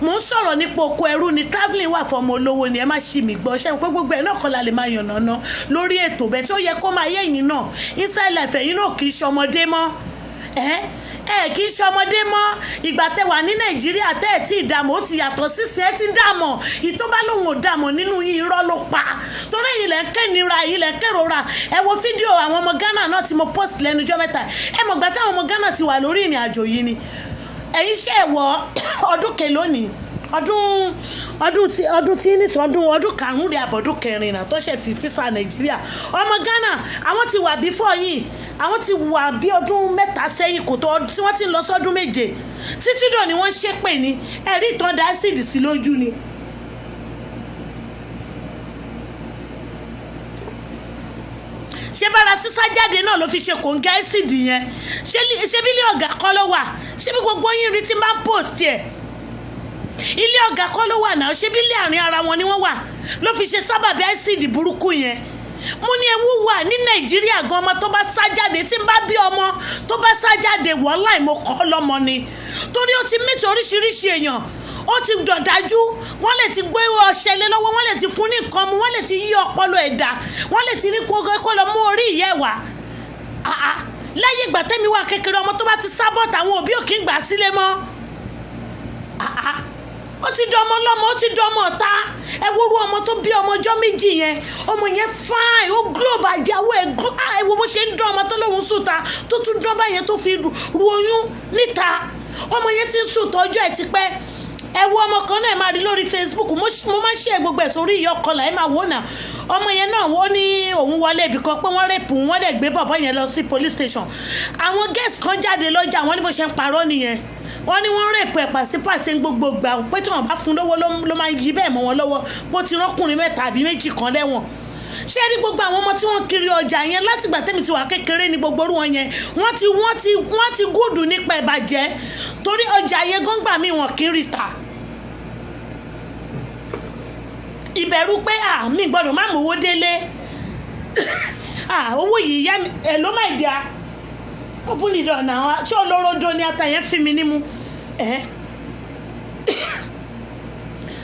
mo ń sọ̀rọ̀ nípa oko ẹrú ni travelling wà fọmọ olówó ni ẹ má ṣì mí gbọ́ ṣẹ́yìn pé gbogbo ẹ̀ náà kọ́ la lè máa yànnà ná lórí ètò bẹ́ẹ̀ tí ó yẹ kó máa yé yín náà inside life ẹ̀yin náà kì í ṣọmọdé mọ́ kì í ṣọmọdé mọ́ ìgbà tẹ wà ní Nàìjíríà tẹ́ ẹ̀ tí ì dààmú ó ti yàtọ̀ sísìn ẹ ti dààmú ìtọ́ bá lòun ò dààmú nínú yín irọ́ ló pa torí ẹ̀yin lẹ̀ ń kẹ́nira ẹ̀yin lẹ̀ ń kẹ́rora ẹ wo fídíò àwọn ọmọ Ghana náà tí mo post lẹ́nujọ́ mẹ́ta ẹ mọ̀ gbà tí àwọn ọmọ Ghana ti wà lórí ìrìn àjò yìí ni ẹ̀yin ṣe ẹ̀wọ̀ ọdún kelónìí ọdún tí ní ọdún karùn-ún rẹ̀ àbọ̀dún kẹrin náà tó ṣe fi fífà Nàìjíríà ọmọ Ghana àwọn ti wà before yìí àwọn ti wà bí ọdún mẹ́ta sẹ́yìn kò tó tí wọ́n ti ń lọ sọ́dún méje títí dò ní wọ́n ṣépè ní ẹ̀rí ìtàn dáísìdì sí lójú ni. ṣé bára sísá jáde náà ló fi ṣe kòńgá ẹ́sìdì yẹn ṣé bí ilé ọ̀gá kọ́ ló wà ṣé bí gbogbo yín rí tí máa ń post ẹ̀ ilé ọ̀gá kọ́ ló wà náà ṣé bí ilé àárín ara wọn ni wọ́n wà ló fi ṣe sábàbí ẹ́sìdì burúkú yẹn mo ní ewu wà ní Nàìjíríà gan ọmọ tó bá sá jáde tí n bá bí ọmọ tó bá sá jáde wọ́láì mo kọ́ lọ́mọ ni torí ó ti mẹ́tò oríṣiríṣi èèyàn ó ti dọ̀dájú wọ́n lè ti gbé ọṣẹ lé lọ́wọ́ wọ́n lè ti fún ní nǹkan mu wọ́n lè ti yí ọpọlọ ẹ̀dá wọ́n lè ti ní kó lọ mú orí ìyẹ́ wá lẹ́yìn ìgbà tẹ́mi wà kékeré ọmọ tó bá ti sábọ̀tà àwọn òbí ò kí ń gbà sílé mọ́ ó ti di ọmọ lọ́mọ ó ti di ọmọ ọ̀tá ẹ wúru ọmọ tó bí ọmọ ọjọ́ méjì yẹn ọmọ yẹn fáìn ó globe àjáwó ẹ wo bó ṣe ń dán ọmọ tó lóun sùta tó tún dán báyẹn tó fi ru oyún níta ọmọ yẹn ti ń sùn tọ́jú ẹ̀ ti pẹ́ ẹ wo ọmọ kan náà máa rí lórí Facebook mo máa ṣe gbogbo ẹ̀ sórí ìyá ọkọlà ẹ máa wò náà ọmọ yẹn náà wọ́n ní òun wọlé ibì kan pé wọ́n rèpù wọ́n dẹ̀ gbé bọ̀bọ̀ yẹn lọ sí police station àwọn guest kan jáde lọ́jà wọ́n ní bó ṣe ń parọ́ nìyẹn wọ́n ní wọ́n rèpù ẹ̀ pàṣípàṣẹ gbogbo gbà pé tí wọ́n bá fún lówó ló máa yí bẹ́ẹ̀ mọ́ wọn lọ́wọ́ bó ti rọ́kùnrin mẹ́ta àbí méjì kan lẹ́wọ̀n ṣé rí gbogbo àwọn ọmọ tí wọ́n kiri ọjà yẹn látìgbà tẹ́mi ti wà kékeré ní gbogbo orú wọn yẹn wọ́n ti gúdù nípa ìbàjẹ́ torí ọjà yẹn gọ́ngbà mi wọn kì í rí ta ìbẹ̀rù pé mi gbọ́dọ̀ má mówó délé owó yìí yá mi ẹ̀ ló má ìdí a ó bú nìdọ̀ náà ṣé olóró ni ata yẹn fi mi nímú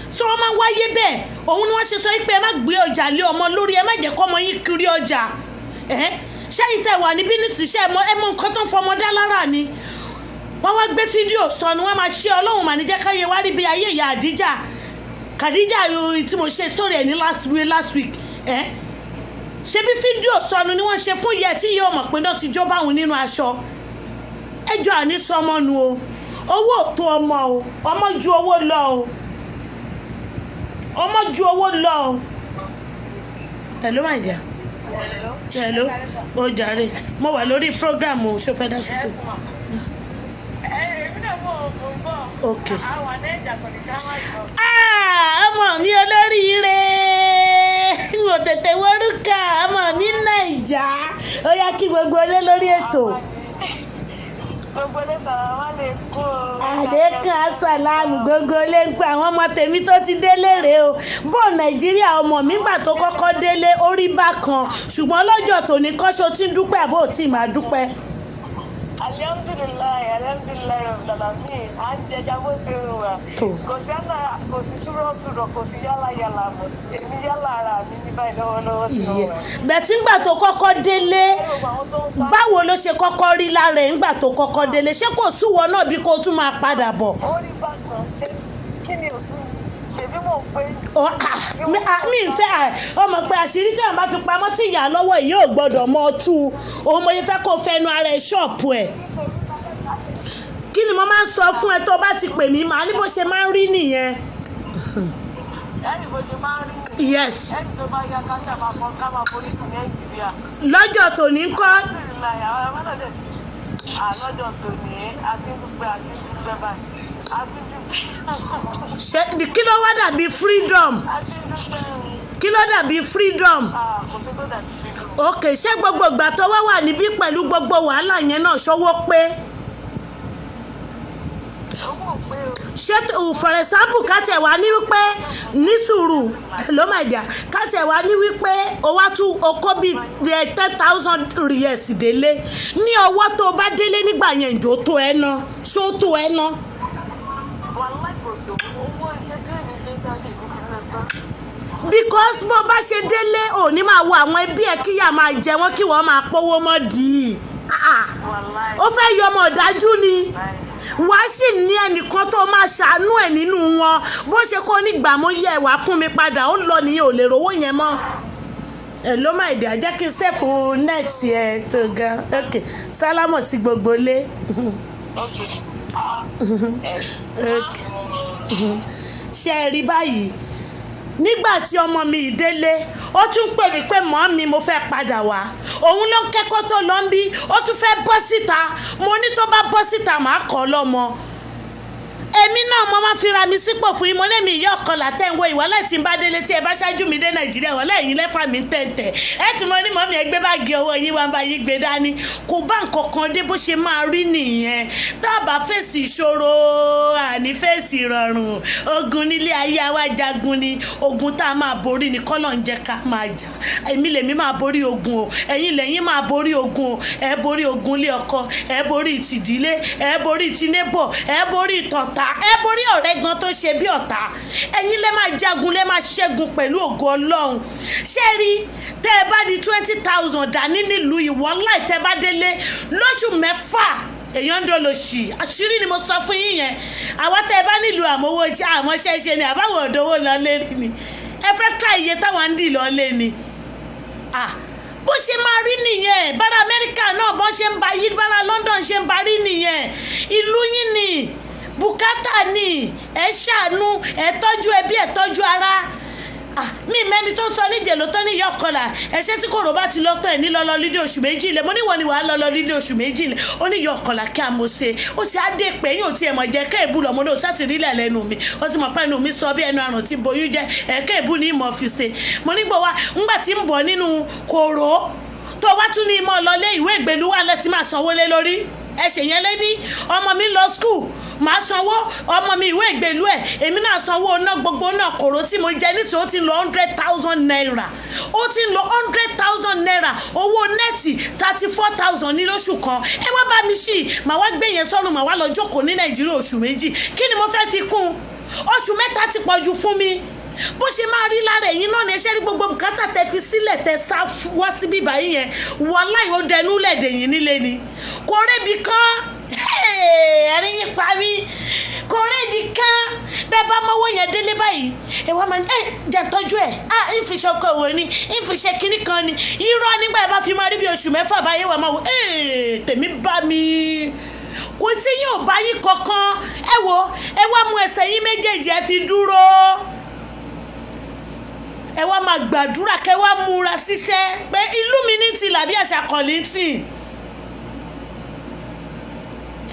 so wọ́n máa ń wáyé bẹ́ẹ̀ òun ni wọ́n ṣe sọ pé ẹ má gbé ọjà lé ọmọ lórí ẹ má jẹ́ kọ́ ọmọ yín kiri ọjà ṣẹ́yìn tẹ̀ wà níbí ní tìṣẹ́ ẹ mọ nǹkan tó ń fọmọ dá lára ni wọ́n wá gbé fídíò sọnù wọ́n máa ṣe ọlọ́run mà ní jẹ́ káyé wá rí bí ayé ìyá Khadija tí mo ṣe story ẹ̀ ní last week ṣe bí fídíò sọnù ni wọ́n ṣe fún yẹ tí yóò mọ̀ pé náà ti jó báwọn nínú aṣọ ẹjọ́ àní sọmọ nu o owó ò tó ọmọ o ọmọ ju owó lọ o ọmọ ju owó lọ o. hello my dear. hello ó jàre mo wà lórí program o ṣó fẹ́ dá sí tó. ok ọmọ mi olóríire mo tètè wọ́rúkà ọmọ mi Naija ó yá kí gbogbo ilé lórí ètò. gbogbo ilé sọ̀rọ̀ wọ́n lè kú o. àdékùn asàlámù gbogbo ilé ń pa àwọn ọmọ tèmi tó ti délé rèé o bó Nàìjíríà ọmọ mi gbà tó kọ́kọ́ délé orí bákan ṣùgbọ́n lọ́jọ́ tòní kọ́ṣọ́ tí ń dúpẹ́ àbó tí ì máa dúpẹ́. alhamdulilayi ọ̀dàdàmí à ń jẹjà bó ti rìn wá kò sí ṣúrọ̀ṣúrọ̀ kò sí yálà mọ̀ èmi yálà ara mi ní báyìí lọ́wọ́lọ́wọ́ ti rìn wá. bẹ̀tí ńgbà tó kọ́kọ́ délé báwo ló ṣe kọ́kọ́ rí lára ẹ̀ ńgbà tó kọ́kọ́ délé ṣé kò súwọ́ náà bí kò tún máa padà bọ̀. ó rí bákan ṣé kí ni òsùn ṣèbí mò ń pé. mi ń fẹ́ ọmọ pé àṣírí tí wọ́n bá fi pamọ́ sí ìyá lọ́wọ́ yìí ò gbọ́dọ̀ mọ́ ọ tú òun mo fẹ́ kó fẹnu ara ẹ̀ ṣọ́ọ̀pù ẹ̀. kí ni mo máa ń sọ fún ẹ tó bá ti pè mí màá ní bó ṣe máa ń rí nìyẹn. ẹni bó ṣe máa ń rí nìyẹn. yes. ẹni tó bá yá ká máa forí ní Nàìjíríà. lọ́jọ́ tòní ń kọ́. lọ́jọ́ tòní àti dúpẹ́ báyìí. kí ló wá dàbí freedom. kí ló dàbí freedom. ok ṣé gbogbo ìgbà tó wá wà níbí pẹ̀lú gbogbo wàhálà yẹn náà ṣọwọ́ pé. ṣé for example ká tẹ̀ wá ní wípé ní sùúrù ló máa jà ká tẹ̀ wá ní wípé o wá tún o kó bí 10,000 riyals délé ní ọwọ́ tó o bá délé nígbà yẹn ìjó tó ẹ ná ṣó tó ẹ ná. because bó bá ṣe délé ò ní máa wo àwọn ẹbí ẹ kíyà máa jẹ wọn kí wọ́n máa pówó mọ́ dì í ó fẹ́ yọ ọmọ ọ̀dájú ni wàá sì ní ẹnìkan tó máa ṣàánú ẹ̀ nínú wọn bó ṣe kó nígbà mo yẹ wá fún mi padà ó lọ nìyẹn ò lè rówó yẹn mọ́. ẹ ló máa dé ajá kí n sẹ́fù nẹ́ẹ̀tì ẹ tó gan ok sálámọ̀ sí gbogbo lé. ṣe é rí báyìí nígbà tí ọmọ mi ìdélé ó tún pè mí pé mọ́ mi mo fẹ́ padà wá òun ló ń kẹ́kọ̀ọ́ tó lọ ń bí ó tún fẹ́ bọ́ síta mo ní tó bá bọ́ síta màá kọ́ lọ́mọ èmi náà mo máa fi ra mi sípò fún yín mo ní mi ìyá ọ̀kọlà tẹ́ ń wo ìwọ́lẹ̀ tí ń bá délé tí ẹ bá ṣáájú mi dé Nàìjíríà wọ́lẹ̀ yín lẹ́fà mi tẹ̀ǹtẹ̀ ẹ tún mọ ní mọ́mí ẹgbẹ́ bá gé owó yín wá ń bá yín gbé dání kò bá nǹkan kan dé bó ṣe máa rí nìyẹn tá a bá fèsì ìṣòro àní fèsì ìrọ̀rùn ogun nílé ayé àwa jagun ni ogun tá a máa borí ni kọ́lọ̀ ń jẹ́ ká máa jà èmi lèmi máa borí ogun o ẹ̀yin lẹ́yìn máa borí ogun o ẹ borí ogun ilé ọkọ ẹ borí tìdílé ẹ borí tinébọ̀ ẹ borí tọ̀tà ẹ borí ọ̀rẹ́ gan tó ṣe bí ọ̀tá ẹ̀yin lẹ́ máa jagun lẹ́ máa ṣẹ́gun pẹ̀lú ògo Ọlọ́run ṣé rí tẹ́ ẹ bá di 20,000 dání nílùú ìwọ láì tẹ́ bá délé lóṣù mẹ́fà èèyàn ń dolo sí àṣírí ni mo sọ fún yín yẹn àwa tẹ́ ẹ bá nílùú àmọ́wó jẹ́ àmọ́ṣẹ́ṣe ni àbáwọ̀ òdòwò lọ lé ni ẹ fẹ́ ká iye táwọn ń dì lọ lé ni bó ṣe máa rí nìyẹn bára Amẹ́ríkà náà bọ́n ṣe ń ba yí bára London ṣe ń ba rí nìyẹn ìlú yín ni bùkátà ni ẹ ṣàánú ẹ tọ́jú ẹbí ẹ tọ́jú ara mi mẹ́ni tó ń sọ níjẹ̀ ló tọ́ ní ìyá ọ̀kọlà ẹṣẹ́ tí kòrò bá ti lọ́tọ̀ ẹ̀ ní lọ́lọ́ lídé oṣù méjì lẹ̀ mo níwọ̀ ni wàá lọ́lọ́ lídé oṣù méjì lẹ̀ ó ní ìyá ọ̀kọlà kí a mo ṣe ó sì á dé pé yóò ti ẹ̀ mọ̀ jẹ́ ká èbú lọ́mọ náà ó sá ti rí ilẹ̀ lẹ́nu mi ó ti mọ̀ pé ẹnu mi sọ bí ẹnu àrùn tí boyún jẹ́ ẹ̀ka èbú ní ìmọ̀ fi ṣe mo nígbà wá ńgbà tí ń bọ̀ nínú kòrò tó wá tún ní ìmọ̀ lọlé ìwé ìgbèlú wà lẹ́tí máa sanwó lé lórí ẹsẹ̀ yẹn lé ní ọmọ mi lọ skul màá sanwó ọmọ mi ìwé ìgbèlú ẹ̀ èmi náà sanwó ọ̀nà gbogbo náà kòrò tí mo jẹ nísìnyí ó ti ń lọ 100,000 naira ó ti ń lọ 100,000 naira owó nẹ́ẹ̀tì 34,000 ní lóṣù kan ẹ wá bá mi ṣí màá wá gbé yẹn sọ́run màá wá lọ jókòó ní Nàìjíríà oṣù méjì kí ni mo fẹ́ fi kún oṣù mẹ́ta ti pọ̀jù fún mi bó ṣe máa rí lára ẹ̀yin náà ní ẹṣẹ́ rí gbogbo bùkátà tẹ fi sílẹ̀ tẹ sá wá síbí báyìí yẹn wàláhì ó dẹnu lẹ̀dẹ̀ yín nílé ni kò rébi kan ẹ̀rín yín pa mí kò rí ibi ká bẹ́ẹ̀ bá mọ́wọ́ yẹn délé báyìí ẹ wá máa ní jẹ́ tọ́jú ẹ̀ ń fi ṣọkọ òwò ni ń fi ṣe kinní kan ni irọ́ nígbà yẹn bá fi máa rí bí oṣù mẹ́fà báyé wà máa wò tèmi bá mi kò sí yín ò bá yín kankan ẹ wò ẹ wá mú ẹsẹ̀ yín méjèèjì ẹ fi dúró ẹ wá máa gbàdúrà kẹ wá múra síṣẹ́ pé ìlú mi ní ti làbí àṣà kọ̀lìntì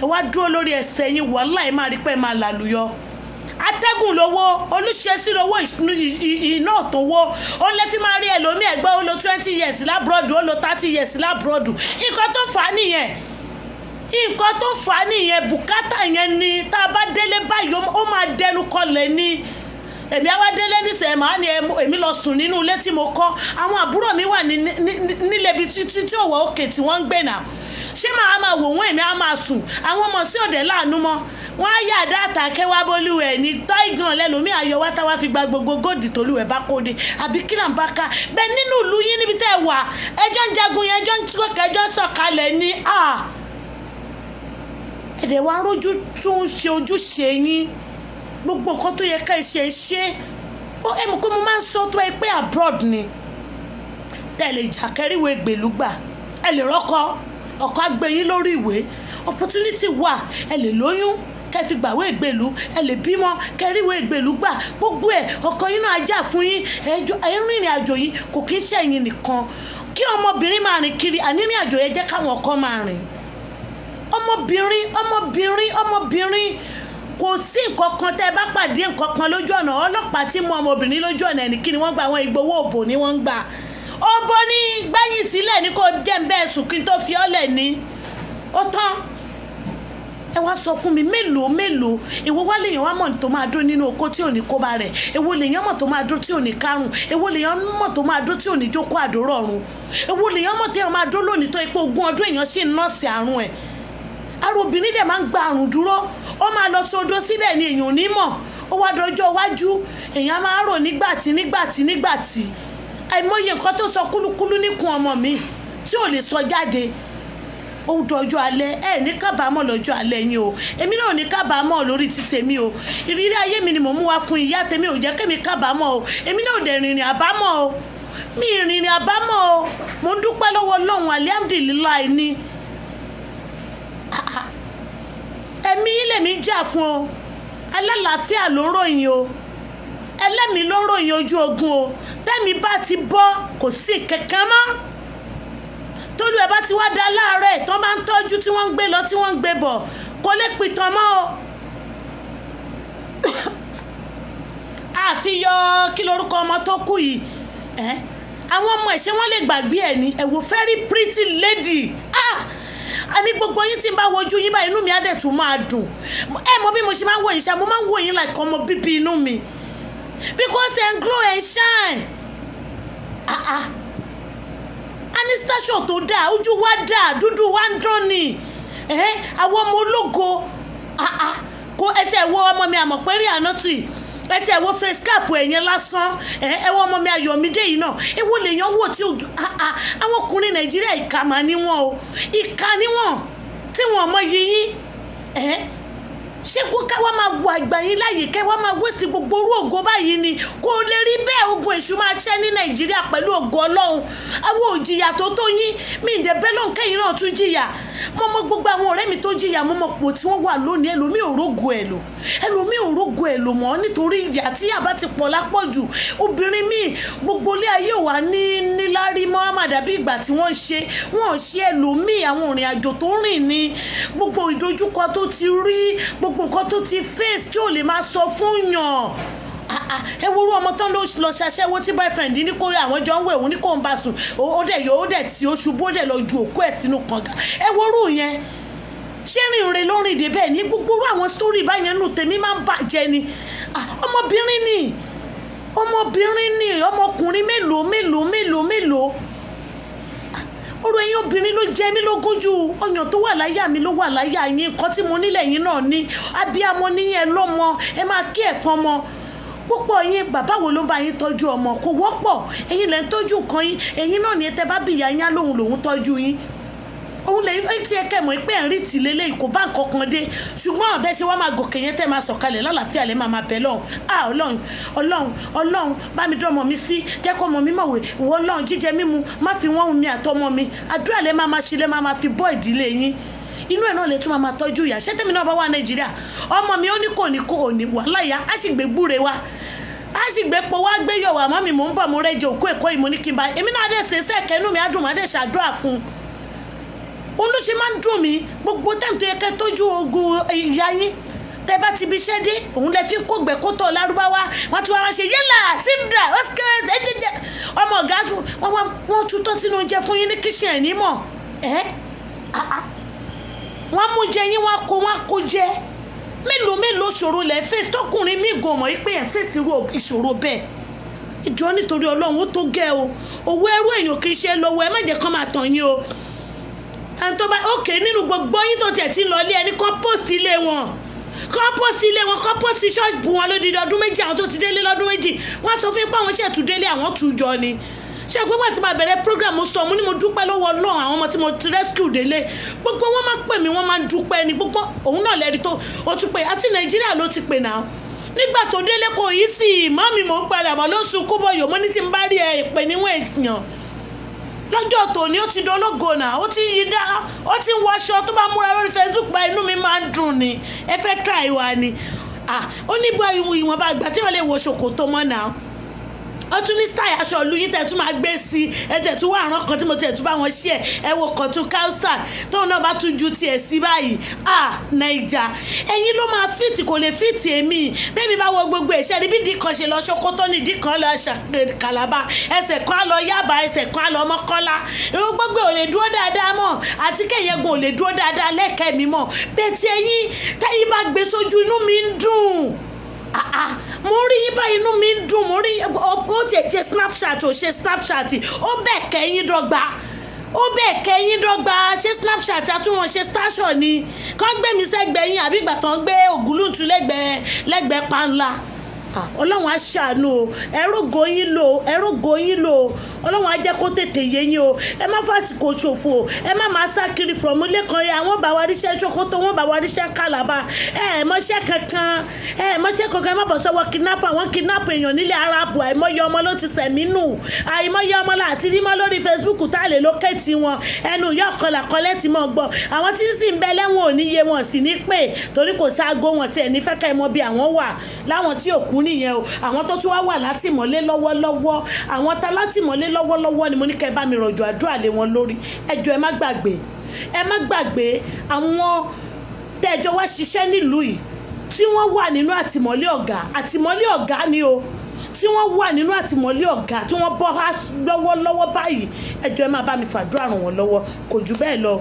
ẹ wá dúró lórí ẹsẹ̀ yín wàhálà ẹ máa rí pé ẹ máa làlùyọ atẹ́gùn lówó olùṣesí lówó iná òtòwó ó lè fi máa rí ẹlòmíì ẹgbẹ́ ó lo 20 years lábúròdù ó lo 30 years lábúròdù nǹkan tó fà á nìyẹn nǹkan tó fà á nìyẹn bùkátà yẹn ni tá a bá délé báyìí ó máa dẹnu kọlẹ̀ ni èmi àwa délé nísìnyẹn màá ní èmi lọ sùn nínú ilé tí mo kọ́ àwọn àbúrò mi wà nílé ibi tí òwò òkè tí wọ́n ń gbé náà ṣé màá máa wò wọ́n èmi á máa sùn àwọn ọmọ sí òde láàánú mọ́ wọ́n á yà dáàtà kẹwàá bólúwẹ̀ ní tọ́ìgàn lẹ́lòmí ayọ̀ wá táwa fi gba gbogbo góòdì tolúwẹ̀ bá kóde àbí kí là ń bá ká bẹ́ẹ̀ nínú ìlú yín níbi tẹ́ ẹ wà ẹjọ́ ń jagun yẹn ẹjọ́ ń tíkọ̀kẹ́ ẹjọ́ ń sọ̀kalẹ̀ ní ẹ̀dẹ̀ wa rójú tún ṣe ojúṣe yín gbogbo nǹkan tó yẹ ká ṣe ẹ mọ̀ pé mo máa ń sọ tó ẹ pé abroad ni tẹ̀lé ìjàkẹ́rìwé gbèlúgbà ẹ lè rọ́kọ ọkọ agbẹ̀yìn lórí ìwé opportunity wà ẹ lè lóyún kẹ́ fi gbàwé ìgbèlú ẹ lè bímọ kẹ́ríwé ìgbèlú gbà gbogbo ẹ̀ ọkọ yín náà ajá fún yín ìrìn àjò yìí kò kí ń ṣẹ̀yìn nìkan kí ọmọbìnrin máa rìn kiri ànírìn àjò yẹn jẹ́ káwọn ọkọ máa rìn ọmọbìnrin kò sí nǹkan kan tẹ́ ẹ bá pàdé nǹkan kan lójú ọ̀nà ọlọ́pàá tí mú ọmọbìnrin lójú ọ̀nà ẹni kí ni wọ́n gba àwọn ìgbowó òbò ni wọ́n ń gbà òbò ní gbẹ̀yìn sílẹ̀ ní kò jẹ́ ń bẹ́ẹ̀ sùn kí n tó fi ọ́ lẹ̀ ní ó tán ẹ wá sọ fún mi mélòó èwo wá lèèyàn wá mọ̀ tó máa dó nínú oko tí ò ní kó bá rẹ̀ èwo lèèyàn mọ̀ tó máa dó tí ò ní kárùn èwo lèèyàn mọ̀ tó máa dó tí ò ní jókòó àdóró ọ̀run èwo lèèyàn mọ̀ téèyàn máa dó lónìí tó ipò 20 ọdún èèyàn sì ń nọ́ọ̀sì àrùn ẹ̀ àrùn obìnrin dẹ̀ máa ń gba àrùn dúró ó máa lọ tó odó síbẹ̀ ni èèyàn ò ní mọ̀ ó wá dọjọ́ iwájú èèyàn máa rò nígbàtí àìmọye nǹkan tó sọ kúlúkúlú níkùn ọmọ mi tí ò lè sọ jáde ó dọjọ́ alẹ́ ẹ ní kábàámọ̀ lọ́jọ́ alẹ́ yín o èmi náà ní kábàámọ̀ lórí ti tèmi o ìrírí ayé mi ni mò ń mú wá fún ìyá tèmi ò jẹ́ kémi kábàámọ̀ o èmi náà ò dẹ̀ rìnrìn àbámọ̀ o mi ìrìnrìn àbámọ̀ o mò ń dúpẹ́ lọ́wọ́ Ọlọ́run alihamdulilayi ni ẹ̀mí lèmi jà fún o alálàáfíà ló ń ròyìn o ẹlẹ́mìí ló ń ròyìn ojú ogun o tẹ́mi bá ti bọ́ kò sí kankan mọ́ tólú ẹ bá ti wá dá láàárẹ̀ tó máa ń tọ́jú tí wọ́n ń gbé lọ tí wọ́n ń gbé bọ̀ kò lè pìtàn mọ́ o àfihàn kí lorúkọ ọmọ tó kù yìí àwọn ọmọ ẹ̀ ṣé wọ́n lè gbàgbé ẹ̀ ní ẹ wò very pretty lady àní gbogbo yín tí n bá wojú yín báyìí inú mi á dẹ̀ tún máa dùn ẹ mọ bí mo ṣe máa ń wò yín ṣá mo máa ń wò yín like ọmọ bíbí inú mi because ẹ ń glow ẹ ń shine anistation tó dáa ojú wa dáa dúdú wa ń dán ni àwọn ọmọ ológo kó ẹ tẹ wo ọmọ mi àmọ̀ pé rí ànátì ẹ tẹ wo face cap ẹ̀yẹn lásán ẹ wọ ọmọ mi Ayọ̀mídé yìí náà ewu lèèyàn wò tí àwọn ọkùnrin Nàìjíríà ìkà mà ní wọn o ìkà ní wọn tí wọn mọ yìnyín ṣé kó káwá máa wo àgbà yín láàyè kẹwàá máa wéṣì gbogbo orú ògo báyìí ni kò lè rí bẹ́ẹ̀ ogun èṣù máa ṣẹ́ ní Nàìjíríà pẹ̀lú ògo Ọlọ́run àwọn òjìyà tó yín mi ìdẹ̀bẹ́ lọ́n kẹ́yìn náà tún jìyà mo mọ gbogbo àwọn ọ̀rẹ́ mi tó jìyà mo mọ pò tí wọ́n wà lónìí ẹlòmíì òrógo ẹ̀ lò mọ́ nítorí ìyà tí yàrá ti pọ̀ lápọ̀jù obìnrin míì gbogbo ilé ayé wà ní níláárí Muhammad àbí ìgbà tí wọ́n ṣe ẹlòmíì àwọn ìrìn àjò tó rìn ní gbogbo ìdojúkọ tó ti rí gbogbo nǹkan tó ti face tí ò lè máa sọ fún yàn ẹ wo ọmọ tán ló lọ ṣaṣẹ́wó tí boyfriend ní kó àwọn jọ ń wẹ̀ òun ní kó ń bá sùn ó dẹ̀ tí ó ṣubú ó dẹ̀ lọ ju òkú ẹ̀ sínú kànga ẹ wo orú yẹn ṣé rìnrìn ló rìn dé bẹ́ẹ̀ ní gbogbo àwọn story báyẹn nù tèmi máa ń bàjẹ́ ni ọmọbìnrin ni ọmọkùnrin mélòó ọ̀rọ̀ ẹ̀yin obìnrin ló jẹ mí lógún jù ọyàn tó wà láyà mi ló wà láyà yín nǹkan tí mo nílẹ̀ yín náà ní abiyamọ níyẹn lọ́mọ ẹ máa kí ẹ̀fọn mọ púpọ̀ yín bàbá wo ló ń bá yín tọ́jú ọmọ kò wọ́pọ̀ ẹ̀yin lẹ́ ń tọ́jú nǹkan yín ẹ̀yin náà ní ẹ tẹ́ bá bí ìyá yín lòun tọ́jú yín òun lè tí ẹ kẹ́mọ̀ pé ẹ̀ ń rí tìlélẹ̀ kò bá nǹkan kan dé ṣùgbọ́n ọ̀bẹ ṣe wá máa gòkè yẹn tẹ́ máa sọ̀kalẹ̀ lálàáfíà lẹ́ máa bẹ̀ lọ́hùn ọlọ́run bá mi dán ọmọ mi sí jẹ́ kó ọmọ mi mọ̀wé ìwọ ọlọ́run jíjẹ mímu má fi wọ́n mi àtọmọ mi àdúrà lẹ́ máa ṣe lẹ́ máa fi bọ́ ìdílé yín inú ẹ̀ náà lè tún máa tọ́jú ìyá ṣé tèmi náà bá wà Nàìjíríà ọmọ mi ó ní kò ní wàhálà ìyá á sì gbé gbúre wa á sì gbé po wá gbé yọ̀wọ̀ àmọ́ mi mò ń bọ̀ mo rẹ́jẹ òkú èkó ìmọ̀ ní kí n bá èmi náà dẹ̀ ṣe sẹ́ẹ̀kẹ́ inú mi á dùn má dẹ̀ ṣàdúrà fún un ló ṣe máa ń dùn mí gbogbo táìmù tó yẹ kẹ́ tọ́jú ogun ìyá yín tẹ́ bá ti bí iṣẹ́ dé òun lẹ fi kó gbẹ kó tọ̀ lárúbáwá wọ́n ti wá ṣe yálà síbdà oscar ẹ̀ẹ́dẹ̀dẹ̀ ọmọ ọ̀gá wọ́n tún tọ́ sínú oúnjẹ fún yín ní kíṣìn ẹ̀ nímọ̀ wọ́n mú jẹ yín wọ́n kó jẹ mélòó ṣòro lẹ́ fèsì tọkùnrin mí gan mọ̀ pé ẹ̀ fèsì ìṣòro bẹ́ẹ̀ ìjọ nítorí ọlọ́run ó tó gẹ́ o owó ẹrú èèyàn kì í ṣe lọ́wọ́ ẹ má jẹ́ kán máa tàn yín o ẹni tó bá òkè nínú gbogbo yín tó tiẹ̀ ti ń lọ ilé ẹni compost ilé wọn compost ṣọ́ọ̀ṣì bù wọn lódìdí ọdún méjì àwọn tó ti délé lọ́dún méjì wọ́n sọ fún pé àwọn ṣètò délé àwọn tù jọ ni ṣé gbogbo àti máa bẹ̀rẹ̀ program sọ mo ní mo dúpẹ́ lọ́wọ́ ọlọ́run àwọn ọmọ tí mo ti rescue délé gbogbo wọn máa pè mí wọ́n máa dúpẹ́ ni gbogbo òun náà lẹ́rìí tó o tún pé àti Nàìjíríà ló ti pè náà nígbà tó délé kò yí sí ìmọ̀ mi mò ń padà bọ̀ lóṣù kúbọ̀yò mo ní tí n bá rí ẹ ìpè níwọ̀n èsìyàn lọ́jọ́ tòní ó ti dológo náà ó ti yí dá ó ti ń wọṣọ tó bá múra lórí Facebook pa inú mi máa ń dùn ni ẹ fẹ́ try wa ni ó ní bá ìwọ̀nba àgbà tí wọ́n lè wọ ṣòkòtò mọ́ náà ó tún ní style aṣọ ìlú yín tẹ̀ tún máa gbé sí ẹ tẹ̀ tún wá àrán kan tí mo tẹ̀ tún bá wọn ṣí ẹ wo kan tún káùsà tóun náà bá tún ju tiẹ̀ sí báyìí Naija ẹ̀yin ló máa fìtì kò lè fìtì èmi bẹ́ẹ̀ni bá wọ gbogbo ẹ̀ṣẹ́ níbi ìdí kan ṣe lọ Ṣókótó ní ìdí kan lọ Kàlábà ẹsẹ̀ kan lọ Yábà ẹsẹ̀ kan lọ Mọ́kọ́lá irú gbogbo ò lè dúró dáadáa mọ́ àti kẹ̀yẹ́gun ò lè dúró dáadáa lẹ́kẹ̀ẹ́ mi mọ́ bẹ́ẹ̀ tí ẹ̀yin tẹ́yìn bá gbé sójú inú mi ń dùn mo rí yín báyìí inú mi ń dùn mo rí ó tẹ̀ ṣe Snapchat ò ṣe Snapchat ó bẹ́ẹ̀ kẹ́yìn dọ́gba ṣe Snapchat àtúnwọ̀n ṣe station ni kán gbé mi sẹ́gbẹ̀ẹ́ yín àbí ìgbà tán gbé ògúlùntù lẹ́gbẹ̀ẹ́ panla ọlọ́run á ṣàánú o ẹrógo yín lò ọlọ́run á jẹ́ kó tètè yé yín o ẹ má fàsìkò ṣòfò o ẹ má máa sá kiri from ilé kan yẹn àwọn bá wa ríṣẹ́ Ṣókótó wọ́n bá wa ríṣẹ́ Kàlábà mọ́ṣẹ́ kankan ẹ má bọ̀ sọ́wọ́ kidnapper wọ́n kidnap èèyàn nílẹ̀ Arabu àìmọye ọmọ ló ti sẹ̀mí nù àìmọye ọmọ láti rí mọ́ lórí Facebook tá a lè lókèétì wọn ẹnu ìyá ọ̀kọlà kọ́lẹ́tì mọ́ gbọ́ àwọn tí ń sì ń bẹ lẹ́wọ̀n ò níye wọn sì ní pè torí kò sáago wọn tiẹ̀ ní fẹ́ ká ẹ mọ bí àwọn wà láwọn tí òkú nìyẹn o àwọn tó tún wá wà látìmọ́lé lọ́wọ́lọ́wọ́ àwọn tá látìmọ́lé lọ́wọ́lọ́wọ́ ni mo ní kẹ́ bá mi rọ̀jò àdúrà lé wọn lórí ẹjọ́ ẹ má gbàgbé àwọn tẹ́jọ́ wá ṣiṣẹ́ nílùú yìí tí wọ́n wà nínú àtìmọ́lé ọ̀gá ni o tí wọ́n wà nínú àtìmọ́lé ọ̀gá tí wọ́n bọ́ lọ́wọ́lọ́wọ́ báyìí ẹjọ́ ẹ má bá mi fàdúrà ràn wọ́n lọ́wọ́ kò jù bẹ́ẹ̀ lọ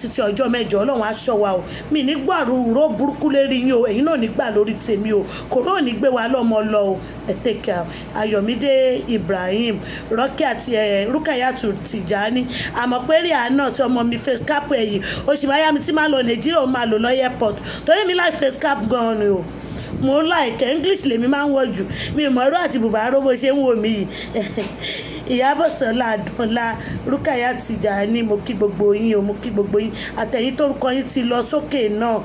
títí ọjọ́ mẹ́jọ ọlọ́run á ṣọ́ wa o mi nígbà rúurú burúkú lérí yín o ẹ̀yin náà nígbà lórí tèmi o kòró ò ní gbé wa lọ́mọ lọ o ẹ̀tẹ̀kẹ́ Ayọ̀mídé Ibrahim Rúkàyàtù Tìjání àmọ́ pé rí àná tí ọmọ mi face cap ẹ̀yìn oṣù báyà mi ti máa lọ Nàìjíríà ó máa lò lọ airport torí mi láì face cap gan-an ni o mo like English lèmi máa ń wọ̀ jù mi mọ̀ọ́rọ́ àti bùbá aró bó ṣe ń wò mí yìí Ìyábọ̀ Sọ́lá Àdúnlá Rúkàyàtù Tìjání mo kí gbogbo yín àtẹ̀yìn tórúkọ yín ti lọ sókè náà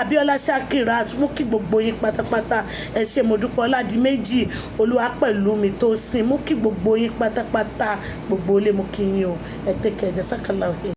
Abíọ́lá Ṣakirat mo kí gbogbo yín pátápátá ẹ ṣé mo dúpẹ́ Ọládìméjì Olúwa pẹ̀lú mi tó sin mo kí gbogbo yín pátápátá gbogbo ilé mo kí yín o ẹ tẹ́kẹ̀ ẹ̀ jẹ́ sákàlà òkè.